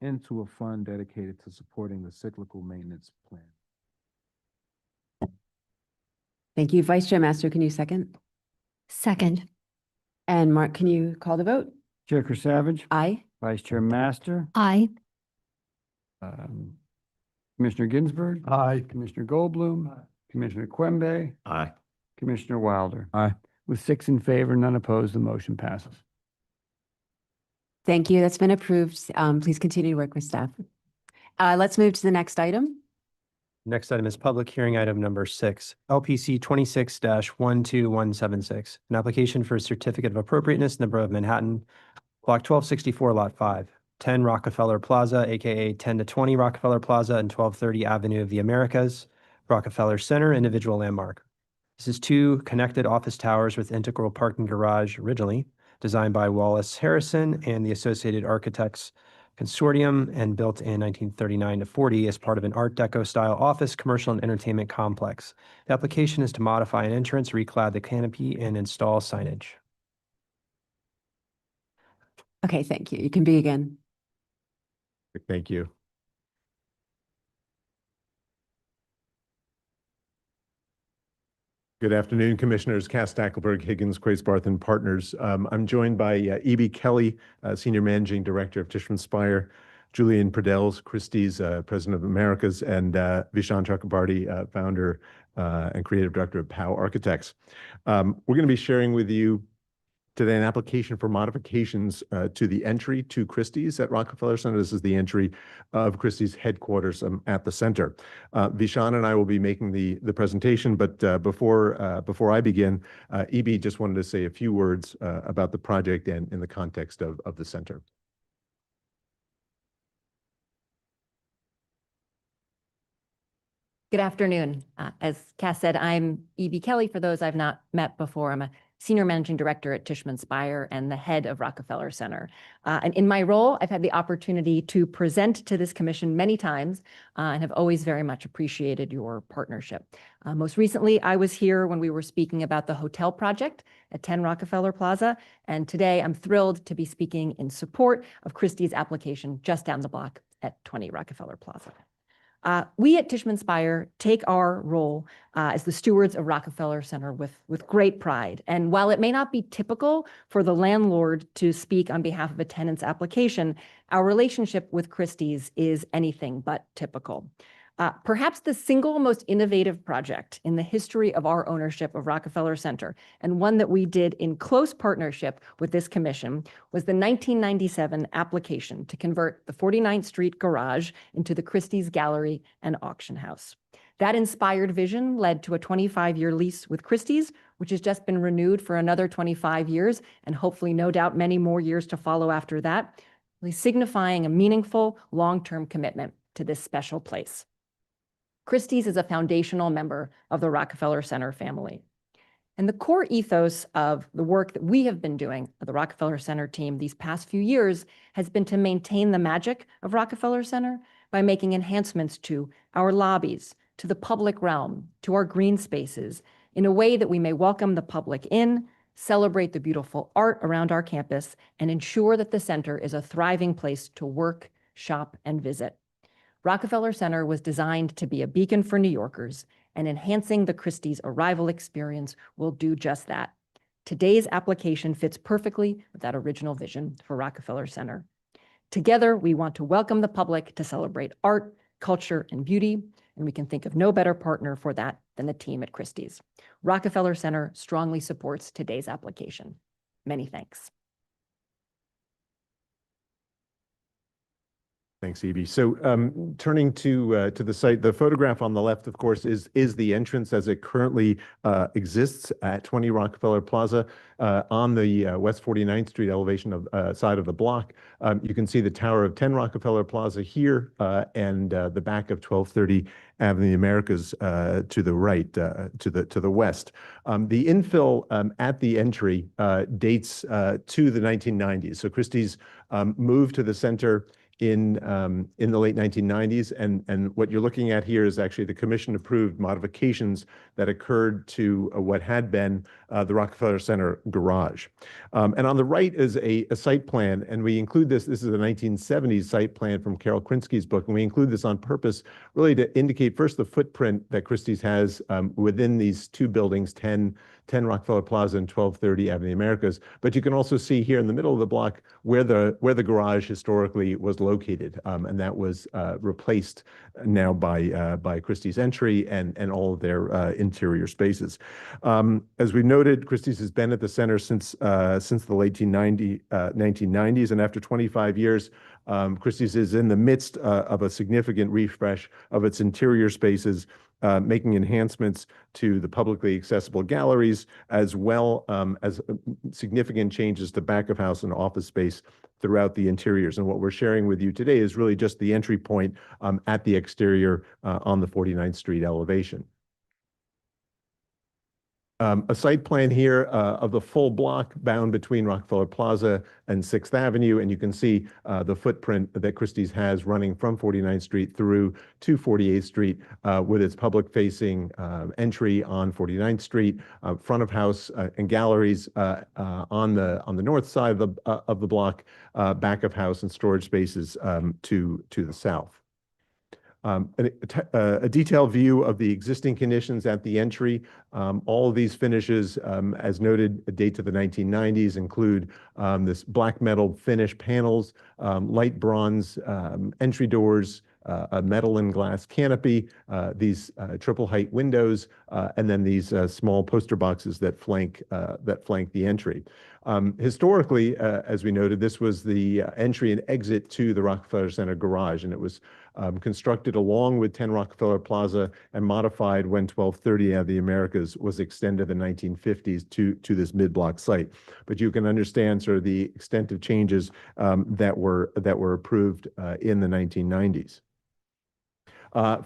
into a fund dedicated to supporting the cyclical maintenance plan. Thank you. Vice Chair Master, can you second? Second. And Mark, can you call the vote? Chair Savage. Aye. Vice Chair Master. Aye. Commissioner Ginsburg. Aye. Commissioner Goldblum. Commissioner Quimby. Aye. Commissioner Wilder. Aye. With 6 in favor, none opposed, the motion passes. Thank you. That's been approved. Please continue to work with staff. Let's move to the next item. Next item is public hearing item number 6, LPC 26-12176, an application for a certificate of appropriateness in the Borough of Manhattan, Block 1264, Lot 5, 10 Rockefeller Plaza, aka 10 to 20 Rockefeller Plaza and 1230 Avenue of the Americas, Rockefeller Center, individual landmark. This is 2 connected office towers with integral parking garage originally designed by Wallace Harrison and the Associated Architects Consortium and built in 1939 to 40 as part of an Art Deco style office, commercial, and entertainment complex. The application is to modify an entrance, reclad the canopy, and install signage. Okay, thank you. You can begin. Thank you. Good afternoon, Commissioners. Cass Stackelberg, Higgins, Quaysbarth and Partners. I'm joined by E.B. Kelly, Senior Managing Director of Tishman Speyer, Julian Pradels, Christie's President of Americas, and Vishaan Chakrabarty, Founder and Creative Director of POW Architects. We're going to be sharing with you today an application for modifications to the entry to Christie's at Rockefeller Center. This is the entry of Christie's headquarters at the center. Vishaan and I will be making the presentation, but before I begin, EB just wanted to say a few words about the project and in the context of the center. Good afternoon. As Cass said, I'm E.B. Kelly. For those I've not met before, I'm a Senior Managing Director at Tishman Speyer and the head of Rockefeller Center. And in my role, I've had the opportunity to present to this commission many times and have always very much appreciated your partnership. Most recently, I was here when we were speaking about the hotel project at 10 Rockefeller Plaza. And today I'm thrilled to be speaking in support of Christie's application just down the block at 20 Rockefeller Plaza. We at Tishman Speyer take our role as the stewards of Rockefeller Center with great pride. And while it may not be typical for the landlord to speak on behalf of a tenant's application, our relationship with Christie's is anything but typical. Perhaps the single most innovative project in the history of our ownership of Rockefeller Center, and one that we did in close partnership with this commission, was the 1997 application to convert the 49th Street garage into the Christie's Gallery and Auction House. That inspired vision led to a 25-year lease with Christie's, which has just been renewed for another 25 years, and hopefully no doubt many more years to follow after that, really signifying a meaningful long-term commitment to this special place. Christie's is a foundational member of the Rockefeller Center family. And the core ethos of the work that we have been doing at the Rockefeller Center team these past few years has been to maintain the magic of Rockefeller Center by making enhancements to our lobbies, to the public realm, to our green spaces, in a way that we may welcome the public in, celebrate the beautiful art around our campus, and ensure that the center is a thriving place to work, shop, and visit. Rockefeller Center was designed to be a beacon for New Yorkers, and enhancing the Christie's arrival experience will do just that. Today's application fits perfectly with that original vision for Rockefeller Center. Together, we want to welcome the public to celebrate art, culture, and beauty, and we can think of no better partner for that than the team at Christie's. Rockefeller Center strongly supports today's application. Many thanks. Thanks, E.B. So turning to the site, the photograph on the left, of course, is the entrance as it currently exists at 20 Rockefeller Plaza on the West 49th Street elevation of side of the block. You can see the tower of 10 Rockefeller Plaza here and the back of 1230 Avenue of the Americas to the right, to the west. The infill at the entry dates to the 1990s. So Christie's moved to the center in the late 1990s, and what you're looking at here is actually the commission-approved modifications that occurred to what had been the Rockefeller Center garage. And on the right is a site plan, and we include this. This is a 1970s site plan from Carol Krinsky's book, and we include this on purpose, really to indicate first the footprint that Christie's has within these 2 buildings, 10 10 Rockefeller Plaza and 1230 Avenue of the Americas. But you can also see here in the middle of the block where the garage historically was located, and that was replaced now by Christie's Entry and all of their interior spaces. As we noted, Christie's has been at the center since the late 1990s, and after 25 years, Christie's is in the midst of a significant refresh of its interior spaces, making enhancements to the publicly accessible galleries, as well as significant changes to back of house and office space throughout the interiors. And what we're sharing with you today is really just the entry point at the exterior on the 49th Street elevation. A site plan here of the full block bound between Rockefeller Plaza and 6th Avenue, and you can see the footprint that Christie's has running from 49th Street through to 48th Street with its public-facing entry on 49th Street, front of house and galleries on the north side of the block, back of house and storage spaces to the south. A detailed view of the existing conditions at the entry. All of these finishes, as noted, date to the 1990s, include this black metal finish panels, light bronze entry doors, a metal and glass canopy, these triple height windows, and then these small poster boxes that flank the entry. Historically, as we noted, this was the entry and exit to the Rockefeller Center garage, and it was constructed along with 10 Rockefeller Plaza and modified when 1230 Avenue of the Americas was extended in the 1950s to this mid-block site. But you can understand sort of the extent of changes that were approved in the 1990s.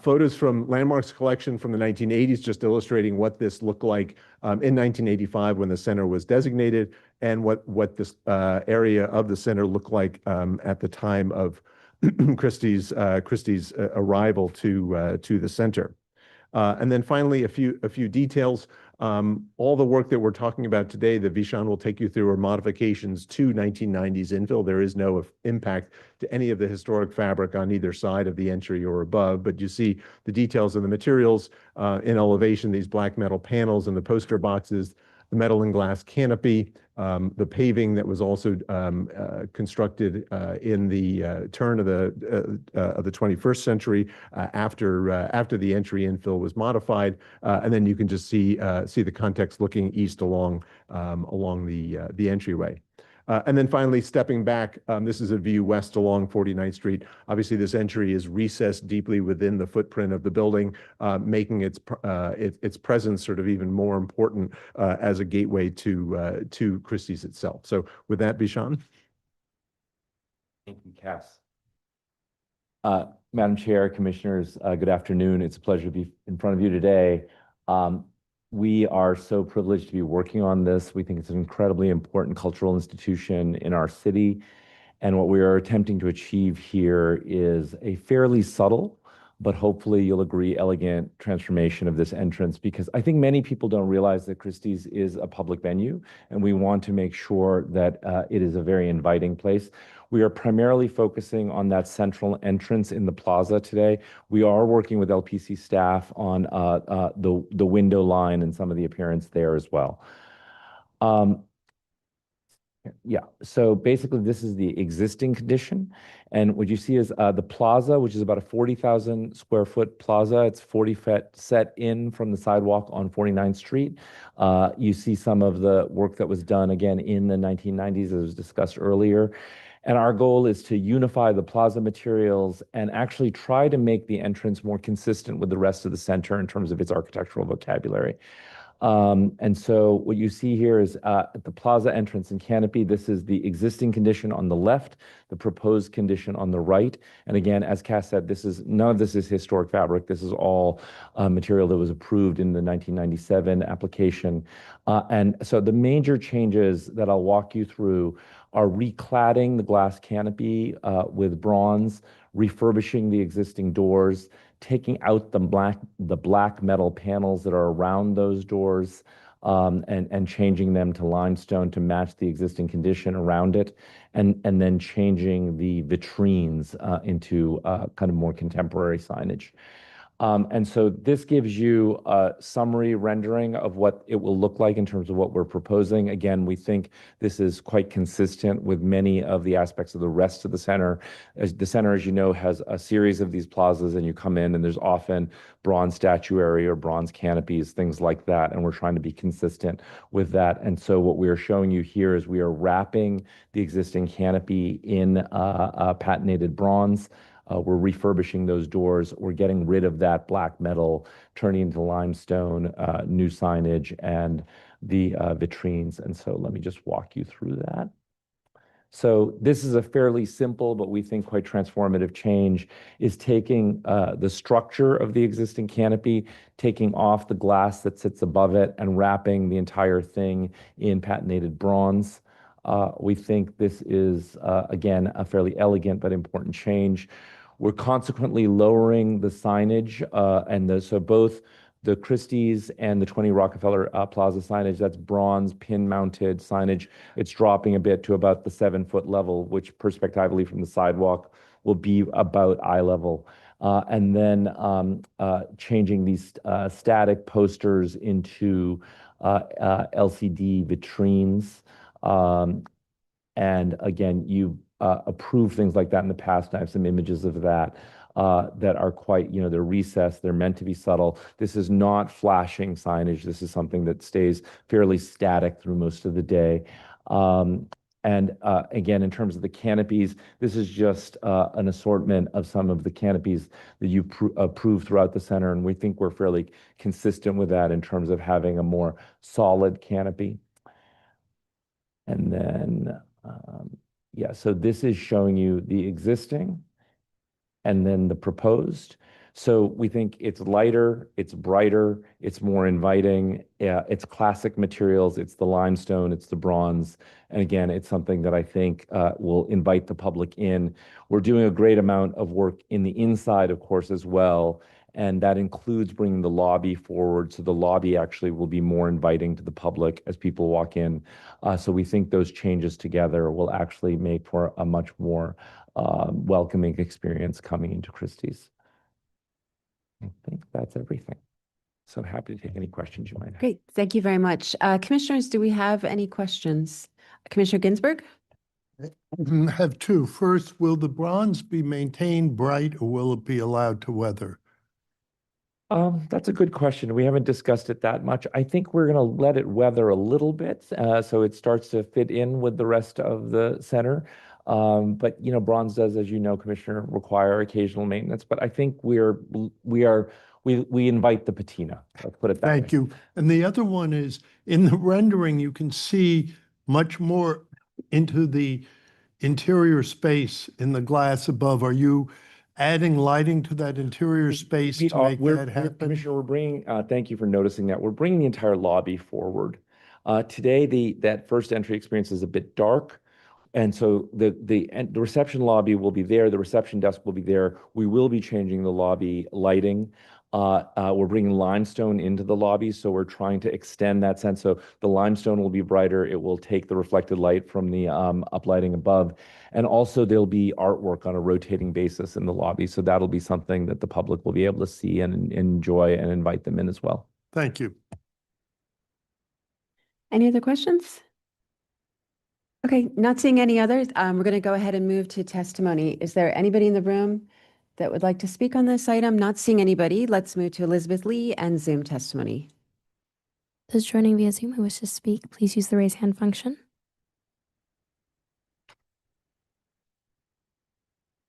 Photos from Landmarks collection from the 1980s, just illustrating what this looked like in 1985 when the center was designated, and what this area of the center looked like at the time of Christie's arrival to the center. And then finally, a few details. All the work that we're talking about today that Vishaan will take you through are modifications to 1990s infill. There is no impact to any of the historic fabric on either side of the entry or above, but you see the details of the materials in elevation, these black metal panels and the poster boxes, the metal and glass canopy, the paving that was also constructed in the turn of the 21st century after the entry infill was modified, and then you can just see the context looking east along the entryway. And then finally, stepping back, this is a view west along 49th Street. Obviously, this entry is recessed deeply within the footprint of the building, making its presence sort of even more important as a gateway to Christie's itself. So with that, Vishaan. Thank you, Cass. Madam Chair, Commissioners, good afternoon. It's a pleasure to be in front of you today. We are so privileged to be working on this. We think it's an incredibly important cultural institution in our city. And what we are attempting to achieve here is a fairly subtle, but hopefully you'll agree, elegant transformation of this entrance, because I think many people don't realize that Christie's is a public venue, and we want to make sure that it is a very inviting place. We are primarily focusing on that central entrance in the plaza today. We are working with LPC staff on the window line and some of the appearance there as well. Yeah, so basically this is the existing condition. And what you see is the plaza, which is about a 40,000 square foot plaza. It's 40 feet set in from the sidewalk on 49th Street. You see some of the work that was done again in the 1990s, as was discussed earlier. And our goal is to unify the plaza materials and actually try to make the entrance more consistent with the rest of the center in terms of its architectural vocabulary. And so what you see here is the plaza entrance and canopy. This is the existing condition on the left, the proposed condition on the right. And again, as Cass said, none of this is historic fabric. This is all material that was approved in the 1997 application. And so the major changes that I'll walk you through are recladding the glass canopy with bronze, refurbishing the existing doors, taking out the black metal panels that are around those doors, and changing them to limestone to match the existing condition around it, and then changing the vitrines into kind of more contemporary signage. And so this gives you a summary rendering of what it will look like in terms of what we're proposing. Again, we think this is quite consistent with many of the aspects of the rest of the center. As the center, as you know, has a series of these plazas, and you come in and there's often bronze statuary or bronze canopies, things like that. And we're trying to be consistent with that. And so what we are showing you here is we are wrapping the existing canopy in patinated bronze. We're refurbishing those doors. We're getting rid of that black metal, turning into limestone, new signage, and the vitrines. And so let me just walk you through that. So this is a fairly simple, but we think quite transformative change, is taking the structure of the existing canopy, taking off the glass that sits above it, and wrapping the entire thing in patinated bronze. We think this is, again, a fairly elegant but important change. We're consequently lowering the signage, so both the Christie's and the 20 Rockefeller Plaza signage, that's bronze pin-mounted signage. It's dropping a bit to about the 7-foot level, which perspectively from the sidewalk will be about eye level. And then changing these static posters into LCD vitrines. And again, you approved things like that in the past. I have some images of that that are quite, they're recessed, they're meant to be subtle. This is not flashing signage. This is something that stays fairly static through most of the day. And again, in terms of the canopies, this is just an assortment of some of the canopies that you approved throughout the center. And we think we're fairly consistent with that in terms of having a more solid canopy. And then, so this is showing you the existing and then the proposed. So we think it's lighter, it's brighter, it's more inviting, it's classic materials, it's the limestone, it's the bronze. And again, it's something that I think will invite the public in. We're doing a great amount of work in the inside, of course, as well. And that includes bringing the lobby forward. So the lobby actually will be more inviting to the public as people walk in. So we think those changes together will actually make for a much more welcoming experience coming into Christie's. I think that's everything. So happy to take any questions you might have. Great. Thank you very much. Commissioners, do we have any questions? Commissioner Ginsburg? I have two. First, will the bronze be maintained bright or will it be allowed to weather? That's a good question. We haven't discussed it that much. I think we're going to let it weather a little bit so it starts to fit in with the rest of the center. But bronze does, as you know, Commissioner, require occasional maintenance. But I think we invite the patina. Let's put it that way. Thank you. And the other one is in the rendering, you can see much more into the interior space in the glass above. Are you adding lighting to that interior space to make that happen? Commissioner, we're bringing, thank you for noticing that. We're bringing the entire lobby forward. Today, that first entry experience is a bit dark. And so the reception lobby will be there. The reception desk will be there. We will be changing the lobby lighting. We're bringing limestone into the lobby, so we're trying to extend that sense. So the limestone will be brighter. It will take the reflected light from the uplighting above. And also there'll be artwork on a rotating basis in the lobby. So that'll be something that the public will be able to see and enjoy and invite them in as well. Thank you. Any other questions? Okay, not seeing any others. We're going to go ahead and move to testimony. Is there anybody in the room that would like to speak on this item? Not seeing anybody. Let's move to Elizabeth Lee and Zoom testimony. Those joining via Zoom who wish to speak, please use the raise hand function.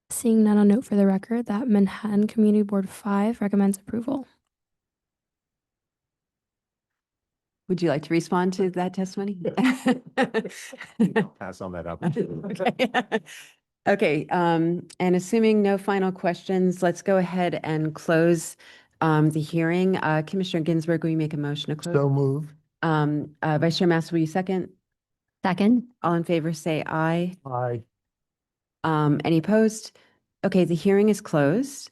Seeing none, I'll note for the record that Manhattan Community Board 5 recommends approval. Would you like to respond to that testimony? Pass on that up. Okay. Okay, and assuming no final questions, let's go ahead and close the hearing. Commissioner Ginsburg, will you make a motion to close? So moved. Vice Chair Mass, will you second? Second. All in favor, say aye. Aye. Any opposed? Okay, the hearing is closed.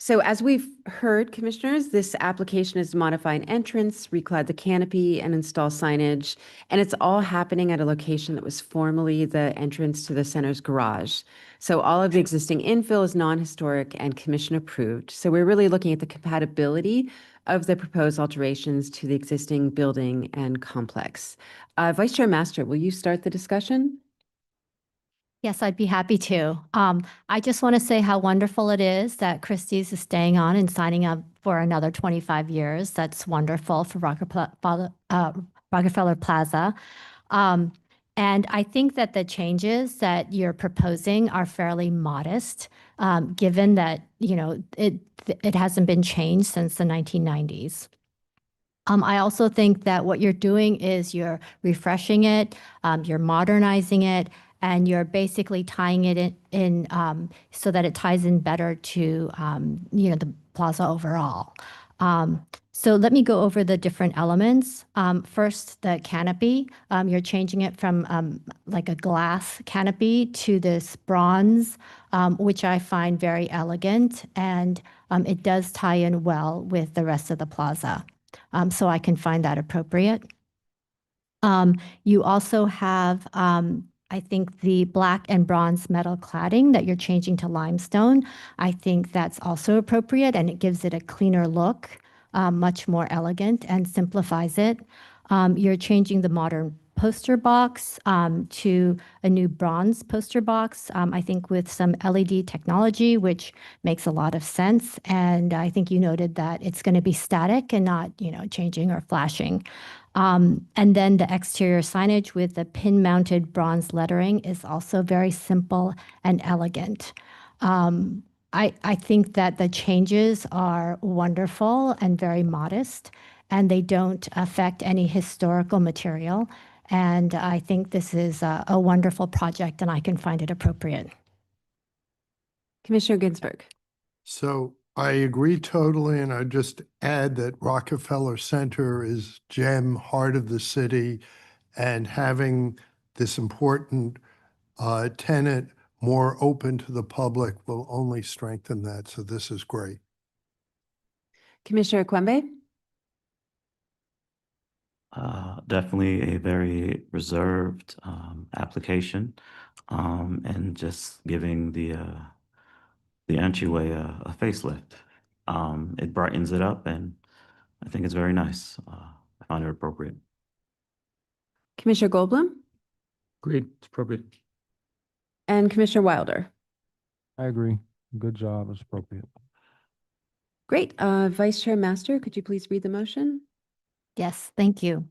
So as we've heard, commissioners, this application is to modify an entrance, reclad the canopy, and install signage. And it's all happening at a location that was formerly the entrance to the center's garage. So all of the existing infill is non-historic and commission approved. So we're really looking at the compatibility of the proposed alterations to the existing building and complex. Vice Chair Master, will you start the discussion? Yes, I'd be happy to. I just want to say how wonderful it is that Christie's is staying on and signing up for another 25 years. That's wonderful for Rockefeller Plaza. And I think that the changes that you're proposing are fairly modest, given that, you know, it hasn't been changed since the 1990s. I also think that what you're doing is you're refreshing it, you're modernizing it, and you're basically tying it in so that it ties in better to, you know, the plaza overall. So let me go over the different elements. First, the canopy. You're changing it from like a glass canopy to this bronze, which I find very elegant, and it does tie in well with the rest of the plaza. So I can find that appropriate. You also have, I think, the black and bronze metal cladding that you're changing to limestone. I think that's also appropriate, and it gives it a cleaner look, much more elegant, and simplifies it. You're changing the modern poster box to a new bronze poster box, I think with some LED technology, which makes a lot of sense. And I think you noted that it's going to be static and not, you know, changing or flashing. And then the exterior signage with the pin-mounted bronze lettering is also very simple and elegant. I think that the changes are wonderful and very modest, and they don't affect any historical material. And I think this is a wonderful project, and I can find it appropriate. Commissioner Ginsburg. So I agree totally, and I just add that Rockefeller Center is gem, heart of the city, and having this important tenant more open to the public will only strengthen that. So this is great. Commissioner Kwembe. Definitely a very reserved application, and just giving the entryway a facelift. It brightens it up, and I think it's very nice. I find it appropriate. Commissioner Goldblum. Agreed, it's appropriate. And Commissioner Wilder. I agree. Good job. It's appropriate. Great. Vice Chair Master, could you please read the motion? Yes, thank you.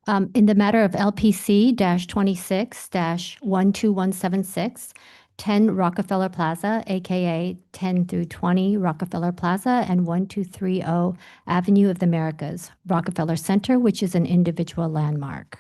In the matter of LPC-26-12176, 10 Rockefeller Plaza, aka 10 through 20 Rockefeller Plaza and 1230 Avenue of the Americas, Rockefeller Center, which is an individual landmark.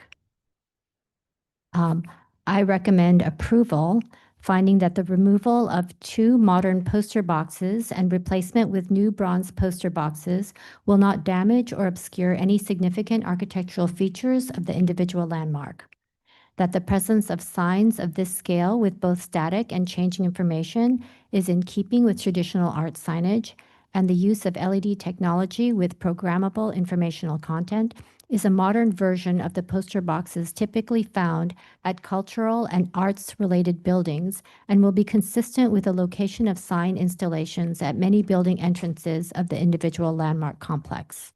I recommend approval, finding that the removal of 2 modern poster boxes and replacement with new bronze poster boxes will not damage or obscure any significant architectural features of the individual landmark. That the presence of signs of this scale with both static and changing information is in keeping with traditional art signage, and the use of LED technology with programmable informational content is a modern version of the poster boxes typically found at cultural and arts-related buildings and will be consistent with the location of sign installations at many building entrances of the individual landmark complex.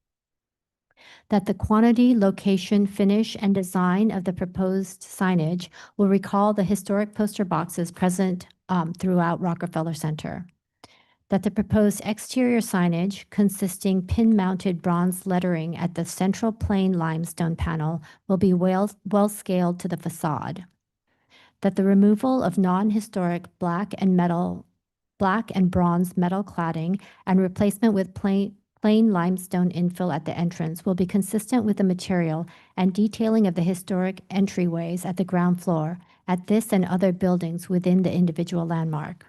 That the quantity, location, finish, and design of the proposed signage will recall the historic poster boxes present throughout Rockefeller Center. That the proposed exterior signage consisting pin-mounted bronze lettering at the central plain limestone panel will be well scaled to the facade. That the removal of non-historic black and bronze metal cladding and replacement with plain limestone infill at the entrance will be consistent with the material and detailing of the historic entryways at the ground floor at this and other buildings within the individual landmark.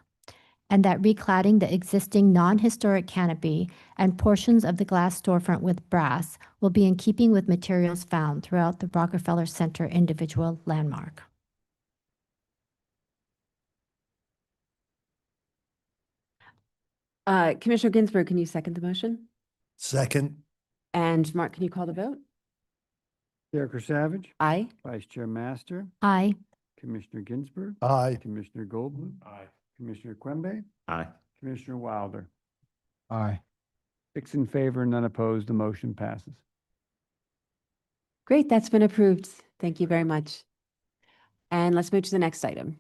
And that recladding the existing non-historic canopy and portions of the glass storefront with brass will be in keeping with materials found throughout the Rockefeller Center individual landmark. Commissioner Ginsburg, can you second the motion? Second. And Mark, can you call the vote? Chair Savage, Aye. Vice Chair Master, Aye. Commissioner Ginsburg, Aye. Commissioner Goldblum. Aye. Commissioner Quimby, Aye. Commissioner Wilder. Aye. 6 in favor, none opposed, the motion passes. Great, that's been approved. Thank you very much. And let's move to the next item.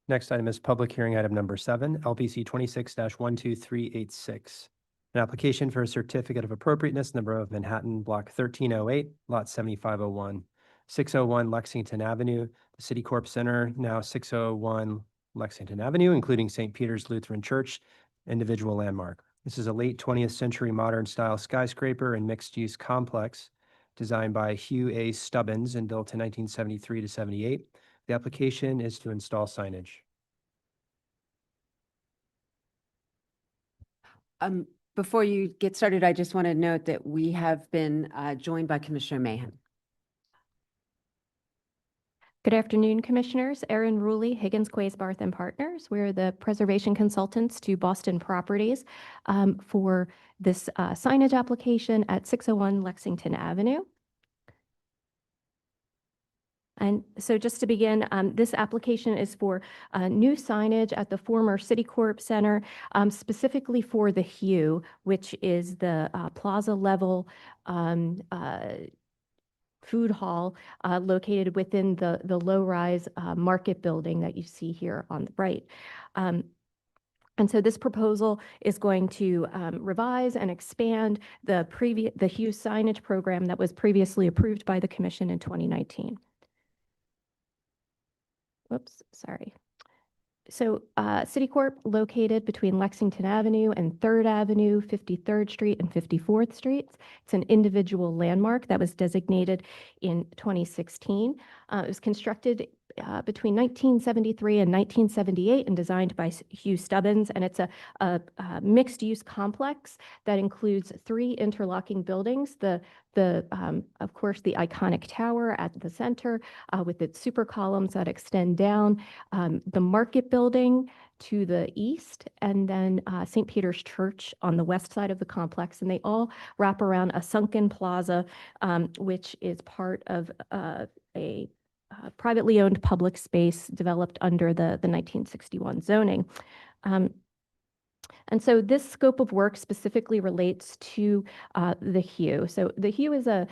Next item is public hearing item number 7, LPC 26-12386. An application for a certificate of appropriateness in the Borough of Manhattan, Block 1308, Lot 7501, 601 Lexington Avenue, the City Corp Center, now 601 Lexington Avenue, including St. Peter's Lutheran Church, individual landmark. This is a late 20th century modern style skyscraper and mixed use complex designed by Hugh A. Stubbins and built in 1973 to 78. The application is to install signage. Before you get started, I just want to note that we have been joined by Commissioner Mahan. Good afternoon, Commissioners. Erin Ruley, Higgins, Quaysbarth and Partners. We're the preservation consultants to Boston Properties for this signage application at 601 Lexington Avenue. And so just to begin, this application is for new signage at the former City Corp Center, specifically for the Hue, which is the plaza level food hall located within the low-rise market building that you see here on the right. And so this proposal is going to revise and expand the Hue signage program that was previously approved by the Commission in 2019. Whoops, sorry. So City Corp located between Lexington Avenue and 3rd Avenue, 53rd Street and 54th Streets. It's an individual landmark that was designated in 2016. It was constructed between 1973 and 1978 and designed by Hugh Stubbins. And it's a mixed-use complex that includes 3 interlocking buildings. Of course, the iconic tower at the center with its super columns that extend down, the market building to the east, and then St. Peter's Church on the west side of the complex. And they all wrap around a sunken plaza, which is part of a privately owned public space developed under the 1961 zoning. And so this scope of work specifically relates to the Hue. So the Hue is a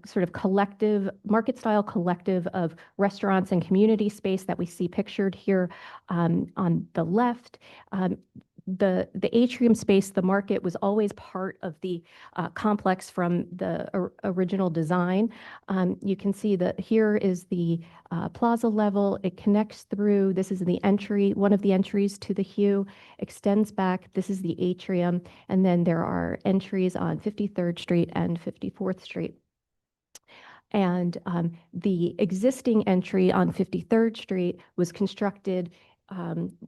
sort of collective, market-style collective of restaurants and community space that we see pictured here on the left. The atrium space, the market, was always part of the complex from the original design. You can see that here is the plaza level. It connects through. This is the entry, one of the entries to the Hue, extends back. This is the atrium. And then there are entries on 53rd Street and 54th Street. And the existing entry on 53rd Street was constructed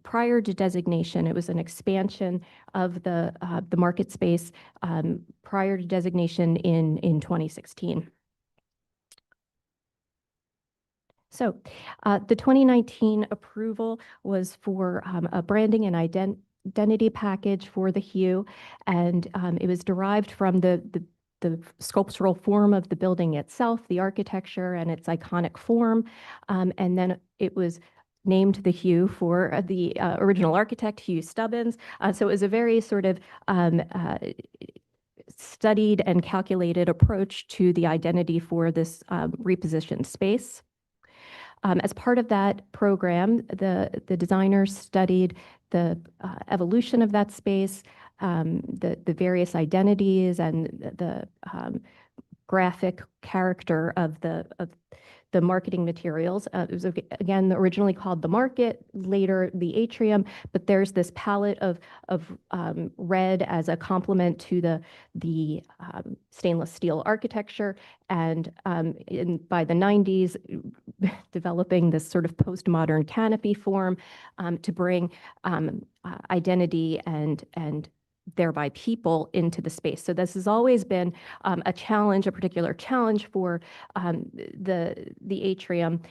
prior to designation. It was an expansion of the market space prior to designation in 2016. So the 2019 approval was for a branding and identity package for the Hue, and it was derived from the sculptural form of the building itself, the architecture and its iconic form, and then it was named the Hue for the original architect, Hugh Stubbins. So it was a very sort of studied and calculated approach to the identity for this repositioned space. As part of that program, the designers studied the evolution of that space, the various identities and the graphic character of the marketing materials. It was, again, originally called the market, later the atrium, but there's this palette of red as a complement to the stainless steel architecture, and by the 90s, developing this sort of postmodern canopy form to bring identity and thereby people into the space. So this has always been a challenge, a particular challenge for the atrium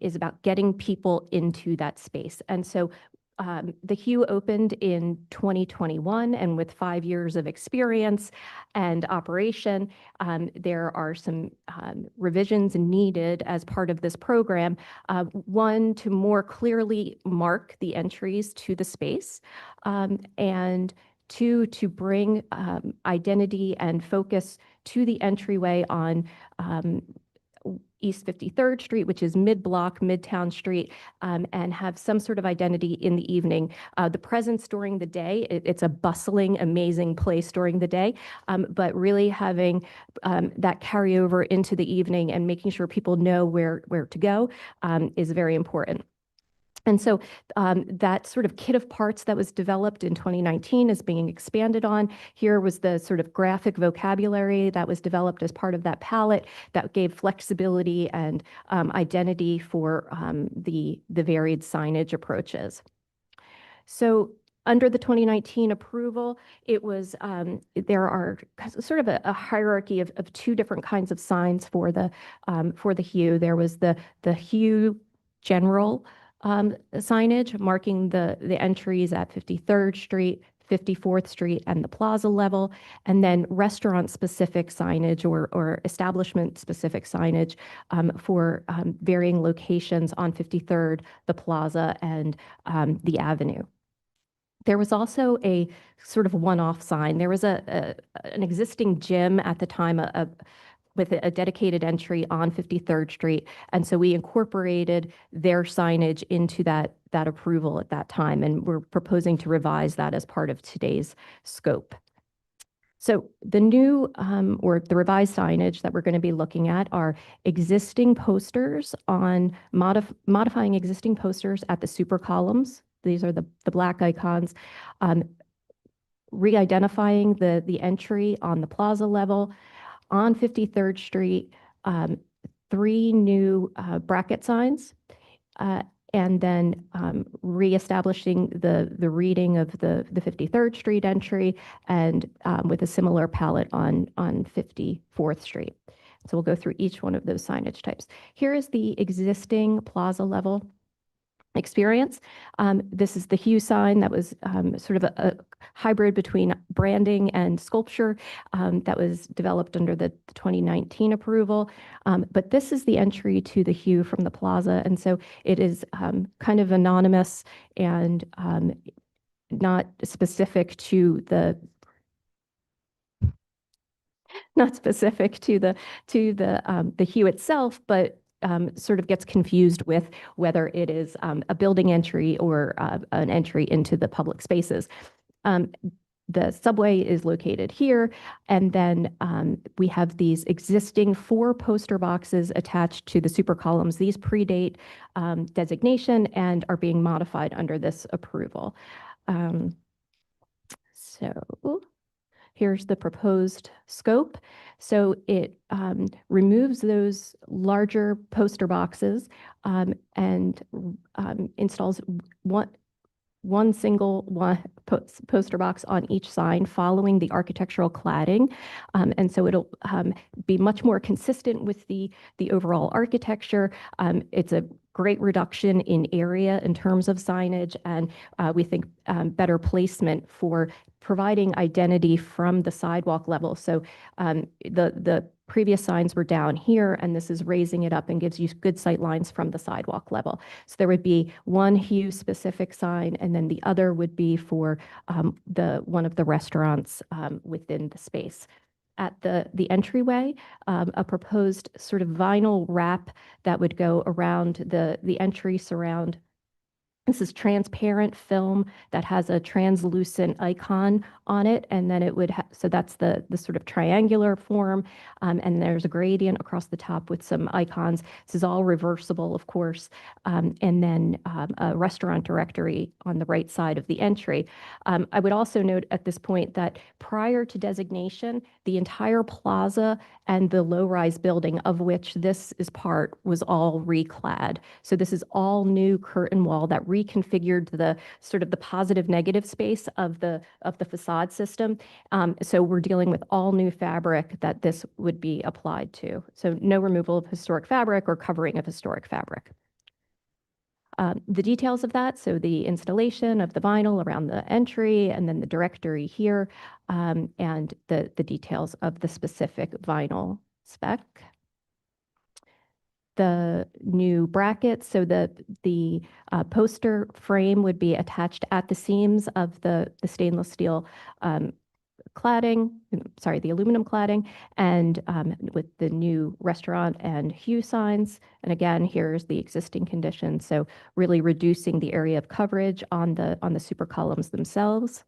is about getting people into that space. And so The Hue opened in 2021, and with 5 years of experience and operation, there are some revisions needed as part of this program. One, to more clearly mark the entries to the space, and two, to bring identity and focus to the entryway on East 53rd Street, which is mid-block, Midtown Street, and have some sort of identity in the evening. The presence during the day, it's a bustling, amazing place during the day, but really having that carryover into the evening and making sure people know where to go is very important. And so that sort of kit of parts that was developed in 2019 is being expanded on. Here was the sort of graphic vocabulary that was developed as part of that palette that gave flexibility and identity for the varied signage approaches. So under the 2019 approval, it was there are sort of a hierarchy of 2 different kinds of signs for the Hue. There was the Hue General signage marking the entries at 53rd Street, 54th Street, and the Plaza level, and then restaurant-specific signage or establishment-specific signage for varying locations on 53rd, the Plaza, and the Avenue. There was also a sort of one-off sign. There was an existing gym at the time with a dedicated entry on 53rd Street. And so we incorporated their signage into that approval at that time. And we're proposing to revise that as part of today's scope. So the new or the revised signage that we're going to be looking at are existing posters on modifying existing posters at the super columns. These are the black icons. Re-identifying the entry on the Plaza level. On 53rd Street, 3 new bracket signs, and then reestablishing the reading of the 53rd Street entry, and with a similar palette on 54th Street. So we'll go through each one of those signage types. Here is the existing Plaza level experience. This is the Hue sign that was sort of a hybrid between branding and sculpture that was developed under the 2019 approval. But this is the entry to the Hue from the Plaza. And so it is kind of anonymous and not specific to the Hue itself, but sort of gets confused with whether it is a building entry or an entry into the public spaces. The subway is located here, and then we have these existing 4 poster boxes attached to the super columns. These predate designation and are being modified under this approval. So here's the proposed scope. So it removes those larger poster boxes and installs one single poster box on each sign following the architectural cladding. And so it'll be much more consistent with the overall architecture. It's a great reduction in area in terms of signage, and we think better placement for providing identity from the sidewalk level. So the previous signs were down here, and this is raising it up and gives you good sight lines from the sidewalk level. So there would be one Hue specific sign, and then the other would be for one of the restaurants within the space. At the entryway, a proposed sort of vinyl wrap that would go around the entry surround. This is transparent film that has a translucent icon on it, and then it would so that's the sort of triangular form, and there's a gradient across the top with some icons. This is all reversible, of course, and then a restaurant directory on the right side of the entry. I would also note at this point that prior to designation, the entire plaza and the low-rise building, of which this is part, was all reclad. So this is all new curtain wall that reconfigured the sort of the positive negative space of the facade system. So we're dealing with all new fabric that this would be applied to. So no removal of historic fabric or covering of historic fabric. The details of that, so the installation of the vinyl around the entry and then the directory here, and the details of the specific vinyl spec. The new brackets, so the poster frame would be attached at the seams of the stainless steel cladding, sorry, the aluminum cladding, and with the new restaurant and hue signs. And again, here's the existing condition, so really reducing the area of coverage on the super columns themselves.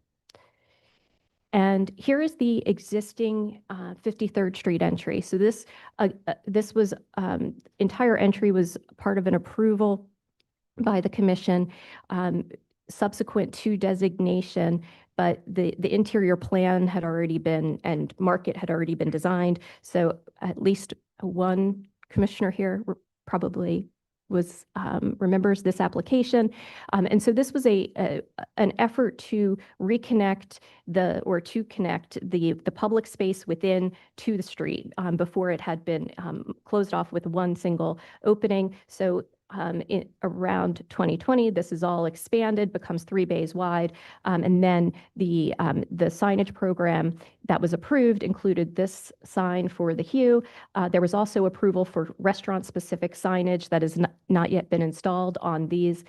And here is the existing 53rd Street entry. So this was entire entry was part of an approval by the commission subsequent to designation, but the interior plan had already been and market had already been designed. So at least one commissioner here probably remembers this application. And so this was an effort to reconnect connect the public space within to the street before it had been closed off with one single opening. So around 2020, this is all expanded, becomes 3 bays wide. And then the signage program that was approved included this sign for the hue. There was also approval for restaurant-specific signage that has not yet been installed on these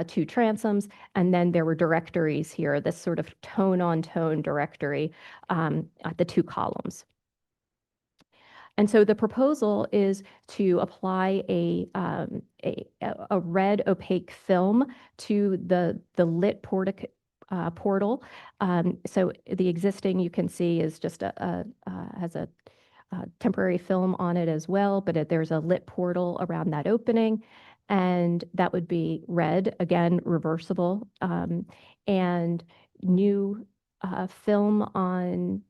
2 transoms. And then there were directories here, this sort of tone-on-tone directory at the 2 columns. And so the proposal is to apply a red opaque film to the lit portal. So the existing, you can see, is just has a temporary film on it as well, but there's a lit portal around that opening, and that would be red, again, reversible, and new film on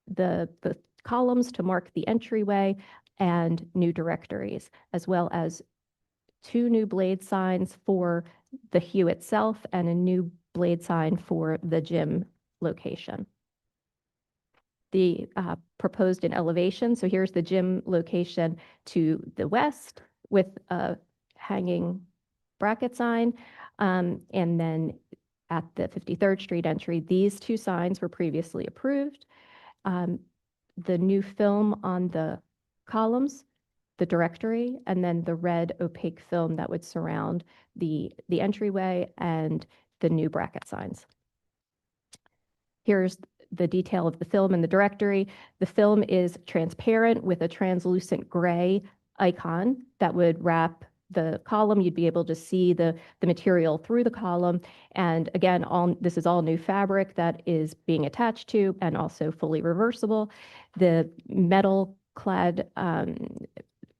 the columns to mark the entryway, and new directories, as well as 2 new blade signs for the hue itself and a new blade sign for the gym location. The proposed in elevation, so here's the gym location to the west with a hanging bracket sign, and then at the 53rd Street entry, these 2 signs were previously approved. The new film on the columns, the directory, and then the red opaque film that would surround the entryway and the new bracket signs. Here's the detail of the film and the directory. The film is transparent with a translucent gray icon that would wrap the column. You'd be able to see the material through the column. And again, this is all new fabric that is being attached to and also fully reversible. The metal clad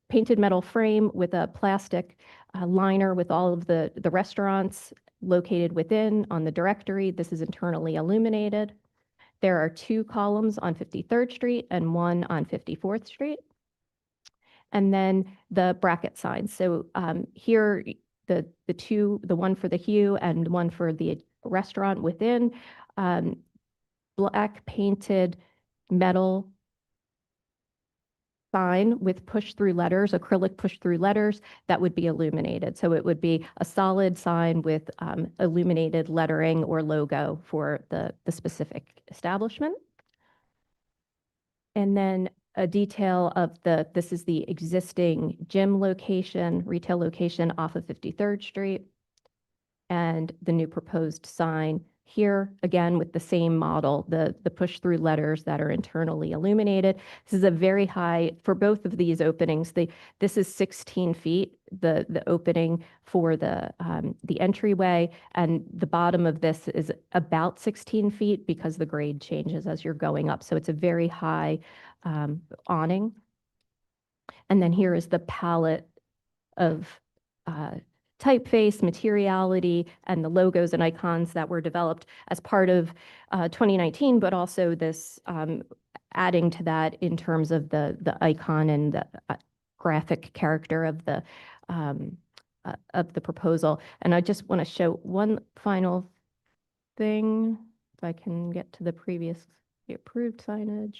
painted metal frame with a plastic liner with all of the restaurants located within on the directory. This is internally illuminated. There are 2 columns on 53rd Street and 1 on 54th Street. And then the bracket signs. So here, the one for the hue and one for the restaurant within, black painted metal sign with push-through letters, acrylic push-through letters that would be illuminated. So it would be a solid sign with illuminated lettering or logo for the specific establishment. And then a detail of this is the existing gym location, retail location off of 53rd Street, and the new proposed sign here, again, with the same model, the push-through letters that are internally illuminated. This is a very high, for both of these openings, this is 16 feet, the opening for the entryway, and the bottom of this is about 16 feet because the grade changes as you're going up. So it's a very high awning. And then here is the palette of typeface, materiality, and the logos and icons that were developed as part of 2019, but also this adding to that in terms of the icon and the graphic character of the proposal. And I just want to show one final thing, if I can get to the approved signage.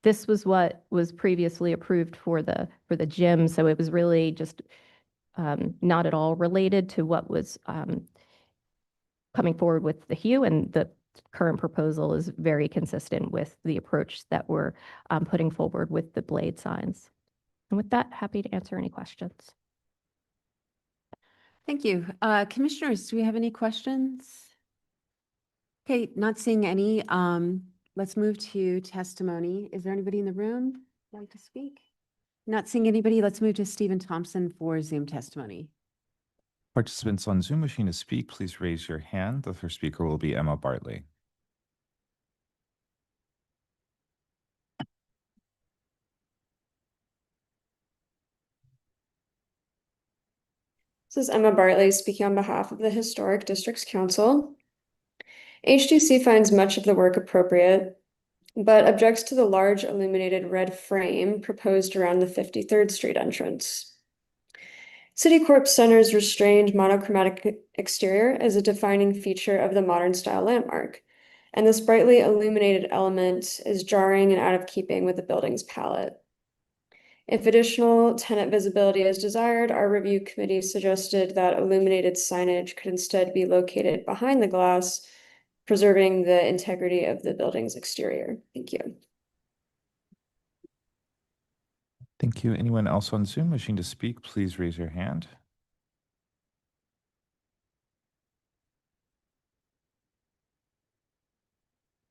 This was what was previously approved for the gym, so it was really just not at all related to what was coming forward with the hue, and the current proposal is very consistent with the approach that we're putting forward with the blade signs. And with that, happy to answer any questions. Thank you. Commissioners, do we have any questions? Okay, not seeing any. Let's move to testimony. Is there anybody in the room who'd like to speak? Not seeing anybody. Let's move to Stephen Thompson for Zoom testimony. Participants on Zoom wishing to speak, please raise your hand. The first speaker will be Emma Bartley. This is Emma Bartley speaking on behalf of the Historic Districts Council. HDC finds much of the work appropriate, but objects to the large illuminated red frame proposed around the 53rd Street entrance. Citicorp Center's restrained monochromatic exterior is a defining feature of the modern style landmark, and this brightly illuminated element is jarring and out of keeping with the building's palette. If additional tenant visibility is desired, our review committee suggested that illuminated signage could instead be located behind the glass, preserving the integrity of the building's exterior. Thank you. Thank you. Anyone else on Zoom wishing to speak, please raise your hand.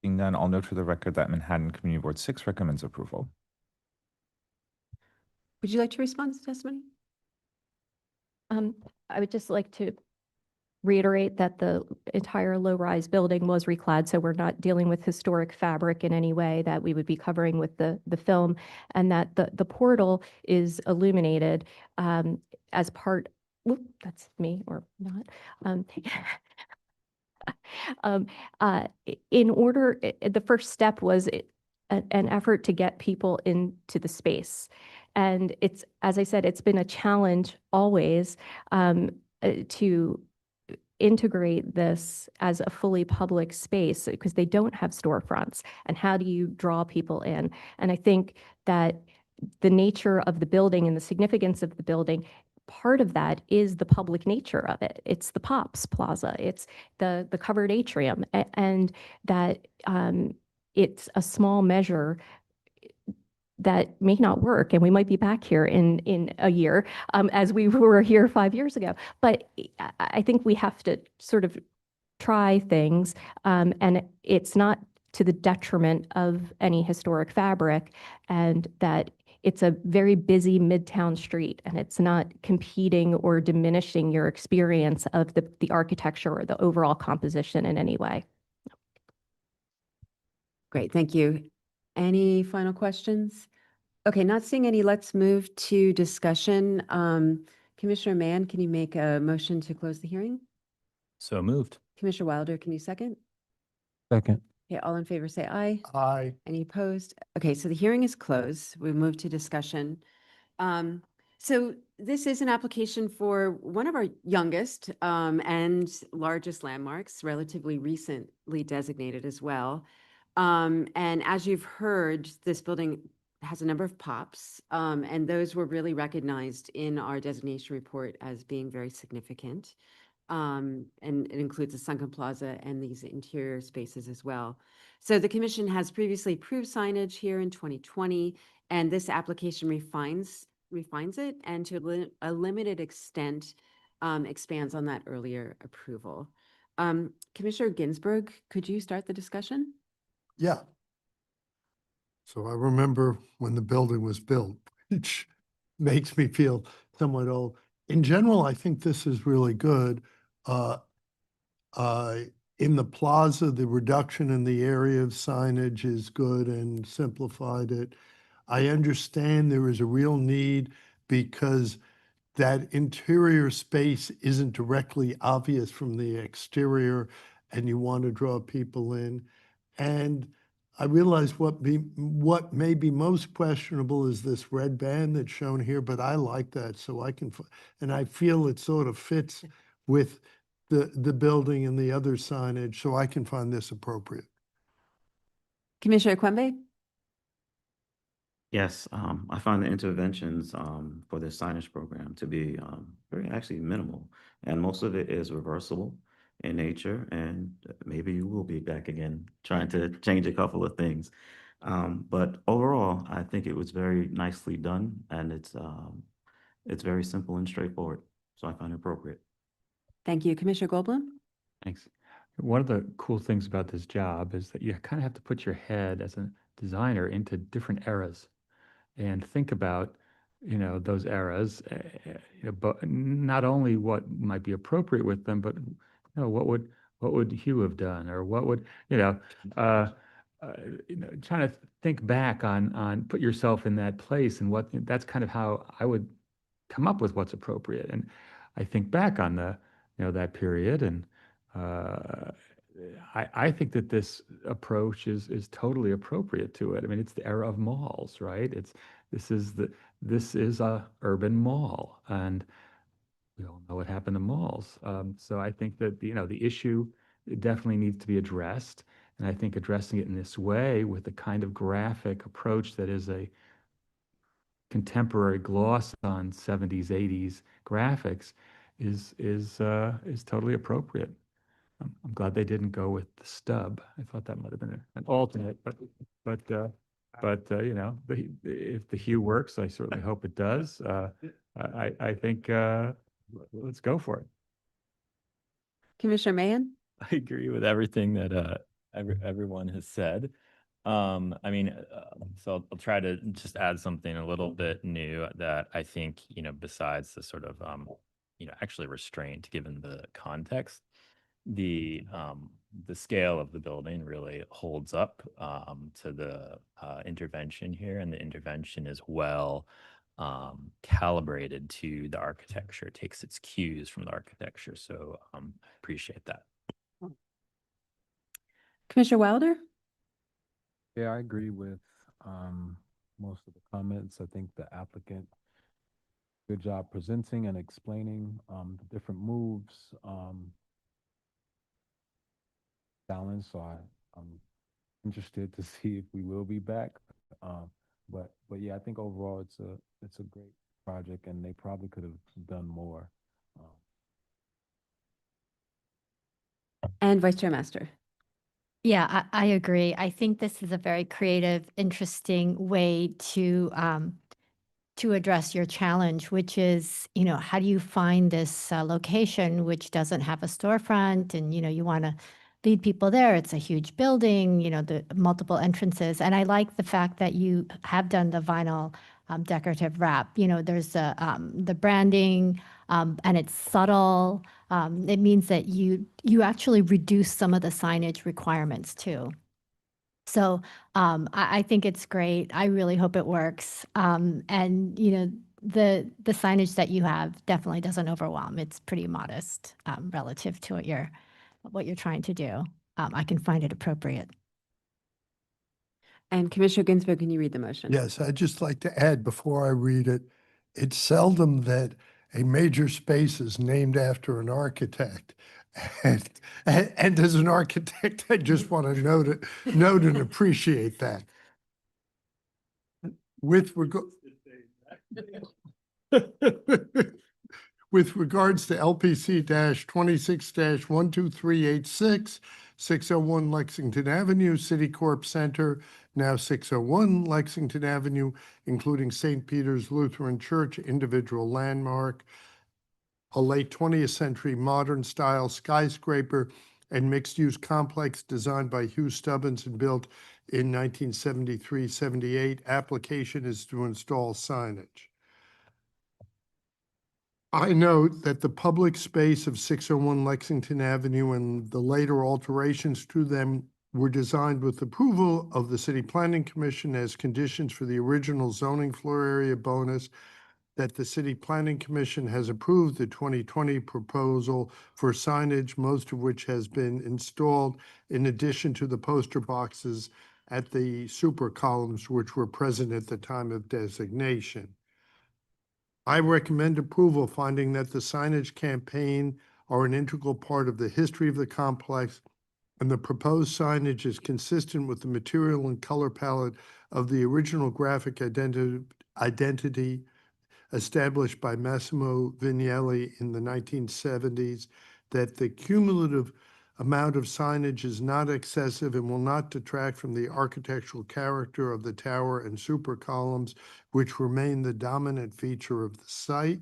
Being none, I'll note for the record that Manhattan Community Board 6 recommends approval. Would you like to respond to testimony? I would just like to reiterate that the entire low-rise building was reclad, so we're not dealing with historic fabric in any way that we would be covering with the film, and that the portal is illuminated as part, whoop, that's me or not. In order, the first step was an effort to get people into the space. And it's, as I said, it's been a challenge always to integrate this as a fully public space because they don't have storefronts. And how do you draw people in? And I think that the nature of the building and the significance of the building, part of that is the public nature of it. It's the Pops Plaza, it's the covered atrium, and that it's a small measure that may not work, and we might be back here in a year as we were here 5 years ago. But I think we have to sort of try things, and it's not to the detriment of any historic fabric, and that it's a very busy midtown street, and it's not competing or diminishing your experience of the architecture or the overall composition in any way. Great, thank you. Any final questions? Okay, not seeing any, let's move to discussion. Commissioner Mann, can you make a motion to close the hearing? So moved. Commissioner Wilder, can you second? Second. Okay, all in favor say aye. Aye. Any opposed? Okay, so the hearing is closed. We move to discussion. So this is an application for one of our youngest and largest landmarks, relatively recently designated as well. And as you've heard, this building has a number of POPs, and those were really recognized in our designation report as being very significant. And it includes the Sunken Plaza and these interior spaces as well. So the commission has previously approved signage here in 2020, and this application refines it, and to a limited extent expands on that earlier approval. Commissioner Ginsburg, could you start the discussion? Yeah. So I remember when the building was built, which makes me feel somewhat old. In general, I think this is really good. In the plaza, the reduction in the area of signage is good and simplified it. I understand there is a real need because that interior space isn't directly obvious from the exterior, and you want to draw people in. And I realize what may be most questionable is this red band that's shown here, but I like that, so I can, and I feel it sort of fits with the building and the other signage, so I can find this appropriate. Commissioner Quembe? Yes, I find the interventions for the signage program to be very actually minimal, and most of it is reversible in nature. And maybe you will be back again trying to change a couple of things. But overall, I think it was very nicely done, and it's very simple and straightforward. So I find it appropriate. Thank you. Commissioner Goldblum? Thanks. One of the cool things about this job is that you kind of have to put your head as a designer into different eras and think about, those eras, but not only what might be appropriate with them, but what would Hugh have done, or what would, uh, trying to think back on put yourself in that place, and that's kind of how I would come up with what's appropriate. And I think back on that period, and I think that this approach is totally appropriate to it. I mean, it's the era of malls, right? This is a urban mall, and we all know what happened to malls. So I think that the issue definitely needs to be addressed, and I think addressing it in this way with the kind of graphic approach that is a contemporary gloss on 70s, 80s graphics is totally appropriate. I'm glad they didn't go with the stub. I thought that might have been an alternate, but if the hue works, I certainly hope it does. I think let's go for it. Commissioner Mahan? I agree with everything that everyone has said. I mean, so I'll try to just add something a little bit new that I think, besides the sort of, actually restraint given the context, the scale of the building really holds up to the intervention here, and the intervention is well calibrated to the architecture, takes its cues from the architecture. So I appreciate that. Commissioner Wilder? Yeah, I agree with most of the comments. I think the applicant, good job presenting and explaining the different moves, balance. So I'm interested to see if we will be back. But yeah, I think overall it's a great project, and they probably could have done more. And Vice Chair Master? Yeah, I agree. I think this is a very creative, interesting way to address your challenge, which is, how do you find this location which doesn't have a storefront, and, you want to lead people there. It's a huge building, the multiple entrances. And I like the fact that you have done the vinyl decorative wrap. There's the branding, and it's subtle. It means that you actually reduce some of the signage requirements too. So I think it's great. I really hope it works. And the signage that you have definitely doesn't overwhelm. It's pretty modest relative to what you're trying to do. I can find it appropriate. And Commissioner Ginsburg, can you read the motion? Yes, I'd just like to add before I read it, it's seldom that a major space is named after an architect. And as an architect, I just want to note and appreciate that. With regards to LPC 26-12386, 601 Lexington Avenue, City Corp Center, now 601 Lexington Avenue, including St. Peter's Lutheran Church, individual landmark, a late 20th century modern style skyscraper and mixed-use complex designed by Hugh Stubbins and built in 1973-78. Application is to install signage. I note that the public space of 601 Lexington Avenue and the later alterations to them were designed with approval of the City Planning Commission as conditions for the original zoning floor area bonus, that the City Planning Commission has approved the 2020 proposal for signage, most of which has been installed in addition to the poster boxes at the super columns which were present at the time of designation. I recommend approval, finding that the signage campaign are an integral part of the history of the complex and the proposed signage is consistent with the material and color palette of the original graphic identity established by Massimo Vignelli in the 1970s, that the cumulative amount of signage is not excessive and will not detract from the architectural character of the tower and super columns, which remain the dominant feature of the site.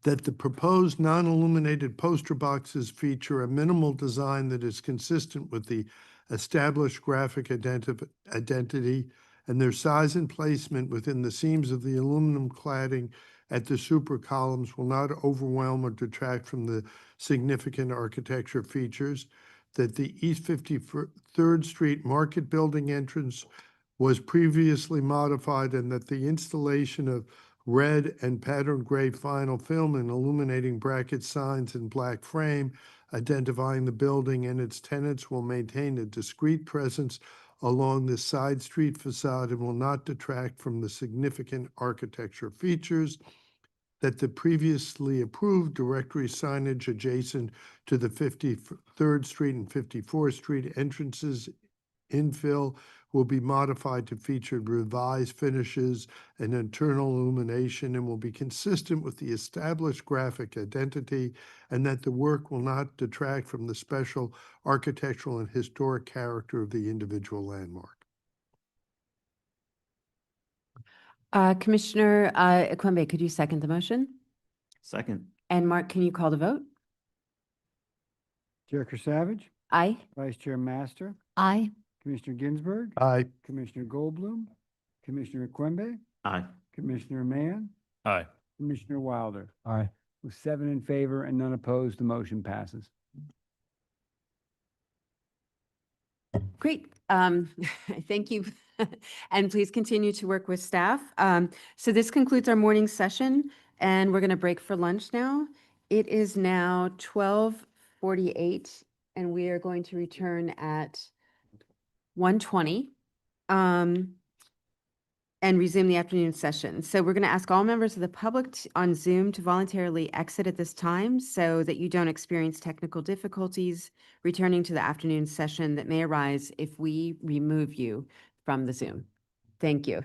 That the proposed non-illuminated poster boxes feature a minimal design that is consistent with the established graphic identity, and their size and placement within the seams of the aluminum cladding at the super columns will not overwhelm or detract from the significant architecture features. That the East 53rd Street Market Building entrance was previously modified, and that the installation of red and patterned gray vinyl film and illuminating bracket signs in black frame identifying the building and its tenants will maintain a discrete presence along the side street facade and will not detract from the significant architecture features. That the previously approved directory signage adjacent to the 53rd Street and 54th Street entrances infill will be modified to feature revised finishes and internal illumination and will be consistent with the established graphic identity, and that the work will not detract from the special architectural and historic character of the individual landmark. Commissioner Ekwembe, could you second the motion? Second. And Mark, can you call the vote? Chair Savage, Aye. Vice Chair Master, Aye. Commissioner Ginsburg, Aye. Commissioner Goldblum, Commissioner Quimby, Aye. Commissioner Mann, Aye. Commissioner Wilder. Aye. With 7 in favor and none opposed, the motion passes. Great. Thank you. And please continue to work with staff. So this concludes our morning session, and we're going to break for lunch now. It is now 12:48, and we are going to return at 1:20 and resume the afternoon session. So we're going to ask all members of the public on Zoom to voluntarily exit at this time so that you don't experience technical difficulties returning to the afternoon session that may arise if we remove you from the Zoom. Thank you.